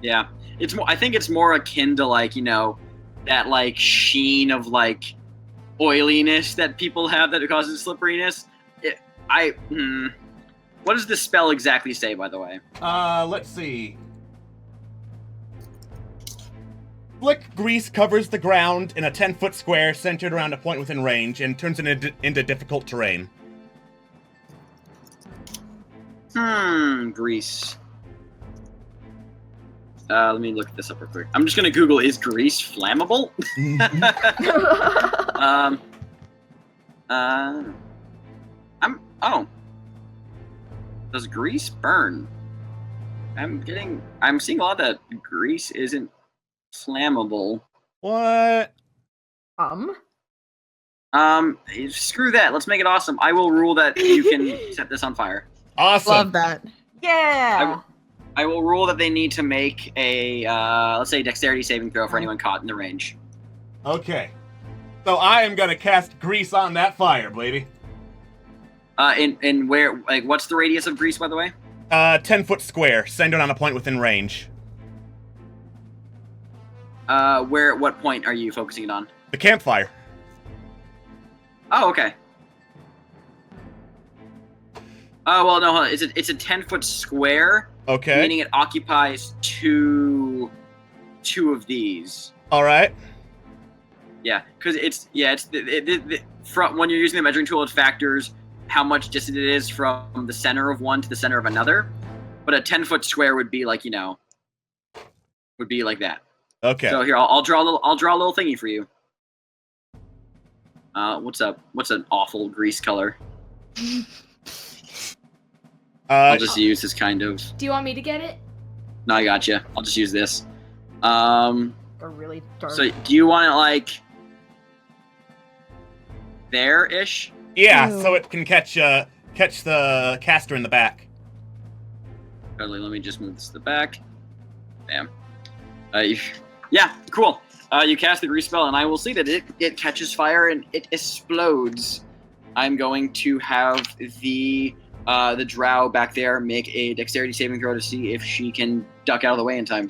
yeah. It's more. I think it's more akin to like that like sheen of like oiliness that people have that causes slipperiness. What does the spell exactly say, by the way? Let's see. Flick grease covers the ground in a 10-foot square centered around a point within range and turns it into difficult terrain. Grease. Let me look this up real quick. I'm just gonna Google, is grease flammable? Does grease burn? I'm seeing a lot that grease isn't flammable. What? Screw that. Let's make it awesome. I will rule that you can set this on fire. Awesome. Love that. Yeah. I will rule that they need to make a, let's say, dexterity saving throw for anyone caught in the range. Okay. So I am gonna cast grease on that fire, baby. In where, like, what's the radius of grease, by the way? 10-foot square, centered on a point within range. What point are you focusing it on? The campfire. Oh, okay. Oh, well, no, hold on. It's a 10-foot square. Okay. Meaning it occupies two of these. All right. Yeah, because from when you're using the measuring tool, it factors how much distant it is from the center of one to the center of another. But a 10-foot square would be like, would be like that. Okay. So here, I'll draw a little thingy for you. What's an awful grease color? I'll just use this kind of. Do you want me to get it? No, I gotcha. I'll just use this. A really dark. So do you want it like there-ish? Yeah, Ooh. so it can catch the caster in the back. Let me just move this to the back. Bam. Yeah, cool. You cast the grease spell, and I will see that it catches fire and it explodes. I'm going to have the drow back there make a dexterity saving throw to see if she can duck out of the way in time.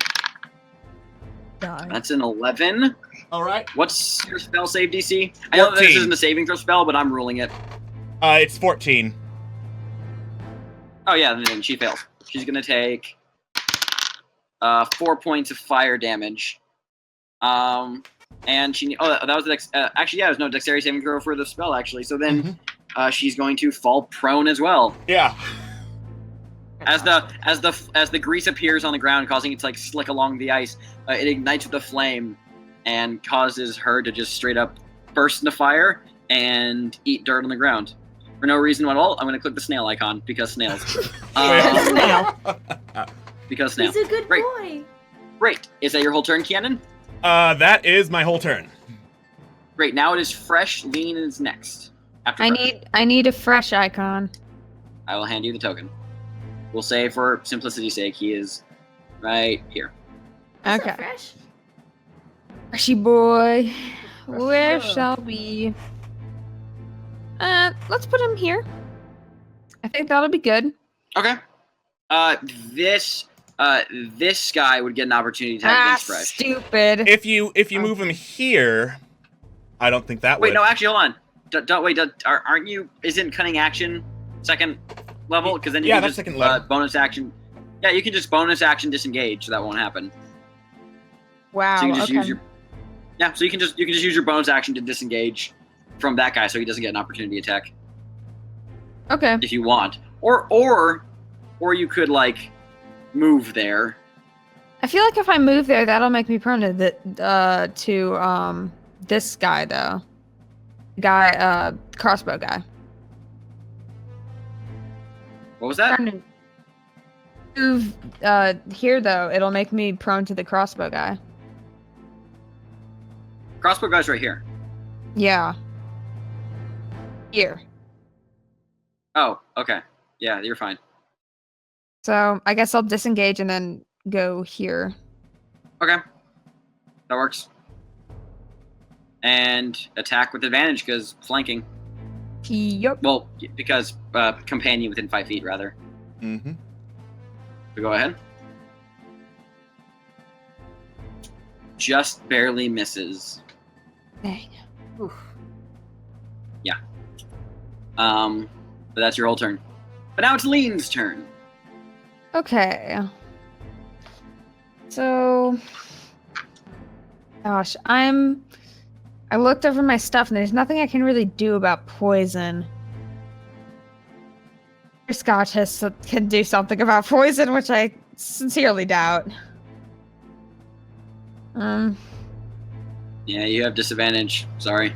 Die. That's an 11. All right. What's your spell save DC? I know that this 14. isn't a saving throw spell, but I'm ruling it. It's 14. Oh yeah, then she fails. She's gonna take 4 points of fire damage. And she that was the actually, yeah, there's no dexterity saving throw for the spell actually. So then she's going to fall prone as well. Yeah. As the grease appears on the ground, causing it to like slick along the ice, it ignites with a flame and causes her to just straight up burst into fire and eat dirt on the ground. For no reason at all, I'm going to click the snail icon because snails. Because snail. He's a good Great. boy. Great. Is that your whole turn, Cannon? That is my whole turn. Great. Now it is fresh. Lean is next. After fresh. I need a fresh icon. I will hand you the token. We'll say for simplicity's sake, he is right here. Is Okay. that fresh? Freshy boy. Where shall we? Let's put him here. I think that'll be good. Okay. This guy would get an opportunity to attack against fresh. Stupid. If you move him here, I don't think that Wait, would. no, actually, hold on. Aren't you? Isn't cunning action second level? Because then you can that's just second level. bonus action. Yeah, you can just bonus action disengage, so that won't happen. Wow. So you can just okay. use your. Yeah, so you can just use your bonus action to disengage from that guy, so he doesn't get an opportunity attack Okay. if you want, or you could like move there. I feel like if I move there, that'll make me prone to this guy though. Crossbow guy. What was that? Trying to move here though, it'll make me prone to the crossbow guy. Crossbow guy's right here. Yeah. Here. Oh, okay. Yeah, you're fine. So I guess I'll disengage and then go here. Okay. That works. And attack with advantage because flanking. Yup. Well, because companion within 5 feet, rather. Mm-hmm. So go ahead. Just barely misses. Dang. But that's your whole turn. But now it's Lean's turn. Okay. So, gosh, I looked over my stuff and there's nothing I can really do about poison. Scotch can do something about poison, which I sincerely doubt. Yeah, you have disadvantage. Sorry.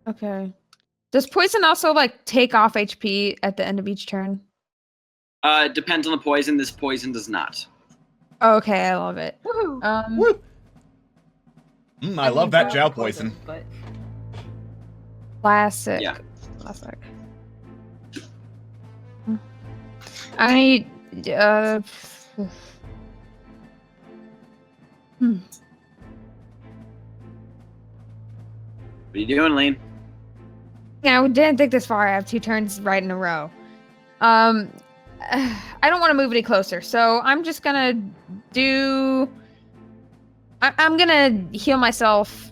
Okay. Does poison also like take off HP at the end of each turn? It depends on the poison. This poison does not. Okay, I love it. Woohoo! Woo! I love that Jow Jow poison. But Classic. Yeah. Classic. I need What are you doing, Lean? Yeah, I didn't think this far. I have 2 turns right in a row. I don't want to move any closer, so I'm just gonna do. I'm gonna heal myself.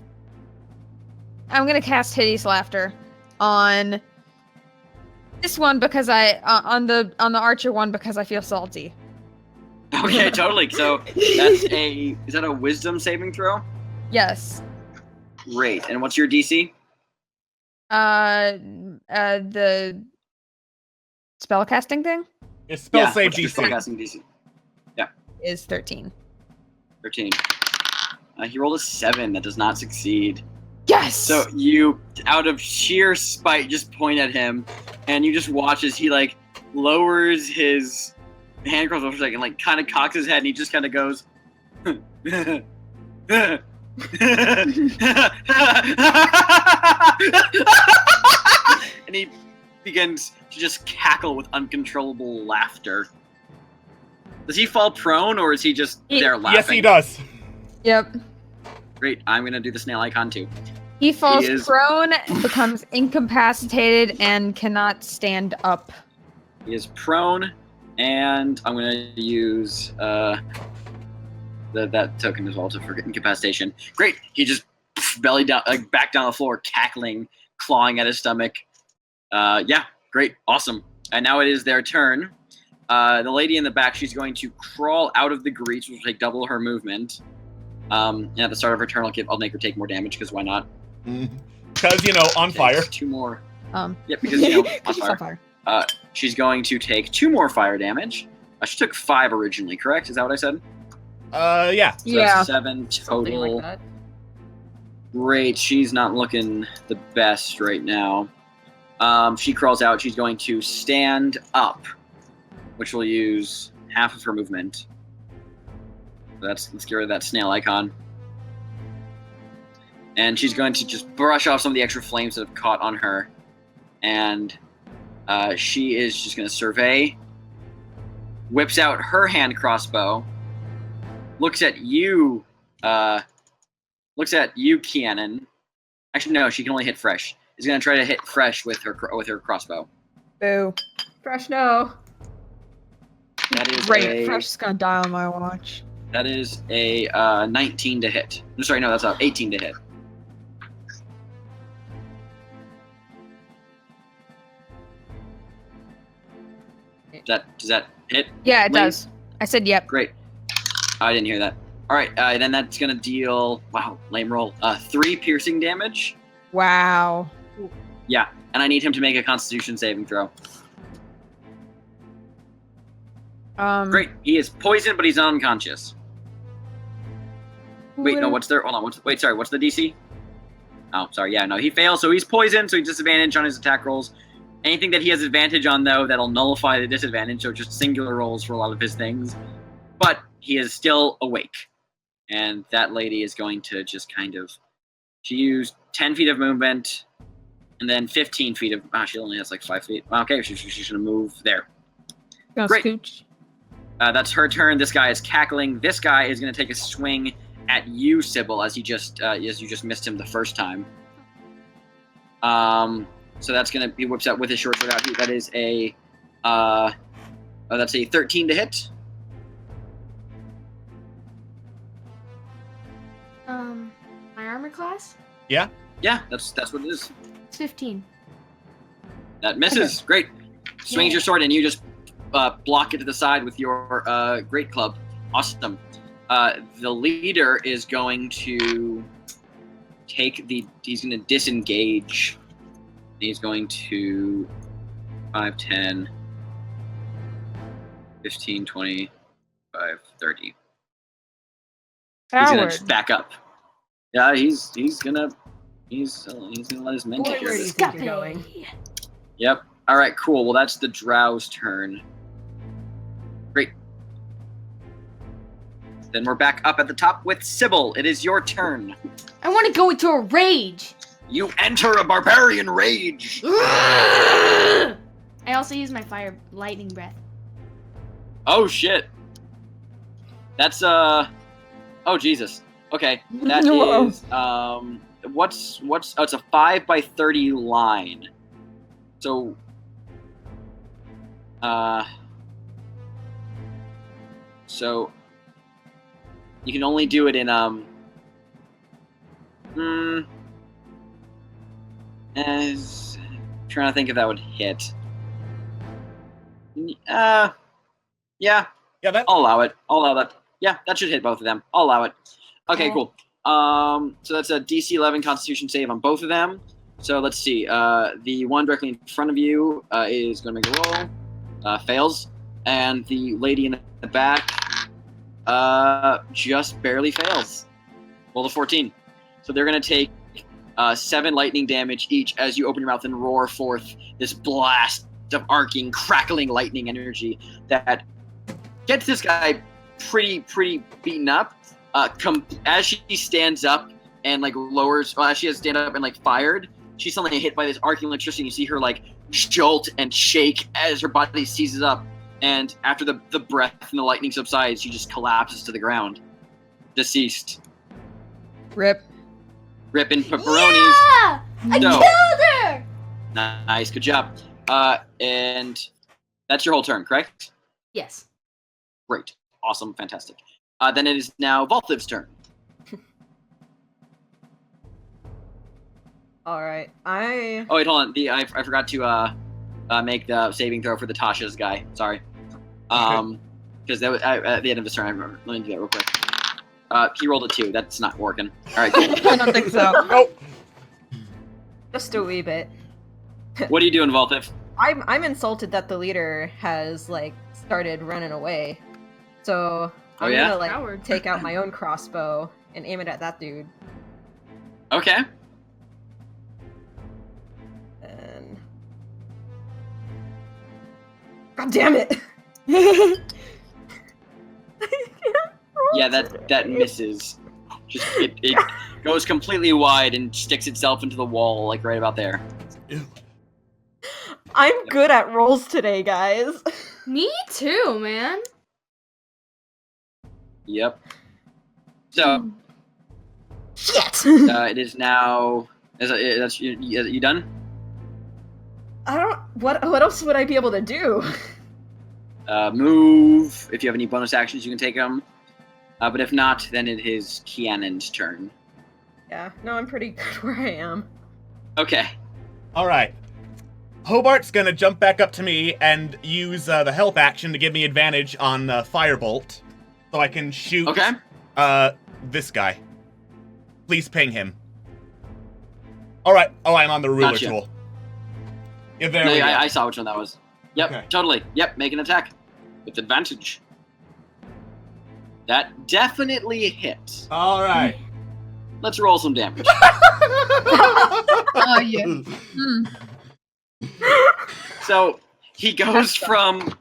I'm gonna cast Hideous Laughter on this one because on the archer one because I feel salty. Okay, totally. So is that a wisdom saving throw? Yes. Great. And what's your DC? The spellcasting thing It's spell save what's your DC. spellcasting DC? is 13. 13. He rolled a 7. That does not succeed. Yes. So you, out of sheer spite, just point at him, and you just watch as he like lowers his hand across for a second, like kind of cocks his head, and he just kind of goes. And he begins to just cackle with uncontrollable laughter. Does he fall prone, or is he just there laughing? Yes, he does. Yep. Great, I'm gonna do the snail icon too. He falls He is- prone, becomes incapacitated, and cannot stand up. He is prone, and I'm gonna use that token as well to forget incapacitation. Great, he just belly down, like back down the floor, cackling, clawing at his stomach. Yeah, great, awesome. And now it is their turn. The lady in the back, she's going to crawl out of the grease, which will take double her movement. And at the start of her turn, I'll make her take more damage, because why not? Because, on fire. Takes 2 more. Um. Yep, because, on She's fire. She's going to take 2 more fire damage. She took 5 originally, correct? Is that what I said? Yeah. So that's 7 something total. like that. Great, she's not looking the best right now. She crawls out. She's going to stand up, which will use half of her movement. Let's get rid of that snail icon. And she's going to just brush off some of the extra flames that have caught on her. And she is just going to survey, whips out her hand crossbow, looks at you, Kianan. Actually, no, she can only hit fresh. Is going to try to hit fresh with her crossbow. Boo. Fresh, no. That is Great. Fresh is gonna die on my watch. That is a 19 to hit. No, sorry, no, that's 18 to hit. Does that hit? Yeah, it Lean? does. I said yep. Great. I didn't hear that. All right, then that's gonna deal. Wow, lame roll. 3 piercing damage. Wow. Yeah, and I need him to make a Constitution saving throw. Great. He is poisoned, but he's not unconscious. Wait, no. What's their? Hold on. What's the DC? Oh, sorry. Yeah, no. He fails, so he's poisoned. So he's disadvantaged on his attack rolls. Anything that he has advantage on, though, that'll nullify the disadvantage. So just singular rolls for a lot of his things. But he is still awake, and that lady is going to just kind of. She used 10 feet of movement, and then 15 feet of. She only has like 5 feet. Okay, she's gonna move there. Great. Scooch. That's her turn. This guy is cackling. This guy is going to take a swing at you, Sybil, as you just missed him the first time. So that's going to be whips out with his short sword out. That is that's a 13 to hit. My armor class? Yeah, that's what it is. It's 15. That misses. Okay. Great. swings your sword and you just block it to the side with your great club. Awesome. The leader is going to he's going to disengage. He's going to 5, 10, 15, 20, 25, 30. He's gonna just back up. Yeah, he's gonna let his men take care of Where do you this. think you're going? Yep. All right. Cool. Well, that's the Drow's turn. Great. Then we're back up at the top with Sybil. It is your turn. I want to go into a rage. You enter a barbarian rage. I also use my fire lightning breath. Oh shit. That's oh Jesus. Okay. That Whoa. is what's oh, it's a 5 by 30 line. So so you can only do it in as trying to think if that would hit. Yeah. Yeah, that. I'll allow it. I'll allow that. Yeah, that should hit both of them. I'll allow it. Okay, cool. So that's a DC 11 Constitution save on both of them. So let's see. The one directly in front of you is going to make a roll. Fails. And the lady in the back just barely fails. Roll a 14. So they're going to take 7 lightning damage each as you open your mouth and roar forth this blast of arcing, crackling lightning energy that gets this guy pretty beaten up. As she stands up and like lowers, as she has stand up and like fired, she's suddenly hit by this arcing electricity. You see her like jolt and shake as her body seizes up, and after the breath and the lightning subsides, she just collapses to the ground, deceased. Rip. Ripping pepperonis. Yeah! I No. killed her! Nice, good job. And that's your whole turn, correct? Yes. Great, awesome, fantastic. Then it is now Valthiv's turn. All right, Oh wait, hold on. I forgot to make the saving throw for the Tasha's guy. Sorry. Because that was at the end of his turn. I remember. Let me do that real quick. He rolled a 2. That's not working. All right. Cool. I don't think so. Oh, just a wee bit. What are you doing, Valthiv? I'm insulted that the leader has like started running away. So Oh, I'm yeah? gonna like Coward. take out my own crossbow and aim it at that dude. Okay. And God damn it! Yeah, that misses. Just it goes completely wide and sticks itself into the wall, like right about there. I'm good at rolls today, guys. Me too, man. Yep. So Shit! it is now. That's you done? I don't. What else would I be able to do? Move. If you have any bonus actions, you can take them. But if not, then it is Kianon's turn. Yeah, no, I'm pretty good where I am. Okay. all right. Hobart's gonna jump back up to me and use the help action to give me advantage on Firebolt, so I can shoot Okay. this guy. Please ping him. All right. Oh, I'm on the ruler Gotcha. tool. Yeah, there No, we go. I saw which one that was. Yep, Okay. totally. Yep, make an attack with advantage. That definitely hits. All right. Let's roll some damage. Oh yeah. Mm. So he goes from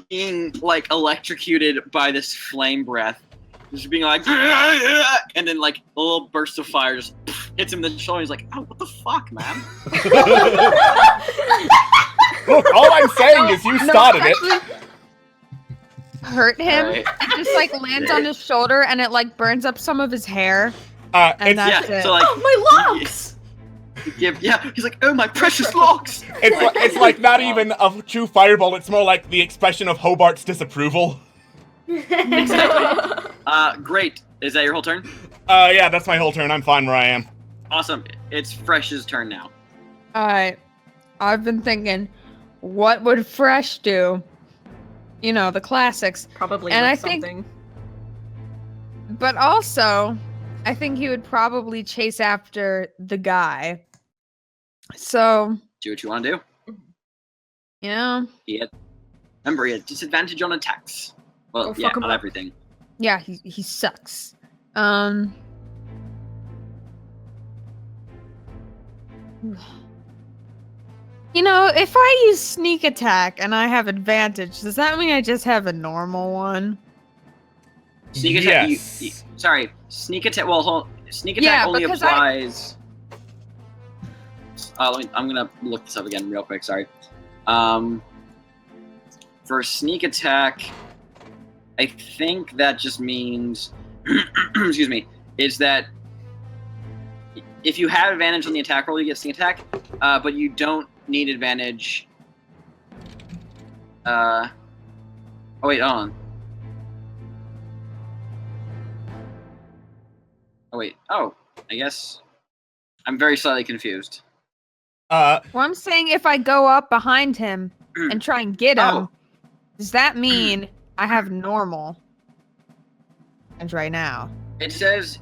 being like electrocuted by this flame breath, just being like, and then like a little burst of fire just hits him in the shoulder. He's like, oh, what the fuck, man? Look, all I'm saying is you started it. actually hurt him. Alright. It just like lands on his shoulder and it like burns up some of his hair. And And that's Yeah, it. so like, Oh, my locks! yeah, he's like, oh, my precious locks. it's like not even a true fireball. It's more like the expression of Hobart's disapproval. Great. Is that your whole turn? Yeah, that's my whole turn. I'm fine where I am. Awesome. It's Fresh's turn now. Alright. I've been thinking, what would Fresh do? You know, the classics. Probably And lick I think- something. But also, I think he would probably chase after the guy. So, Do what you want to do. you know, Remember, he had disadvantage on attacks. Well, Go yeah, fuck him not up. everything. yeah, he sucks. You know, if I use sneak attack and I have advantage, does that mean I just have a normal one? Sneak attack. Yes. Sorry, sneak attack. Well, sneak attack Yeah, only because applies. I'm gonna look this up again real quick. Sorry. For sneak attack, I think that just means, excuse me, is that if you have advantage on the attack roll, you get sneak attack, but you don't need advantage. Oh wait, hold on. Oh wait. Oh, I guess I'm very slightly confused. Well, I'm saying if I go up behind him and try and get him, Oh. does that mean I have normal? And right now. It says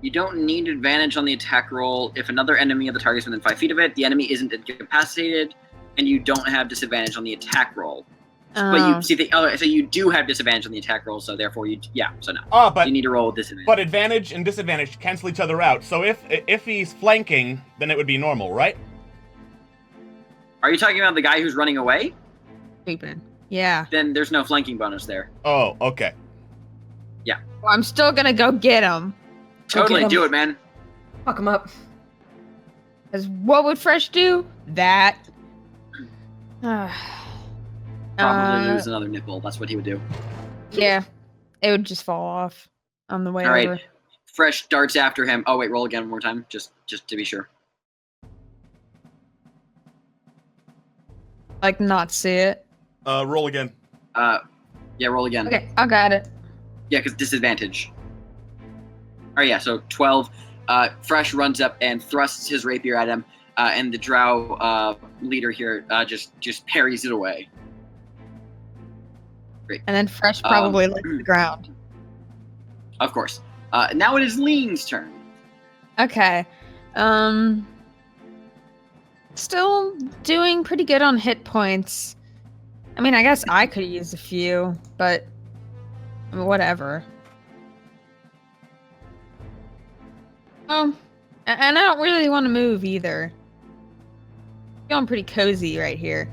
you don't need advantage on the attack roll if another enemy of the target is within 5 feet of it. The enemy isn't incapacitated, and you don't have disadvantage on the attack roll. But you see so you do have disadvantage on the attack roll, so therefore so no. But You need to roll with disadvantage. but advantage and disadvantage cancel each other out. So if he's flanking, then it would be normal, right? Are you talking about the guy who's running away? Stupid. Yeah. Then there's no flanking bonus there. Oh, okay. Well, I'm still gonna go get him. Totally, do it, man. Fuck him up. Because what would Fresh do? That. Probably lose another nipple. That's what he would do. Yeah. It would just fall off on the way All right. over. Fresh darts after him. Oh wait, roll again one more time, just to be sure. Like, not see it. Roll again. Yeah, roll again. Okay, I got it. Yeah, because disadvantage. Alright, yeah, so 12. Fresh runs up and thrusts his rapier at him, and the drow leader here just parries it away. Great. And then Fresh probably licks the ground. Of course. Now it is Lean's turn. Okay. Still doing pretty good on hit points. I mean, I guess I could use a few, but whatever. And I don't really want to move either. Feeling pretty cozy right here.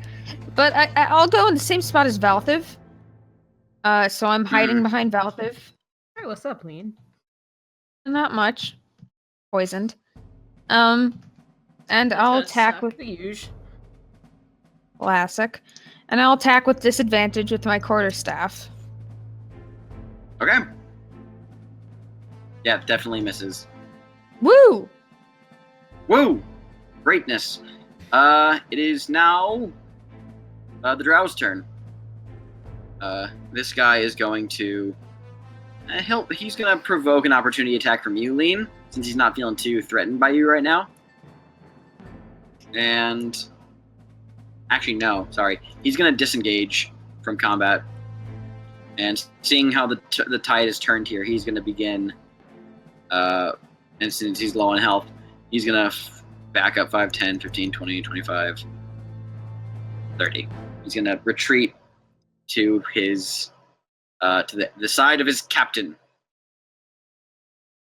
But I'll go in the same spot as Valthiv. So I'm hiding behind Valthiv. Hey, what's up, Lean? Not much. Poisoned. And I'll attack with the usual. classic. And I'll attack with disadvantage with my quarterstaff. Okay. Yeah, definitely misses. Woo! Woo! Greatness. It is now the drow's turn. This guy is going to he's gonna provoke an opportunity attack from you, Lean, since he's not feeling too threatened by you right now. And actually, no, sorry. He's gonna disengage from combat. And seeing how the tide has turned here, he's gonna begin. And since he's low on health, he's gonna back up 5, 10, 15, 20, 25, 30. He's gonna retreat to his to the side of his captain. And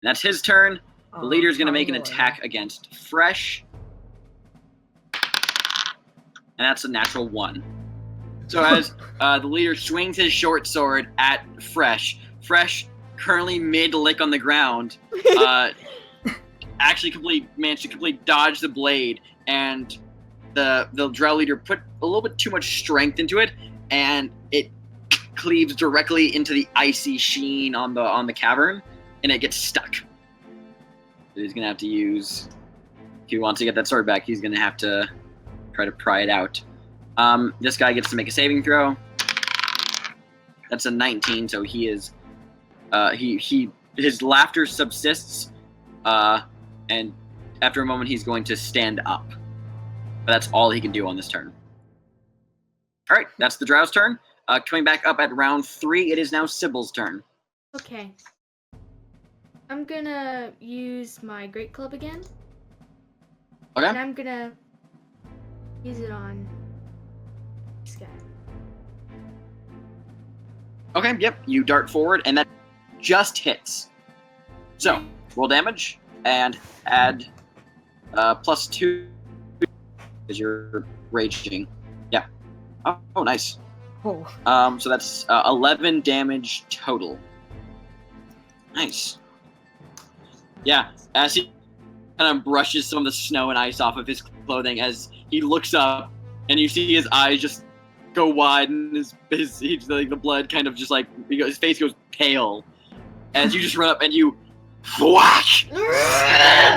that's his turn. The leader's gonna make an attack against Fresh. And that's a natural 1. So as the leader swings his short sword at Fresh, Fresh, currently mid-lick on the ground, actually managed to completely dodge the blade, and the drow leader put a little bit too much strength into it, and it cleaves directly into the icy sheen on the cavern, and it gets stuck. So he's gonna have to use, if he wants to get that sword back, he's gonna have to try to pry it out. This guy gets to make a saving throw. That's a 19, so he is his laughter subsists, and after a moment he's going to stand up. But that's all he can do on this turn. All right, that's the Drow's turn. Coming back up at round 3, it is now Sybil's turn. Okay. I'm gonna use my Great Club again. And Okay. I'm gonna use it on this guy. Okay, yep. You dart forward, and that just hits. So, roll damage, and add +2 because you're raging. Yeah. Oh, nice. Oh. So that's 11 damage total. Nice. Yeah, as he kind of brushes some of the snow and ice off of his clothing, as he looks up, and you see his eyes just go wide, and he's like the blood kind of just like his face goes pale, as you just run up and you whack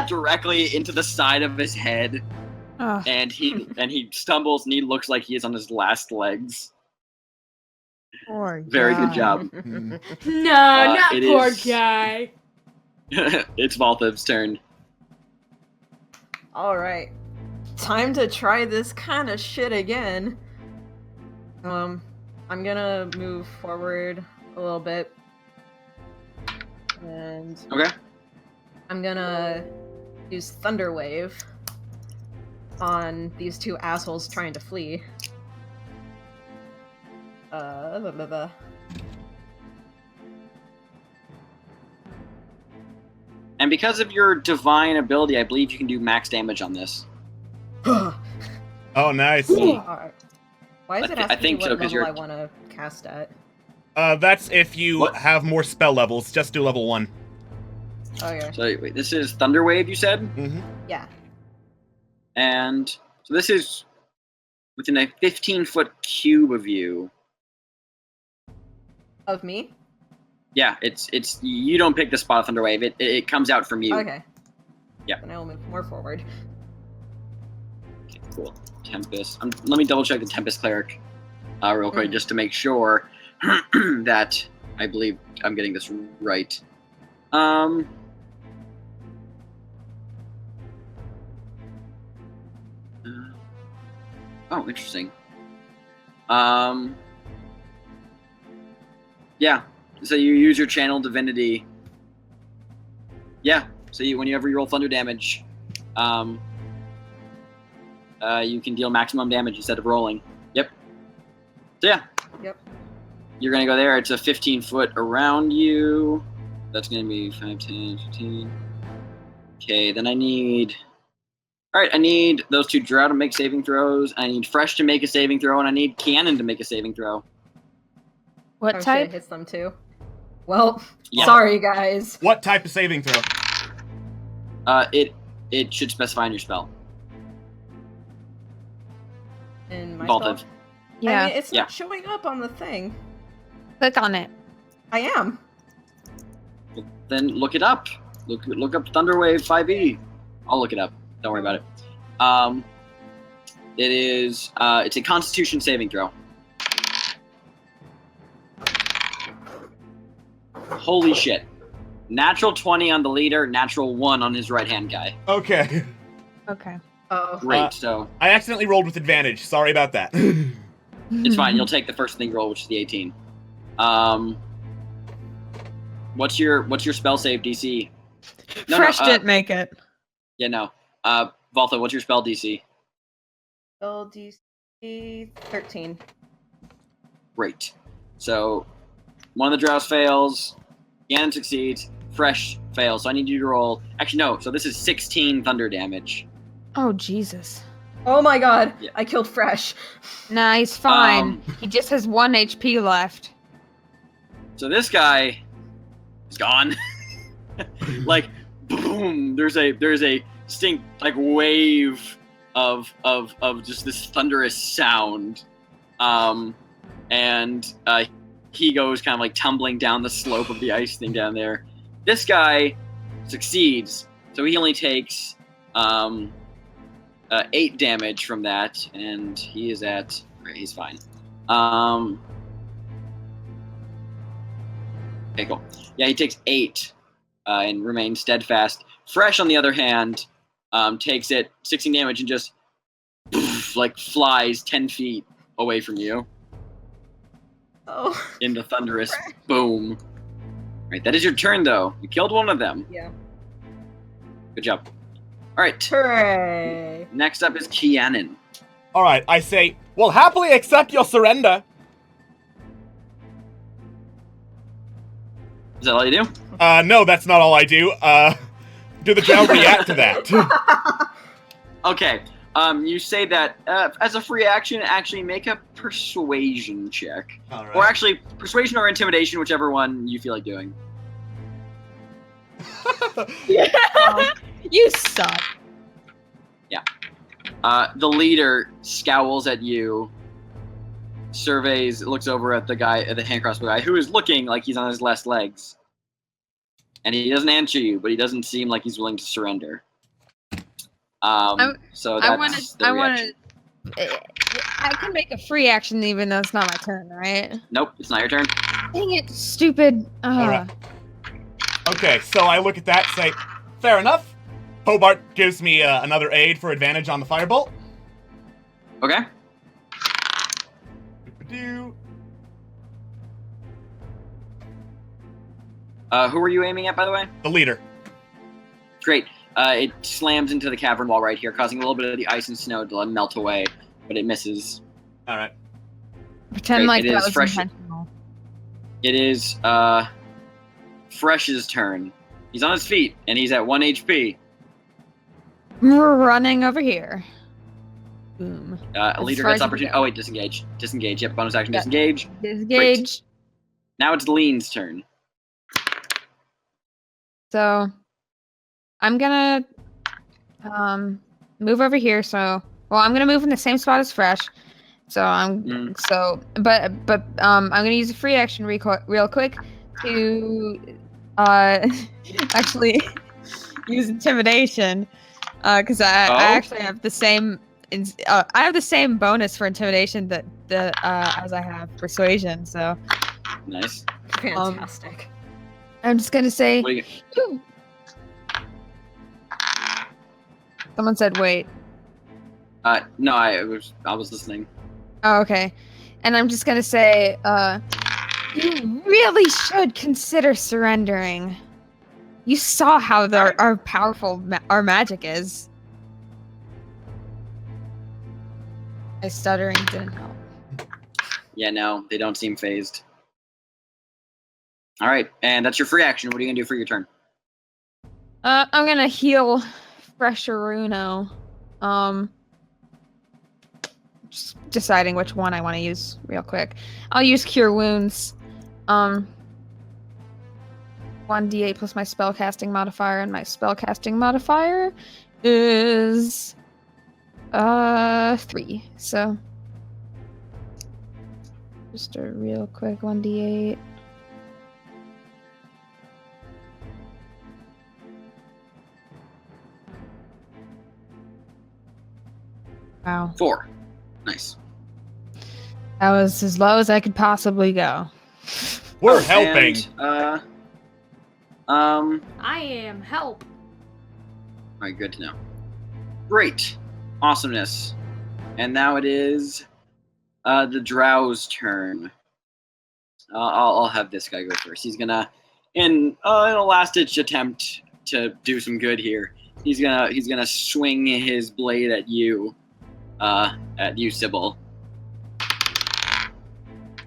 directly into the side of his head, and he stumbles and he looks like he is on his last legs. Poor Very good guy. job. No, not it poor is- guy. It's Valthiv's turn. Alright. Time to try this kind of shit again. I'm gonna move forward a little bit. And Okay. I'm gonna use Thunder Wave on these two assholes trying to flee. Blah, blah, blah. And because of your divine ability, I believe you can do max damage on this. Oh, nice. Alright. Why is I it thi- I asking think me so, what 'cause level you're- I want to cast at? That's if you What? have more spell levels. Just do level 1. Okay. So wait, this is Thunder Wave, you said? Mm-hmm. Yeah. And so this is within a 15-foot cube of you. Of me? Yeah, it's you don't pick the spot of Thunder Wave. It comes out from you. Okay. Yeah. Then I will move more forward. Okay, cool. Tempest. Let me double check the Tempest Cleric real quick, just to make sure that I believe I'm getting this right. Oh, interesting. Yeah. So you use your channel divinity. Yeah. So whenever you roll thunder damage, you can deal maximum damage instead of rolling. Yep. So yeah. Yep. You're gonna go there. It's a 15-foot around you. That's gonna be 5, 10, 15. Okay, then I need... Alright, I need those two Drow to make saving throws. I need Fresh to make a saving throw, and I need Cannon to make a saving throw. What Oh, type? shit, hits them too. Well, Yeah. sorry guys. What type of saving throw? It should specify in your spell. In my Valthiv. spell? Yeah. I mean, it's Yeah. not showing up on the thing. Click on it. I am. Then look it up. Look up Thunderwave 5e. I'll look it up. Don't worry about it. It is it's a Constitution saving throw. Holy shit. Natural 20 on the leader, natural 1 on his right-hand guy. Okay. Okay. Oh. Great, so I accidentally rolled with advantage. Sorry about that. it's fine. You'll take the first thing you roll, which is the 18. What's your spell save DC? No, Fresh no, didn't make it. Yeah, no. Valtha, what's your spell DC? Spell DC 13. Great. So, one of the Drows fails, Ganon succeeds, Fresh fails. So I need you to roll... Actually, no. So this is 16 thunder damage. Oh, Jesus. Oh my god, Yeah. I killed Fresh. Nah, he's fine. Um, He just has 1 HP left. So this guy is gone. Like, boom! There's a distinct like wave of just this thunderous sound, and he goes kind of like tumbling down the slope of the ice thing down there. This guy succeeds, so he only takes 8 damage from that, and he is at... Right, he's fine. Okay, cool. Yeah, he takes 8 and remains steadfast. Fresh, on the other hand, takes it 16 damage and just like flies 10 feet away from you Oh. in the thunderous boom. Right, that is your turn, though. You killed one of them. Yeah. Good job. All right. Hooray! Next up is Kianan. All right, I say, we'll happily accept your surrender. Is that all you do? No, that's not all I do. Do the drow react to that? Okay. You say that as a free action, actually make a persuasion check. All right. Or actually, persuasion or intimidation, whichever one you feel like doing. You suck. The leader scowls at you, surveys, looks over at the guy, at the hand crossbow guy, who is looking like he's on his last legs. And he doesn't answer you, but he doesn't seem like he's willing to surrender. So that's the reaction. I can make a free action even though it's not my turn, right? Nope, it's not your turn. Dang it, stupid. Alright. Okay, so I look at that, say, fair enough. Hobart gives me another aid for advantage on the firebolt. Okay. Who were you aiming at, by the way? The leader. Great. It slams into the cavern wall right here, causing a little bit of the ice and snow to melt away, but it misses. All right. Pretend like It that is was fresh. intentional. It is Fresh's turn. He's on his feet, and he's at 1 HP. We're running over here. Boom. Leader far gets as opportunity. Oh wait, disengage. Disengage. Yep, bonus action. Yeah. Disengage. Disengage. Now it's Lean's turn. So I'm gonna move over here. So I'm gonna move in the same spot as Fresh. So I'm I'm gonna use a free action real quick to actually use intimidation because I actually have the same I have the same bonus for intimidation that as I have persuasion. So Nice. Fantastic. I'm just gonna say. What do you "Ew." Someone said wait. No, I was listening. Oh, okay. And I'm just gonna say, you really should consider surrendering. You saw how our powerful our magic is. My stuttering didn't help. Yeah, no, they don't seem phased. All right, and that's your free action. What are you gonna do for your turn? I'm gonna heal Fresheruno. Just deciding which one I want to use real quick. I'll use Cure Wounds. 1d8 plus my spellcasting modifier, and my spellcasting modifier is 3. So just a real quick 1d8. Wow. 4. Nice. That was as low as I could possibly go. We're helping. And, I am help. all right, good to know. Great. Awesomeness. And now it is the Drow's turn. I'll have this guy go first. He's gonna, in a last-ditch attempt to do some good here, he's gonna swing his blade at you, Sybil.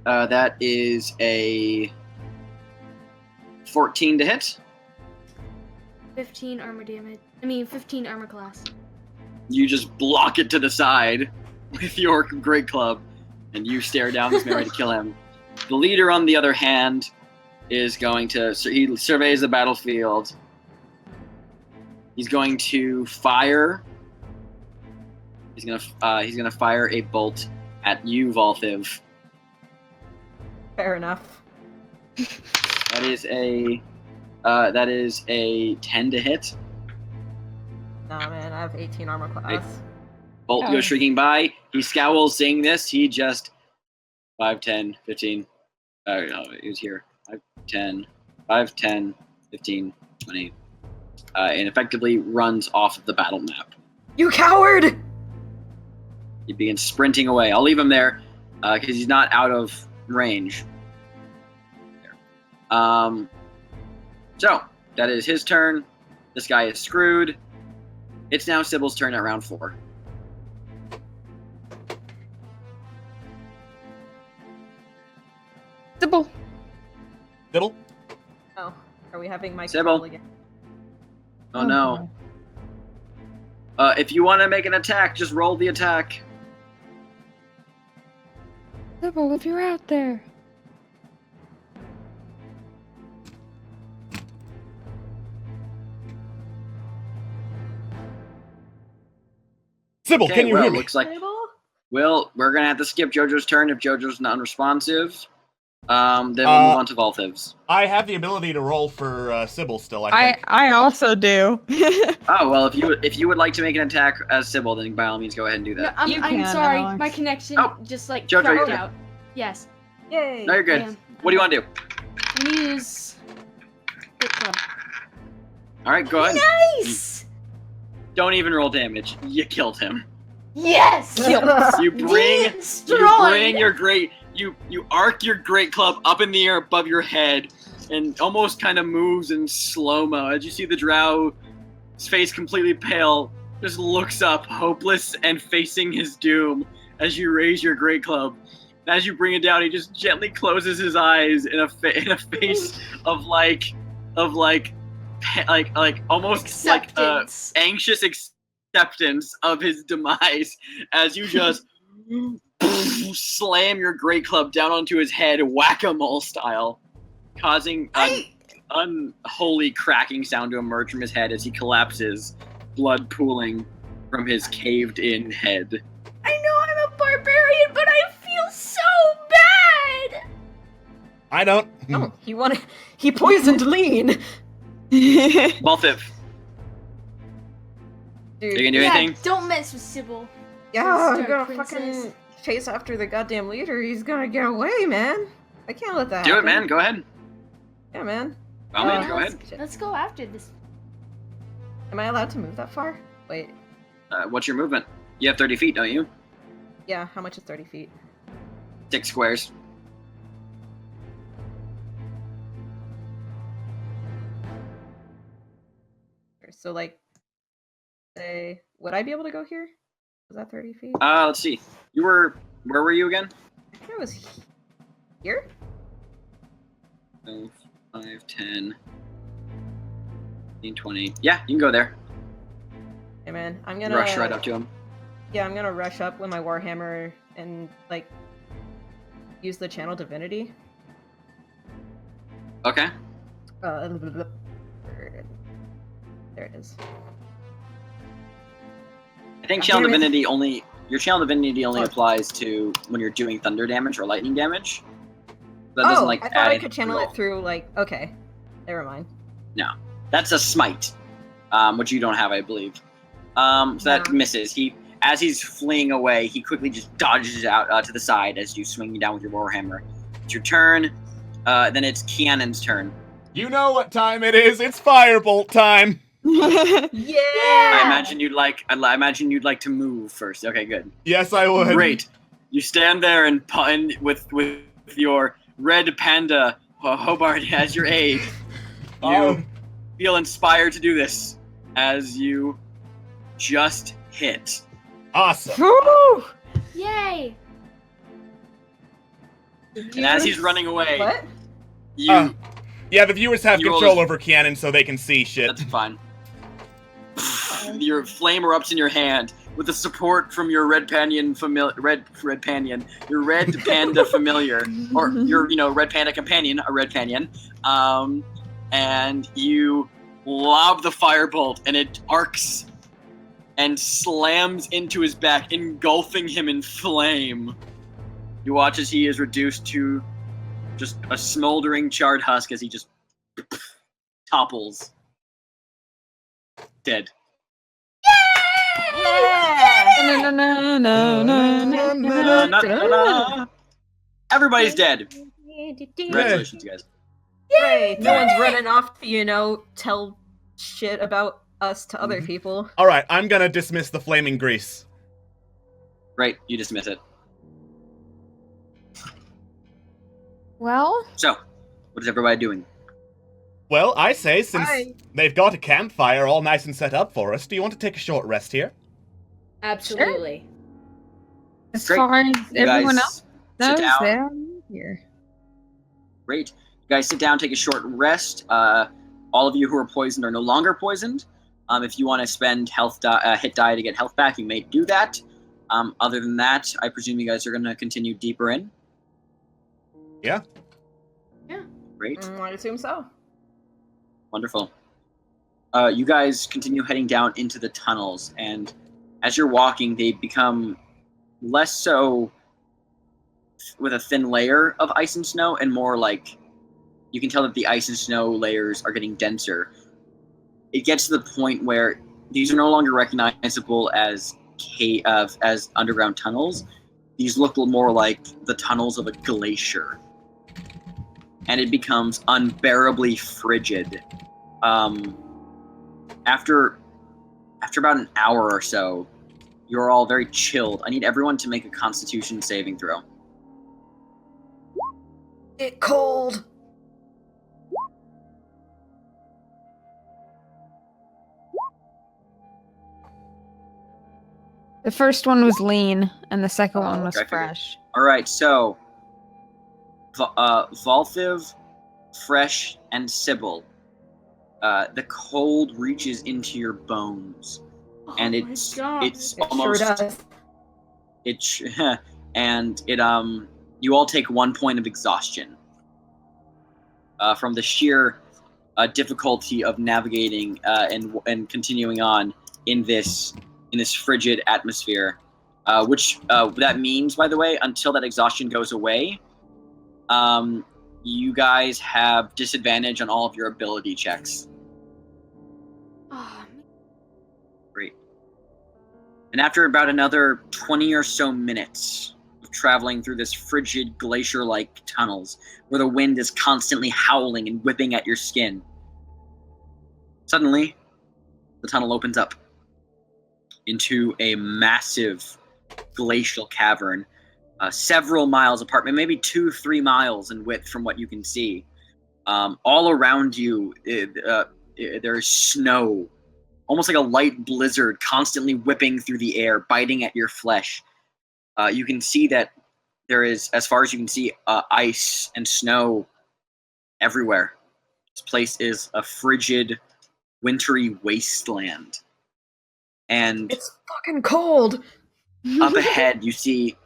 That is a 14 to hit. 15 armor damage. I mean, 15 armor class. You just block it to the side with your great club, and you stare down this man ready to kill him. The leader, on the other hand, is going to. He surveys the battlefield. He's going to fire. He's gonna fire a bolt at you, Valthiv. Fair enough. That is a 10 to hit. Nah, man, I have 18 armor class. Bolt goes shrieking by. He scowls, seeing this. He just 5, 10, 15. No, he was here. 5, 10, 15, 20. And effectively runs off of the battle map. You coward! He begins sprinting away. I'll leave him there because he's not out of range. So that is his turn. This guy is screwed. It's now Sybil's turn at round 4. Sybil. Sybil? Oh, are we having Mike Sybil. roll again? Oh no. If you want to make an attack, just roll the attack. Sybil, if you're out there. Sybil, Okay, can you well, hear me? looks like we're gonna have to skip JoJo's turn if JoJo's not unresponsive. Then we'll move on to Valthiv's. I have the ability to roll for Sybil still, I think. I also do. Oh well, if you would like to make an attack as Sybil, then by all means go ahead and do No, that. I'm can, sorry. Alex. My connection Oh, just like Jojo, cracked you're out. Yes. Yay! No, you're good. am. What do you want to do? I'm gonna use Hit Club. All right, go ahead. Nice! Don't even roll damage. You killed him. Yes! You bring Destroyed! you arc your great club up in the air above your head and almost kind of moves in slow-mo as you see the drow, his face completely pale, just looks up, hopeless and facing his doom as you raise your great club. And as you bring it down, he just gently closes his eyes in a face of almost Acceptance. like anxious acceptance of his demise as you just slam your great club down onto his head, whack-a-mole style, causing an unholy cracking sound to emerge from his head as he collapses, blood pooling from his caved-in head. I know I'm a barbarian, but I feel so bad! I don't. Oh, he poisoned Lean. Valthiv, Dude, you can do anything? Don't mess with Sybil. yeah, I'm Sister, gonna princess. fucking chase after the goddamn leader. He's gonna get away, man. I can't let that Do it, happen. man. Go ahead. Yeah, man. By all means, go ahead. Let's go after this. Am I allowed to move that far? Wait. What's your movement? You have 30 feet, don't you? Yeah, how much is 30 feet? 6 squares. So, like, say, would I be able to go here? Was that 30 feet? Let's see. Where were you again? I think it was here? 5, 10, 15, 20. Yeah, you can go there. Hey, man, I'm gonna Rush right up to him. Yeah, I'm gonna rush up with my warhammer and like use the channel divinity. Okay. There it is. I think God channel damn it. divinity only applies to when you're doing thunder damage or lightning damage. That doesn't like I thought add I it could to channel roll. it through like okay. Never mind. That's a smite, which you don't have, I believe. So that No. misses. As he's fleeing away, he quickly just dodges out to the side as you swing down with your warhammer. It's your turn. Then it's Kianon's turn. You know what time it is. It's firebolt time. Yeah. I imagine you'd like to move first. Okay, good. Yes, I would. Great. You stand there and with your red panda Hobart as your aide. You feel inspired to do this as you just hit. Awesome. Woo! Yay! And as he's running away, What? you Yeah, the viewers have You roll control this- over Kianon so they can see shit. that's fine. Your flame erupts in your hand with the support from your red panda familiar, or your red panda companion, a red panion. And you lob the firebolt, and it arcs and slams into his back, engulfing him in flame. You watch as he is reduced to just a smoldering, charred husk as he just topples. Dead. Everybody's dead. Congratulations, guys. Great. No one's running off to, tell shit about us to other people. All right, I'm gonna dismiss the flaming grease. Great, you dismiss it. Well, So, what is everybody doing? Well, I say, since Hi. they've got a campfire all nice and set up for us, do you want to take a short rest here? Absolutely. as Great. far as You everyone guys else sit knows, down. they're here. Great. You guys sit down, take a short rest. All of you who are poisoned are no longer poisoned. If you want to spend hit die to get health back, you may do that. Other than that, I presume you guys are going to continue deeper in. Yeah. Great. I assume so. Wonderful. You guys continue heading down into the tunnels, and as you're walking, they become less so with a thin layer of ice and snow, and more like you can tell that the ice and snow layers are getting denser. It gets to the point where these are no longer recognizable as as underground tunnels. These look more like the tunnels of a glacier, and it becomes unbearably frigid. After about an hour or so, you're all very chilled. I need everyone to make a Constitution saving throw. It cold. The first one was lean, and the second one was okay, I figured. fresh. All right, so Valthiv, Fresh, and Sybil. The cold reaches into your bones, and it's It almost sure does. and it you all take 1 point of exhaustion from the sheer difficulty of navigating and continuing on in this frigid atmosphere, which that means, by the way, until that exhaustion goes away, you guys have disadvantage on all of your ability checks. Oh, Great. And after about another 20 or so minutes of traveling through this frigid glacier-like tunnels, where the wind is constantly howling and whipping at your skin, suddenly the tunnel opens up into a massive glacial cavern, several miles apart, maybe 2-3 miles in width from what you can see. All around you, there's snow, almost like a light blizzard, constantly whipping through the air, biting at your flesh. You can see that there is, as far as you can see, ice and snow everywhere. This place is a frigid, wintry wasteland. And It's fucking cold. up ahead, you see,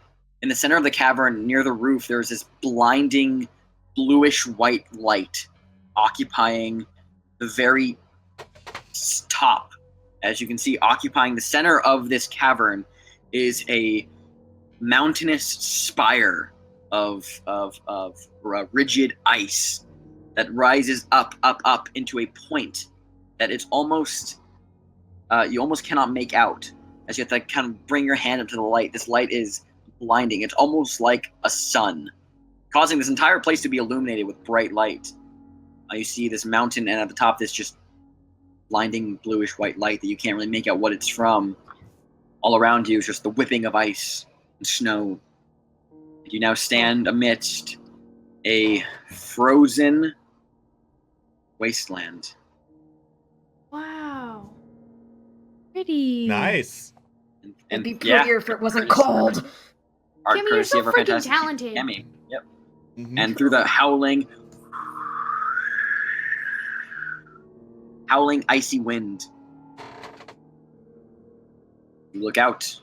in the center of the cavern, near the roof, there's this blinding, bluish-white light occupying the very top. As you can see, occupying the center of this cavern is a mountainous spire of rigid ice that rises up into a point that it's almost you almost cannot make out, as you have to kind of bring your hand up to the light. This light is blinding. It's almost like a sun, causing this entire place to be illuminated with bright light. You see this mountain, and at the top, this just blinding bluish white light that you can't really make out what it's from. All around you is just the whipping of ice and snow. You now stand amidst a frozen wasteland. wow. Pretty. Nice. It'd be prettier if it wasn't cold. Art Kimmy, you're courtesy so of our freaking fantastic talented. Kimmy. Yep. Mhm. And through the howling icy wind, you look out,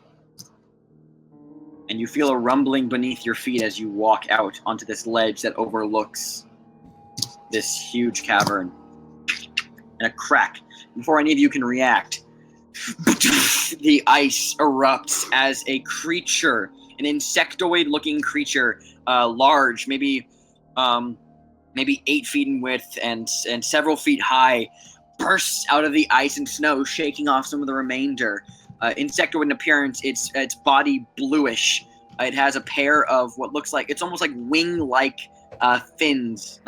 and you feel a rumbling beneath your feet as you walk out onto this ledge that overlooks this huge cavern. And a crack. Before any of you can react, the ice erupts as a creature, an insectoid-looking creature, large, maybe 8 feet in width and several feet high, bursts out of the ice and snow, shaking off some of the remainder. Insectoid in appearance, its body bluish. It has a pair of what looks like, it's almost like wing-like fins,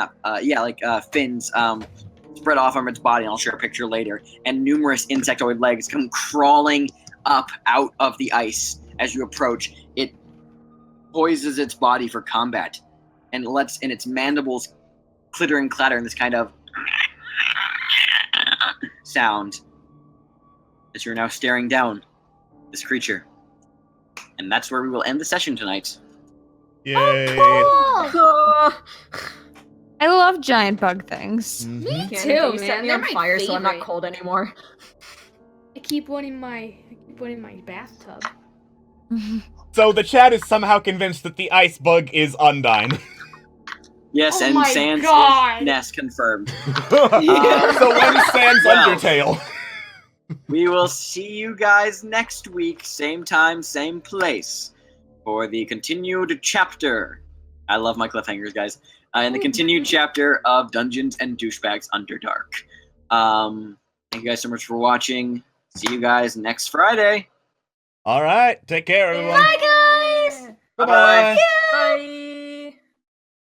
fins spread off from its body, and I'll share a picture later, and numerous insectoid legs come crawling up out of the ice as you approach, it poises its body for combat, and lets in its mandibles clitter and clatter in this kind of sound as you're now staring down this creature. And that's where we will end the session tonight. Yay. I love giant bug things. Mhm. Me Candy, too, you man. set me They're on my fire, so I'm not favorite. cold anymore. I keep one in my bathtub. So the chat is somehow convinced that the ice bug is Undyne. Yes, Oh and my Sans God. Nest confirmed. So when is Sans Well. Undertale? We will see you guys next week, same time, same place, for the continued chapter. I love my cliffhangers, guys. And the continued chapter of Dungeons and Douchebags Underdark. Thank you guys so much for watching. See you guys next Friday. All right, take care, everyone. Bye, guys. Bye-bye.